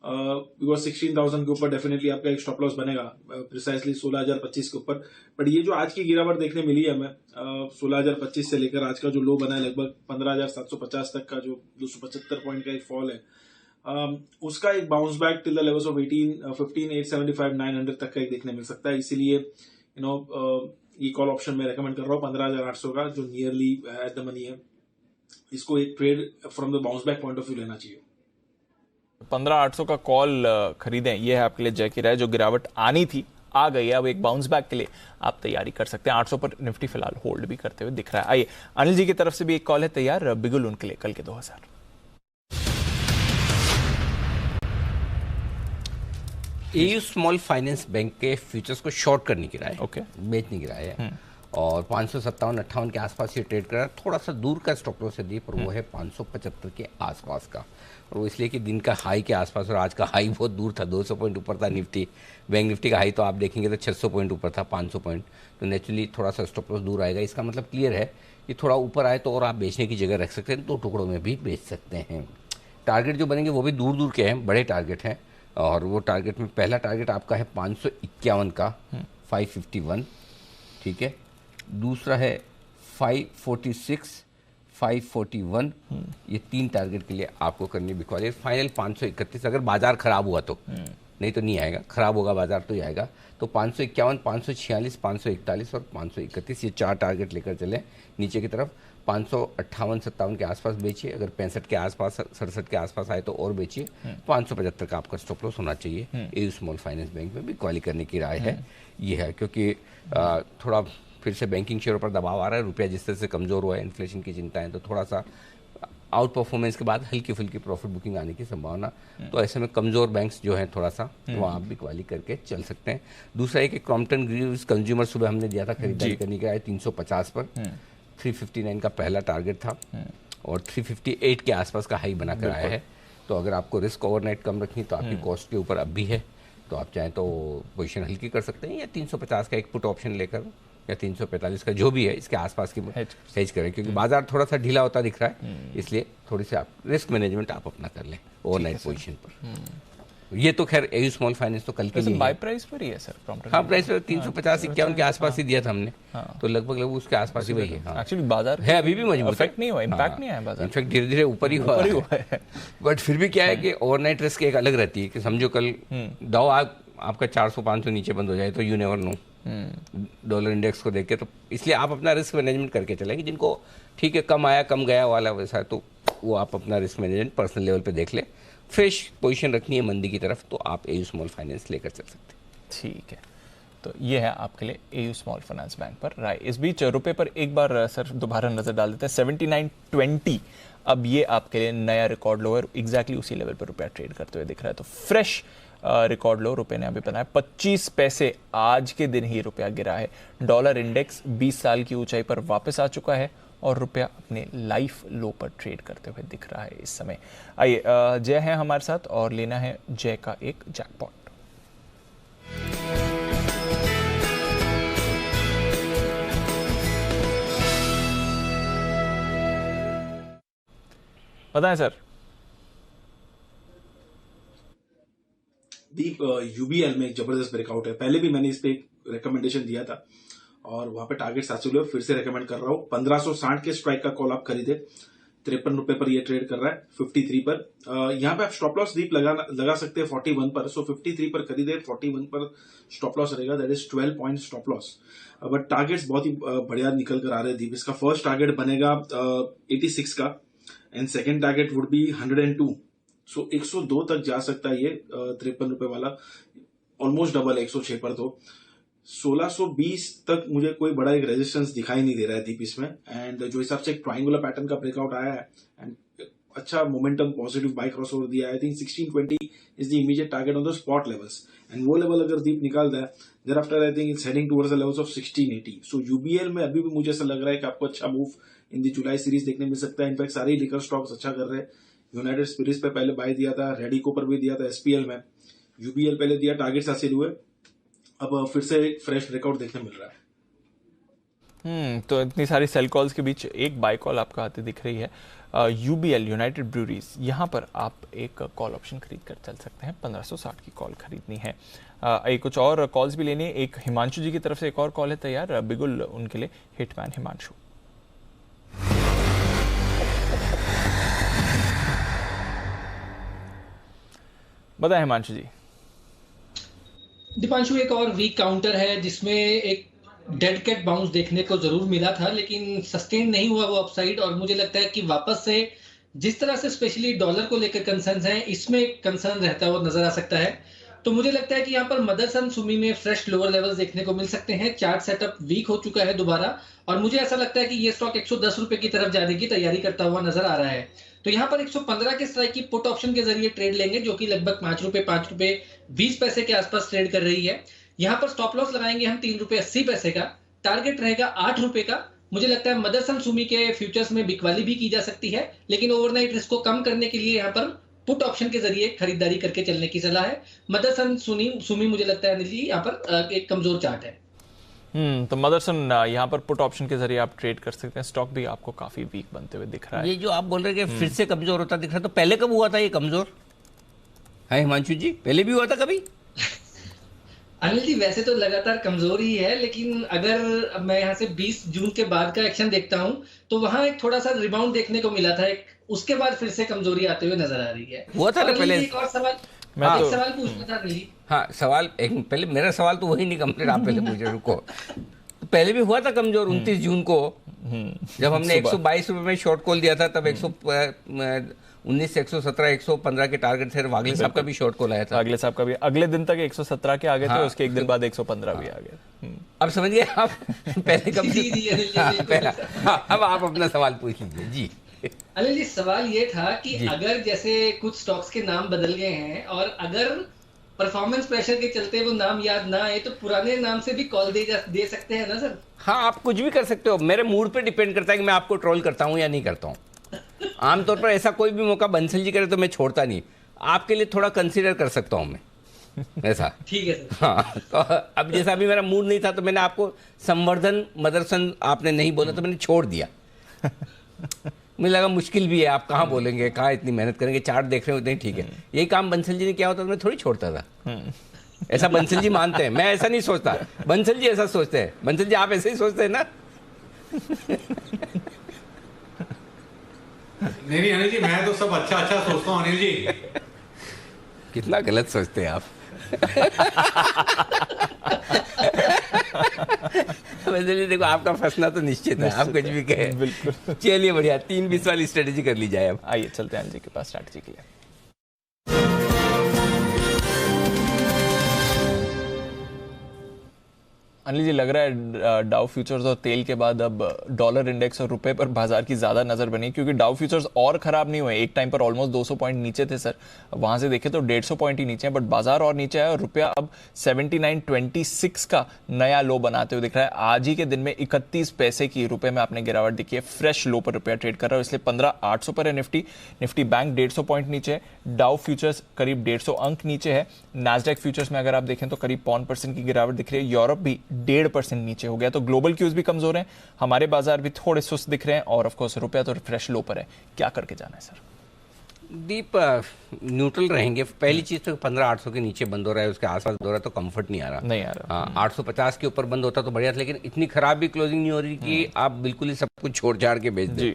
O: because 16,000 के ऊपर डेफिनेटली आपका एक स्टॉप लॉस बनेगा, प्रिसाइसली 16,025 के ऊपर। बट ये जो आज की गिरावट देखने मिली है हमें 16,025 से लेकर आज का जो लो बना है लगभग 15,750 तक का, जो 275 पॉइंट का एक फॉल है, उसका एक bounce back till the levels of 15,875 900 तक का एक देखने मिल सकता है। इसीलिए ये कॉल ऑप्शन मैं रेकमेंड कर रहा हूँ 15,800 का, जो नियरली एट द मनी है। इसको एक trade from the bounce back point of view लेना चाहिए।
B: 15,800 का कॉल खरीदें, ये है आपके लिए जय की राय। जो गिरावट आनी थी आ गई है, अब एक बाउंस बैक के लिए आप तैयारी कर सकते हैं। 800 पर निफ्टी फिलहाल होल्ड भी करते हुए दिख रहा है। आइए अनिल जी की तरफ से भी एक कॉल है तैयार, बिगुल उनके लिए कल के 2000।
A: एयू स्मॉल फाइनेंस बैंक के फ्यूचर्स को शॉर्ट करने की राय,
B: ओके,
A: बेचने की राय है। और 557-58 के आसपास ये ट्रेड कर रहा है, थोड़ा सा दूर का स्टॉप लॉस है दी, पर वो है 575 के आसपास का। और वो इसलिए कि दिन का हाई के आसपास, और आज का हाई बहुत दूर था, 200 पॉइंट ऊपर था निफ्टी। बैंक निफ्टी का हाई तो आप देखेंगे तो 600 पॉइंट ऊपर था, 500 पॉइंट, तो नेचुरली थोड़ा सा स्टॉप लॉस दूर आएगा। इसका मतलब क्लियर है कि थोड़ा ऊपर आए तो और आप बेचने की जगह रख सकते हैं, 2 टुकड़ों में भी बेच सकते हैं। टारगेट जो बनेंगे वो भी दूर दूर के हैं, बड़े टारगेट हैं। और वो टारगेट में पहला टारगेट आपका है 551 का, 551, ठीक है। दूसरा है 546, 541, ये 3 टारगेट के लिए आपको करनी बिकवाली। फाइनल 531, अगर बाजार खराब हुआ तो, नहीं तो नहीं आएगा, खराब होगा बाजार तो ही आएगा। तो 551, 546, 541 और 531 ये 4 टारगेट लेकर चले नीचे की तरफ। 558-57 के आसपास बेचिए, अगर 65 के आसपास 67 के आसपास आए तो और बेचिए। 575 का आपका स्टॉप लॉस होना चाहिए। एयू स्मॉल फाइनेंस बैंक में भी क्वाली करने की राय है। ये है क्योंकि थोड़ा फिर से बैंकिंग शेयरों पर दबाव आ रहा है, रुपया जिस तरह से कमज़ोर हुआ है, इन्फ्लेशन की चिंताएं, तो थोड़ा सा आउट परफॉर्मेंस के बाद हल्की फुल्की प्रॉफिट बुकिंग आने की संभावना। तो ऐसे में कमज़ोर बैंक्स जो हैं थोड़ा सा वहाँ आप भी क्वाली करके चल सकते हैं। दूसरा एक क्रॉम्पटन ग्रीव्स कंज्यूमर सुबह हमने दिया था खरीदारी करने के आए 350 पर, 359 का पहला टारगेट था और 358 के आसपास का हाई बनाकर आया है। तो अगर आपको रिस्क ओवरनाइट कम रखनी तो आपकी कॉस्ट के ऊपर अब भी है, तो आप चाहें तो पोजीशन हल्की कर सकते हैं, या 350 का एक पुट ऑप्शन लेकर, या 345 का जो भी है इसके आसपास की हेज करें, क्योंकि बाजार थोड़ा सा ढीला होता दिख रहा है, इसलिए थोड़ी सी आप रिस्क मैनेजमेंट आप अपना कर लें ओवरनाइट पोजीशन पर। ये तो खैर एयू स्मॉल फाइनेंस तो कल के लिए
B: बाय प्राइस पर ही है सर,
A: हाँ प्राइस पर 350-51 के आसपास ही दिया था हमने, तो लगभग उसके आसपास ही वही है।
B: एक्चुअली बाजार
A: है अभी भी मजबूत,
B: इफेक्ट नहीं हुआ, इम्पैक्ट नहीं आया बाजार,
A: इनफैक्ट धीरे धीरे ऊपर ही हुआ है। बट फिर भी क्या है कि ओवरनाइट रिस्क एक अलग रहती है कि समझो कल दाव आपका 400-500 नीचे बंद हो जाए तो you never know dollar index को देख के, तो इसलिए आप अपना रिस्क मैनेजमेंट करके चलेंगे। जिनको ठीक है कम आया कम गया वाला वैसा है तो वो आप अपना रिस्क मैनेजमेंट पर्सनल लेवल पे देख ले। फ्रेश पोजीशन रखनी है मंदी की तरफ तो आप एयू स्मॉल फाइनेंस लेकर चल सकते हैं।
B: ठीक है, तो ये है आपके लिए एयू स्मॉल फाइनेंस बैंक पर राय। इस बीच रुपए पर एक बार सर दोबारा नजर डाल देते हैं। 79.20 अब ये आपके लिए नया रिकॉर्ड लो है, एग्जैक्टली उसी लेवल पर रुपया ट्रेड करते हुए दिख रहा है। तो फ्रेश रिकॉर्ड लो रुपए ने अभी बनाया, 25 पैसे आज के दिन ही रुपया गिरा है। डॉलर इंडेक्स 20 साल की ऊंचाई पर वापस आ चुका है और रुपया अपने लाइफ लो पर ट्रेड करते हुए दिख रहा है इस समय। आइए जय है हमारे साथ और लेना है जय का एक जैकपॉट। बताएं सर।
O: यूबीएल में एक जबरदस्त ब्रेकआउट है, पहले भी मैंने इस पे रिकमेंडेशन दिया था और वहां पे टारगेट हासिल हुए, फिर से रेकमेंड कर रहा हूं। 1560 के स्ट्राइक का कॉल आप खरीदे, 53 रुपए पर ये ट्रेड कर रहा है 53 पर। यहाँ पे आप स्टॉप लॉस दीप लगा सकते हैं 41 पर। सो 53 पर खरीदे, 41 पर स्टॉप लॉस रहेगा, that is 12 point stop loss. But targets बहुत ही बढ़िया निकल कर आ रहे हैं दीप। इसका फर्स्ट टारगेट बनेगा 86 का and second target would be 102। सो 102 तक जा सकता है ये 53 रुपए वाला, ऑलमोस्ट डबल है 106 पर। तो 1620 तक मुझे कोई बड़ा एक रेजिस्टेंस दिखाई नहीं दे रहा है दीप इसमें। एंड जो हिसाब से एक ट्रायंगुलर पैटर्न का ब्रेकआउट आया है एंड अच्छा मोमेंटम पॉजिटिव बाय क्रॉसओवर दिया है, I think 1620 is the immediate target on the spot levels. And वो लेवल अगर दीप निकालता है thereafter I think it's heading towards the levels of 1680। So UBL में अभी भी मुझे ऐसा लग रहा है कि आपको अच्छा move in the July series देखने मिल सकता है। इनफैक्ट सारे लिकर स्टॉक्स अच्छा कर रहे हैं। यूनाइटेड स्पिरिट्स पे पहले बाय दिया था, रेडिको पर भी दिया था एसपीएल में, यूबीएल पहले दिया, टारगेट्स हासिल हुए, अब फिर से एक फ्रेश ब्रेकआउट देखने मिल रहा है।
B: तो इतनी सारी सेल कॉल्स के बीच एक बाय कॉल आपको आते दिख रही है, यूबीएल यूनाइटेड ब्रूरीज। यहाँ पर आप एक कॉल ऑप्शन खरीद कर चल सकते हैं, 1560 की कॉल खरीदनी है। एक कुछ और कॉल्स भी लेनी है। एक हिमांशु जी की तरफ से एक और कॉल है तैयार, बिगुल उनके लिए, हिटमैन हिमांशु। बताएं हिमांशु जी।
F: दीपांशु, एक और वीक काउंटर है जिसमें एक डेड कैट बाउंस देखने को जरूर मिला था, लेकिन सस्टेन नहीं हुआ वो अपसाइड। और मुझे लगता है कि वापस से जिस तरह से स्पेशली डॉलर को लेकर कंसर्न्स हैं, इसमें कंसर्न रहता हुआ नजर आ सकता है। तो मुझे लगता है कि यहाँ पर मदरसन सुमी में फ्रेश लोअर लेवल्स देखने को मिल सकते हैं। चार्ट सेटअप वीक हो चुका है दोबारा, और मुझे ऐसा लगता है कि ये स्टॉक 110 रुपए की तरफ जाने की तैयारी करता हुआ नजर आ रहा है। तो यहाँ पर 115 के स्ट्राइक की पुट ऑप्शन के जरिए ट्रेड लेंगे, जो कि लगभग 5 रुपए 20 पैसे के आसपास ट्रेड कर रही है। यहाँ पर स्टॉप लॉस लगाएंगे हम 3 रुपए 80 पैसे का, टारगेट रहेगा 8 रुपए का। मुझे लगता है मदरसन सुमी के फ्यूचर्स में बिकवाली भी की जा सकती है, लेकिन ओवरनाइट रिस्क को कम करने के लिए यहाँ पर पुट ऑप्शन के जरिए खरीदारी करके चलने की सलाह है। मदरसन सुमी मुझे लगता है अनिल जी यहाँ पर एक कमजोर चार्ट है।
B: तो मदरसन यहाँ पर पुट ऑप्शन के जरिए आप ट्रेड कर सकते हैं। स्टॉक भी आपको काफी वीक बनते हुए दिख रहा है।
A: ये जो आप बोल रहे हैं कि फिर से कमजोर होता दिख रहा है, तो पहले कब हुआ था ये कमजोर है हिमांशु जी? पहले भी हुआ था कभी?
F: अनिल जी, वैसे तो लगातार कमजोर ही है, लेकिन अगर मैं यहाँ से 20 जून के बाद का एक्शन देखता हूँ तो वहां एक थोड़ा सा रिबाउंड देखने को मिला था, एक उसके बाद फिर से कमजोरी आते हुए नजर आ रही है।
A: हुआ था ना पहले।
F: एक और सवाल, सवाल पूछना था अनिल जी।
A: हाँ, सवाल पहले मेरा सवाल तो वही नहीं कंप्लीट, आप पहले पूछे, रुको। तो पहले भी हुआ था कमजोर 29 जून को, जब हमने 122 रुपए में शॉर्ट कॉल दिया था, तब 19 से 117 115 के टारगेट थे। वागले साहब का भी शॉर्ट कॉल आया था।
B: वागले साहब का भी अगले दिन तक 117 के आगे थे, उसके एक दिन बाद 115 भी आ गए।
A: अब समझिए आप पहले कब अब आप अपना सवाल पूछ लीजिए जी।
F: अनिल जी, सवाल ये था कि अगर जैसे कुछ स्टॉक्स के नाम बदल गए हैं और अगर परफॉर्मेंस प्रेशर के चलते वो नाम याद ना आए, तो पुराने नाम से भी कॉल दे सकते हैं ना सर?
A: हाँ, आप कुछ भी कर सकते हो। मेरे मूड पे डिपेंड करता है कि मैं आपको ट्रोल करता हूँ या नहीं करता हूँ। आमतौर पर ऐसा कोई भी मौका बंसल जी करे तो मैं छोड़ता नहीं। आपके लिए थोड़ा कंसीडर कर सकता हूँ मैं, ऐसा।
F: ठीक है सर।
A: हाँ, तो अब जैसा अभी मेरा मूड नहीं था तो मैंने आपको संवर्धन मदरसन आपने नहीं बोला तो मैंने छोड़ दिया। मुझे लगा मुश्किल भी है, आप कहाँ बोलेंगे, कहाँ इतनी मेहनत करेंगे, चार्ट देख रहे होते हैं, ठीक है। यही काम बंसल जी ने किया होता तो मैं थोड़ी छोड़ता था। ऐसा बंसल जी मानते हैं, मैं ऐसा नहीं सोचता। बंसल जी ऐसा सोचते हैं। बंसल जी आप ऐसे ही सोचते हैं ना?
L: नहीं अनिल जी, मैं तो सब अच्छा सोचता हूँ अनिल जी।
A: कितना गलत सोचते हैं आप। वैसे देखो, आपका फंसना तो निश्चित है, आप कुछ भी कहें।
B: बिल्कुल।
A: चलिए बढ़िया, 3-20 वाली स्ट्रेटेजी कर ली जाए। अब
B: आइए चलते हैं अनिल जी के पास स्ट्रेटेजी के लिए। अनिल जी, लग रहा है डाउ फ्यूचर्स और तेल के बाद अब डॉलर इंडेक्स और रुपए पर बाजार की ज्यादा नजर बनी, क्योंकि डाउ फ्यूचर्स और खराब नहीं हुए। एक टाइम पर ऑलमोस्ट 200 पॉइंट नीचे थे सर, वहां से देखें तो 150 पॉइंट ही नीचे हैं, बट बाजार और नीचे है और रुपया अब 79.26 का नया लो बनाते हुए दिख रहा है। आज ही के दिन में 31 पैसे की रुपए में आपने गिरावट दिखी है। फ्रेश लो पर रुपया ट्रेड कर रहा है, इसलिए 15,800 पर है निफ्टी बैंक 150 पॉइंट नीचे है, डाउ फ्यूचर्स करीब 150 अंक नीचे है। नैस्डैक फ्यूचर्स में अगर आप देखें तो करीब 0.5% की गिरावट दिख रही है। यूरोप भी 1.5% नीचे हो गया। तो ग्लोबल क्यूज भी कमजोर हैं, हमारे बाजार भी थोड़े सुस्त दिख रहे हैं और ऑफ कोर्स रुपया तो फ्रेश लो पर है। क्या करके जाना है सर?
A: दीप न्यूट्रल रहेंगे। पहली चीज तो 15,800 के नीचे बंद हो रहा है, उसके आसपास बंद हो रहा है तो कंफर्ट नहीं आ रहा। हाँ, 850 के ऊपर बंद होता तो बढ़िया था, लेकिन इतनी खराब भी क्लोजिंग नहीं हो रही कि आप बिल्कुल ही सब कुछ छोड़ छाड़ के बेच दें।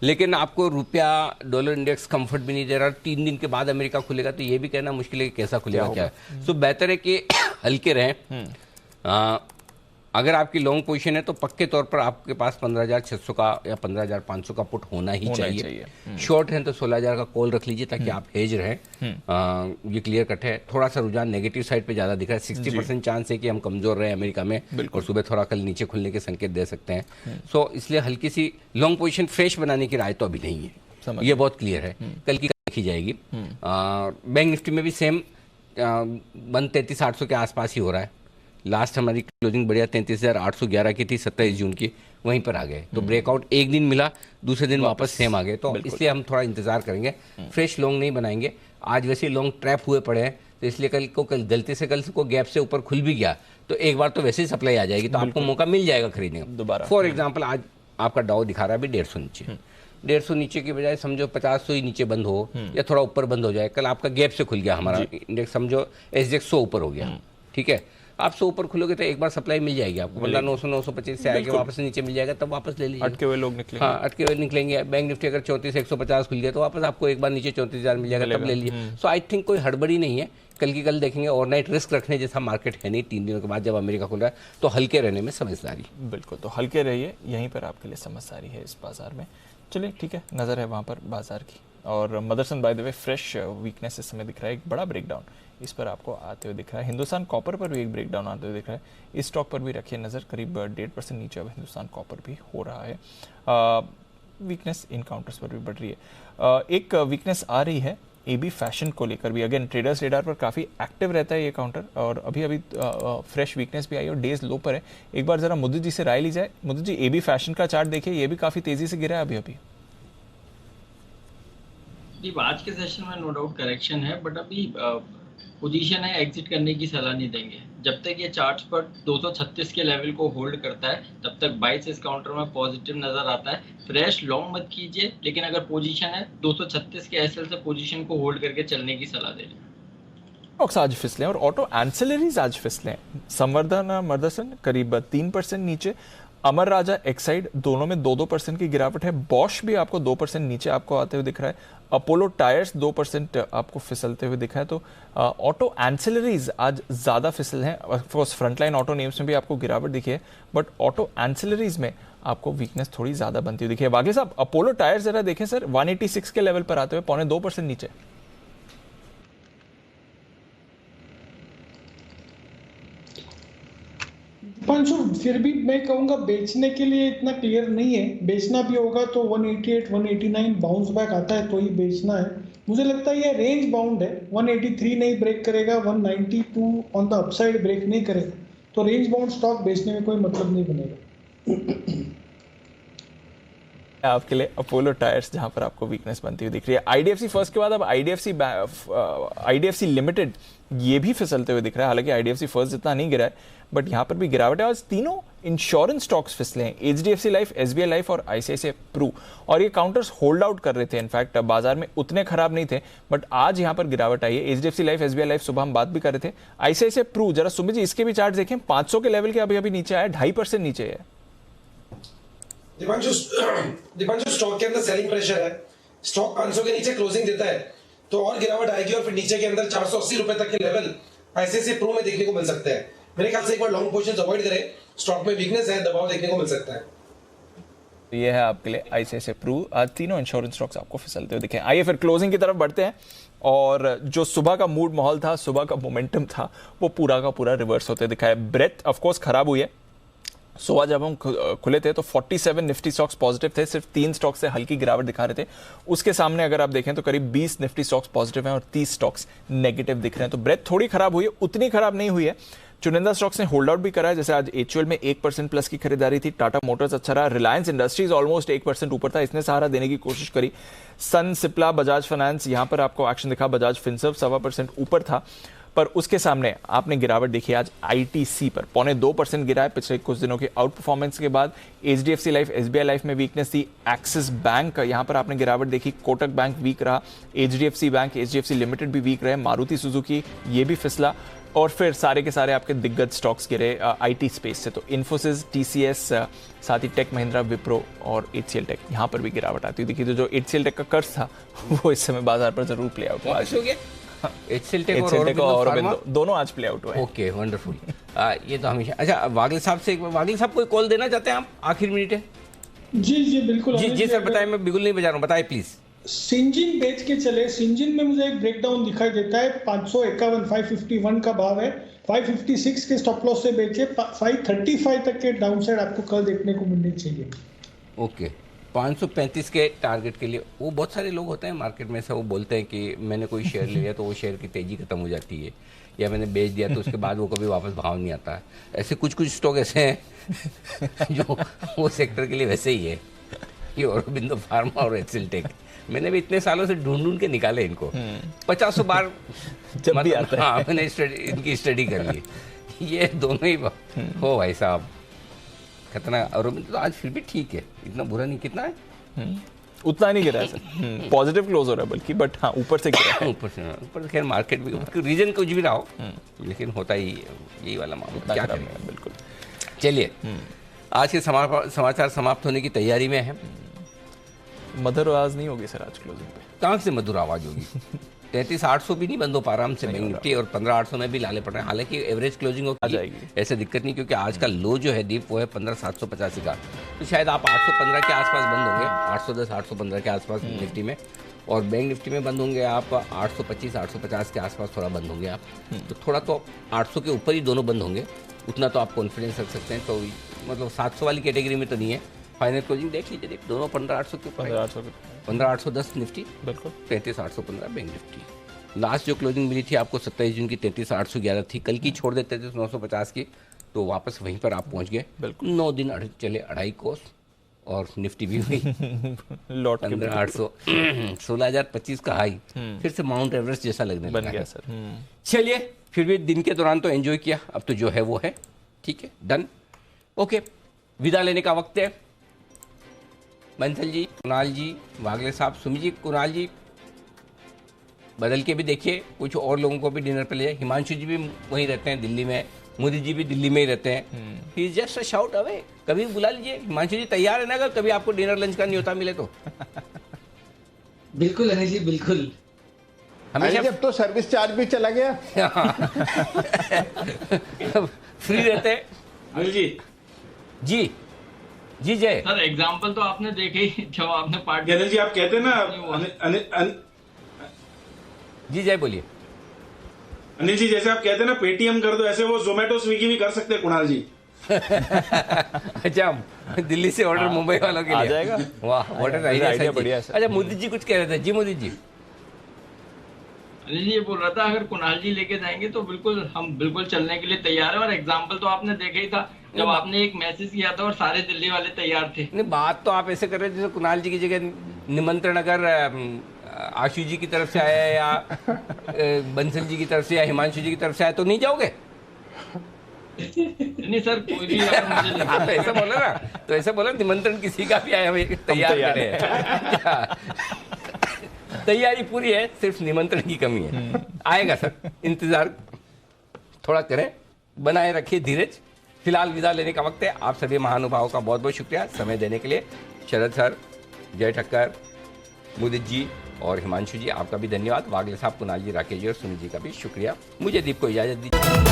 A: लेकिन आपको रुपया डॉलर इंडेक्स कंफर्ट भी नहीं दे रहा। 3 दिन के बाद अमेरिका खुलेगा तो ये भी कहना मुश्किल है कि कैसा खुलेगा क्या है। सो बेहतर है कि हल्के रहें। अगर आपकी लॉन्ग पोजीशन है तो पक्के तौर पर आपके पास 15,600 का या 15,500 का पुट होना ही चाहिए। शॉर्ट है तो 16,000 का कॉल रख लीजिए ताकि आप हेज रहें। ये क्लियर कट है। थोड़ा सा रुझान नेगेटिव साइड पे ज्यादा दिख रहा है। 60% चांस है कि हम कमजोर रहे अमेरिका में और सुबह थोड़ा कल नीचे खुलने के संकेत दे सकते हैं। सो इसलिए हल्की सी लॉन्ग पोजीशन फ्रेश बनाने की राय तो अभी नहीं है, ये बहुत क्लियर है। कल की देखी जाएगी। बैंक निफ्टी में भी सेम 33,800 के आसपास ही हो रहा है। लास्ट हमारी क्लोजिंग बढ़िया 33,811 की थी 27 जून की, वहीं पर आ गए। तो ब्रेकआउट एक दिन मिला, दूसरे दिन वापस सेम आ गए। तो इसलिए हम थोड़ा इंतजार करेंगे, फ्रेश लॉन्ग नहीं बनाएंगे। आज वैसे लॉन्ग ट्रैप हुए पड़े हैं तो इसलिए कल गलती से कल को गैप से ऊपर खुल भी गया तो एक बार तो वैसे ही सप्लाई आ जाएगी, तो आपको मौका मिल जाएगा खरीदने का दोबारा। फॉर एग्जाम्पल आज आपका डाउ दिखा रहा है अभी 150 नीचे, 150 नीचे की बजाय समझो 50 ही नीचे बंद हो या थोड़ा ऊपर बंद हो जाए। कल आपका गैप से खुल गया हमारा इंडेक्स, समझो SGX 100 ऊपर हो गया, ठीक है। आप 100 ऊपर खुलोगे तो एक बार सप्लाई मिल जाएगी आपको, मतलब 900 925 से आगे वापस नीचे मिल जाएगा, तब वापस ले लीजिए।
B: अटके हुए लोग निकलेंगे।
A: हाँ, अटके हुए निकलेंगे। बैंक निफ्टी अगर 34,150 खुल गया तो वापस आपको एक बार नीचे 34,000 मिल जाएगा, तब ले लीजिए। सो आई थिंक कोई हड़बड़ी नहीं है। कल की कल देखेंगे। ओवरनाइट रिस्क रखने जैसा मार्केट है नहीं 3 दिनों के बाद जब अमेरिका खुल रहा है, तो हल्के रहने में समझदारी।
B: बिल्कुल, तो हल्के रहिए, यहीं पर आपके लिए समझदारी है इस बाजार में। चलिए ठीक है, नज़र है वहाँ पर बाजार की। और Motherson by the way fresh weakness इस समय दिख रहा है, एक बड़ा ब्रेकडाउन इस पर आपको आते हुए दिख रहा है। हिंदुस्तान कॉपर पर भी एक ब्रेकडाउन आते हुए दिख रहा है। इस स्टॉक पर भी रखिए नज़र, करीब 1.5% नीचे अब हिंदुस्तान कॉपर भी हो रहा है। वीकनेस इन काउंटर्स पर भी बढ़ रही है। एक वीकनेस आ रही है AB फैशन को लेकर भी। अगेन ट्रेडर्स रेडार पर काफ़ी एक्टिव रहता है ये काउंटर, और अभी फ्रेश वीकनेस भी आई और डेज लो पर है। एक बार जरा मुद्दू जी से राय ली जाए। मुद्दू जी, AB फैशन का चार्ट देखिए, ये भी काफ़ी तेज़ी से गिरा है अभी।
J: आज के सेशन में नो डाउट करेक्शन है, बट अभी पोजीशन है, एग्जिट करने की सलाह नहीं देंगे। जब तक ये चार्ट्स पर 236 के लेवल को होल्ड करता है तब तक बाय से इस काउंटर में पॉजिटिव नजर आता है। फ्रेश लॉन्ग मत कीजिए, लेकिन अगर पोजीशन है 236 के SL से पोजीशन को होल्ड करके चलने की सलाह दें।
B: स्टॉक्स आज फिसले और ऑटो एंसिलरीज आज फिसले। संवर्धन मदरसन करीब 3% नीचे, अमर राजा एक्साइड दोनों में 2% की गिरावट है। बॉश भी आपको 2% नीचे आपको आते हुए दिख रहा है। अपोलो टायर्स 2% आपको फिसलते हुए दिखा है। तो ऑटो एंसिलरीज आज ज्यादा फिसल हैं। ऑफकोर्स फ्रंटलाइन ऑटो नेम्स में भी आपको गिरावट दिखी है, बट ऑटो एंसिलरीज में आपको वीकनेस थोड़ी ज्यादा बनती हुई दिखी है। वागले साहब, अपोलो टायर्स जरा देखें सर, 186 के लेवल पर आते हुए 0.25% नीचे।
G: पंशु, फिर भी मैं कहूंगा बेचने के लिए इतना क्लियर नहीं है। बेचना भी होगा तो 188 189 बाउंस बैक आता है तो ही बेचना है। मुझे लगता है ये रेंज बाउंड है, 183 नहीं ब्रेक करेगा, 192 ऑन द अपसाइड ब्रेक नहीं करेगा, तो रेंज बाउंड स्टॉक बेचने में कोई मतलब नहीं बनेगा।
B: आपके लिए अपोलो टायर्स जहां पर आपको वीकनेस बनती हुई दिख रही है। IDFC फर्स्ट के बाद अब IDFC लिमिटेड ये भी फिसलते हुए दिख रहा है। हालांकि IDFC फर्स्ट जितना नहीं गिरा है, बट यहां पर भी गिरावट है। आज तीनों इंश्योरेंस स्टॉक्स फिसले हैं, HDFC लाइफ, SBI लाइफ और ICICI प्रू, और ये काउंटर्स होल्ड आउट कर रहे थे। इनफैक्ट बाजार में उतने खराब नहीं थे, बट आज यहां पर गिरावट आई है। HDFC लाइफ, SBI लाइफ सुबह हम बात भी कर रहे थे। ICICI प्रू जरा सुमित जी इसके भी चार्ट देखें, 500 के लेवल के अभी नीचे आया, 2.5% नीचे है।
H: दीपांशु, स्टॉक के अंदर सेलिंग प्रेशर है। स्टॉक 500 के नीचे क्लोजिंग देता है तो और गिरावट आएगी, और फिर नीचे के अंदर 480 रुपए तक के लेवल ICICI प्रो में देखने को मिल सकते हैं। मेरे ख्याल से एक बार लॉन्ग पोजीशंस अवॉइड करें। स्टॉक में वीकनेस है, दबाव देखने को मिल सकता है।
B: ये है आपके लिए ICICI प्रू। आज तीनों इंश्योरेंस स्टॉक्स आपको फिसलते हुए दिखे। आइए फिर क्लोजिंग की तरफ बढ़ते हैं, और जो सुबह का मूड माहौल था, सुबह का मोमेंटम था, वो पूरा का पूरा रिवर्स होते दिखा है। ब्रेथ ऑफकोर्स खराब हुई है। सुबह जब हम खुले थे तो 47 निफ्टी स्टॉक्स पॉजिटिव थे, सिर्फ 3 स्टॉक्स से हल्की गिरावट दिखा रहे थे। उसके सामने अगर आप देखें तो करीब 20 निफ्टी स्टॉक्स पॉजिटिव हैं और 30 स्टॉक्स नेगेटिव दिख रहे हैं। तो ब्रेथ थोड़ी खराब हुई है, उतनी खराब नहीं हुई है। चुनिंदा स्टॉक्स ने होल्ड आउट भी करा है, जैसे आज HUL में 1% प्लस की खरीदारी थी। टाटा मोटर्स अच्छा रहा, रिलायंस इंडस्ट्रीज ऑलमोस्ट 1% ऊपर था, इसने सहारा देने की कोशिश करी। सन, सिप्ला, बजाज फाइनेंस, यहां पर आपको एक्शन दिखा। बजाज फिनसर्व 1.25% ऊपर था। पर उसके सामने आपने गिरावट देखी आज आईटीसी पर 0.25% गिरा है पिछले कुछ दिनों की आउट परफॉर्मेंस के बाद। एचडीएफसी लाइफ, एसबीआई लाइफ में वीकनेस थी। एक्सिस बैंक यहाँ पर आपने गिरावट देखी। कोटक बैंक वीक रहा। एचडीएफसी बैंक, एचडीएफसी लिमिटेड भी वीक रहे। मारुति सुजुकी ये भी फिसला। और फिर सारे के सारे आपके दिग्गज स्टॉक्स गिरे आईटी स्पेस से। तो इन्फोसिस, टीसीएस, साथ ही टेक महिंद्रा, विप्रो और एचसीएल टेक, यहाँ पर भी गिरावट आती है। देखिए तो जो एचसीएल टेक का कर्ज था वो इस समय बाजार पर जरूर प्ले आउट हुआ।
A: एचसीएल टेक और
B: औरबिंदो दोनों आज प्ले आउट हुए।
A: Okay, wonderful. ये तो हमेशा। अच्छा, वागले साहब से वागले साहब कोई कॉल देना चाहते हैं आप? आखिर मिनट है।
G: जी बिल्कुल।
A: जी सर, बताएं। मैं बिल्कुल नहीं बजा रहा हूँ, बताएं प्लीज।
G: सिंजिन बेच के चले। सिंजिन में मुझे एक ब्रेकडाउन दिखाई देता है। 551 551 का भाव है। 556 के स्टॉप लॉस से बेचे। 535 तक के डाउन साइड आपको कल देखने को मिलनी चाहिए।
A: ओके, 535 के टारगेट के लिए। वो बहुत सारे लोग होते हैं मार्केट में से, वो बोलते हैं कि मैंने कोई शेयर ले लिया तो वो शेयर की तेजी खत्म हो जाती है, या मैंने बेच दिया तो उसके बाद वो कभी वापस भाव नहीं आता है। ऐसे कुछ स्टॉक ऐसे हैं जो वो सेक्टर के लिए वैसे ही है। ये औरबिंदो फार्मा और एचसीएल टेक, मैंने भी इतने सालों से ढूंढ के निकाले इनको। 50 बार
B: जब भी आता है।
A: हाँ, मैंने इनकी स्टडी कर ली। ये दोनों ही हो भाई साहब, खतरनाक। औरबिंदो तो आज फिर भी ठीक है, इतना बुरा नहीं। कितना है?
B: उतना नहीं गिरा है सर। पॉजिटिव क्लोज हो रहा है बल्कि, बट हाँ ऊपर से गिरा है।
A: ऊपर से खैर मार्केट भी रीजन कुछ भी ना हो, लेकिन होता ही यही वाला मामला। क्या करेंगे?
B: बिल्कुल।
A: चलिए, आज के समाचार समाप्त होने की तैयारी में है।
B: मधुर आवाज नहीं होगी सर आज क्लोजिंग पे?
A: कहाँ से मधुर आवाज होगी? 33,800 भी नहीं बंद हो पा रहा हमसे बैंक निफ्टी, और 15,800 में भी लाने पड़ रहे हैं। हालांकि एवरेज क्लोजिंग हो जाएगी, ऐसे दिक्कत नहीं, क्योंकि आज का लो जो है दीप वो है 15,785 का। तो शायद आप 815 के आसपास बंद होंगे, 810 815 के आसपास निफ्टी में। और बैंक निफ्टी में बंद होंगे आप 825 850 के आसपास थोड़ा बंद होंगे आप। तो थोड़ा तो 800 के ऊपर ही दोनों बंद होंगे, उतना तो आप कॉन्फिडेंस रख सकते हैं। तो मतलब 700 वाली कैटेगरी में तो नहीं है। फाइनल क्लोजिंग देख लीजिए, दोनों 15,800 के ऊपर, 15,810 निफ्टी, बिल्कुल 33,815 बैंक निफ्टी। लास्ट जो क्लोजिंग मिली थी आपको 27 जून की 33,811 थी। कल की छोड़ देते थे 950 की, तो वापस वहीं पर आप पहुंच गए। बिल्कुल 9 दिन चले 2.5 कोस, और निफ्टी भी हुई
B: लौट
A: 15,800 16,025 का हाई। फिर से माउंट एवरेस्ट जैसा लगने
B: बन
A: लगा
B: गया
A: है।
B: सर।
A: चलिए, फिर भी दिन के दौरान तो एंजॉय किया, अब तो जो है वो है, ठीक है, डन। ओके, विदा लेने का वक्त है। बंसल जी, कुणाल जी, वागले साहब, सुमी जी, कुणाल जी, बदल के भी देखिए, कुछ और लोगों को भी डिनर पे ले जाए। हिमांशु जी भी वहीं रहते हैं दिल्ली में, मोदी जी भी दिल्ली में ही रहते हैं। He is just a shout away. कभी बुला लीजिए। हिमांशु जी तैयार है ना अगर कभी आपको डिनर लंच का न्योता मिले तो?
F: बिल्कुल अनिल जी, बिल्कुल।
A: हमेशा
E: जब तो सर्विस चार्ज भी चला गया।
A: फ्री रहते हैं।
O: अनिल जी
A: जी जय
J: सर, एग्जाम्पल तो आपने देखे ही जब आपने पार्टी।
O: अनिल जी, आप कहते हैं ना
A: जी जय बोलिए।
O: अनिल जी, जैसे आप कहते हैं ना पेटीएम कर दो, ऐसे वो जोमेटो स्विगी भी कर सकते हैं कुणाल जी।
A: अच्छा, दिल्ली से ऑर्डर मुंबई वालों के लिए
B: आ जाएगा।
A: वाह, व्हाट इज आइडिया बढ़िया। अच्छा, मोदी जी कुछ कह रहे थे। जी मोदी जी।
J: अनिल जी ये बोल रहा था अगर कुणाल जी लेके जाएंगे तो बिल्कुल हम बिल्कुल चलने के लिए तैयार है। और एग्जाम्पल तो आपने देखा ही था जब आपने एक मैसेज किया था और सारे दिल्ली वाले तैयार थे।
A: नहीं, बात तो आप ऐसे कर रहे थे जैसे कुणाल जी की जगह निमंत्रण अगर आशु जी की तरफ से आया या बंसल जी की तरफ से या हिमांशु जी की तरफ से आया तो नहीं जाओगे?
J: नहीं सर, कोई भी अगर मुझे
A: तो ऐसा बोला ना, तो ऐसा बोला निमंत्रण किसी का भी आया हुआ तैयार करें। तैयारी पूरी है, सिर्फ निमंत्रण की कमी है। आएगा सर, इंतजार थोड़ा करें, बनाए रखिए धीरज। फिलहाल विदा लेने का वक्त है। आप सभी महानुभावों का बहुत बहुत शुक्रिया समय देने के लिए। शरद सर, जय ठक्कर, मुदित जी और हिमांशु जी, आपका भी धन्यवाद। वागले साहब, कुणाल जी, राकेश जी और सुनील जी का भी शुक्रिया। मुझे दीप को इजाजत दीजिए।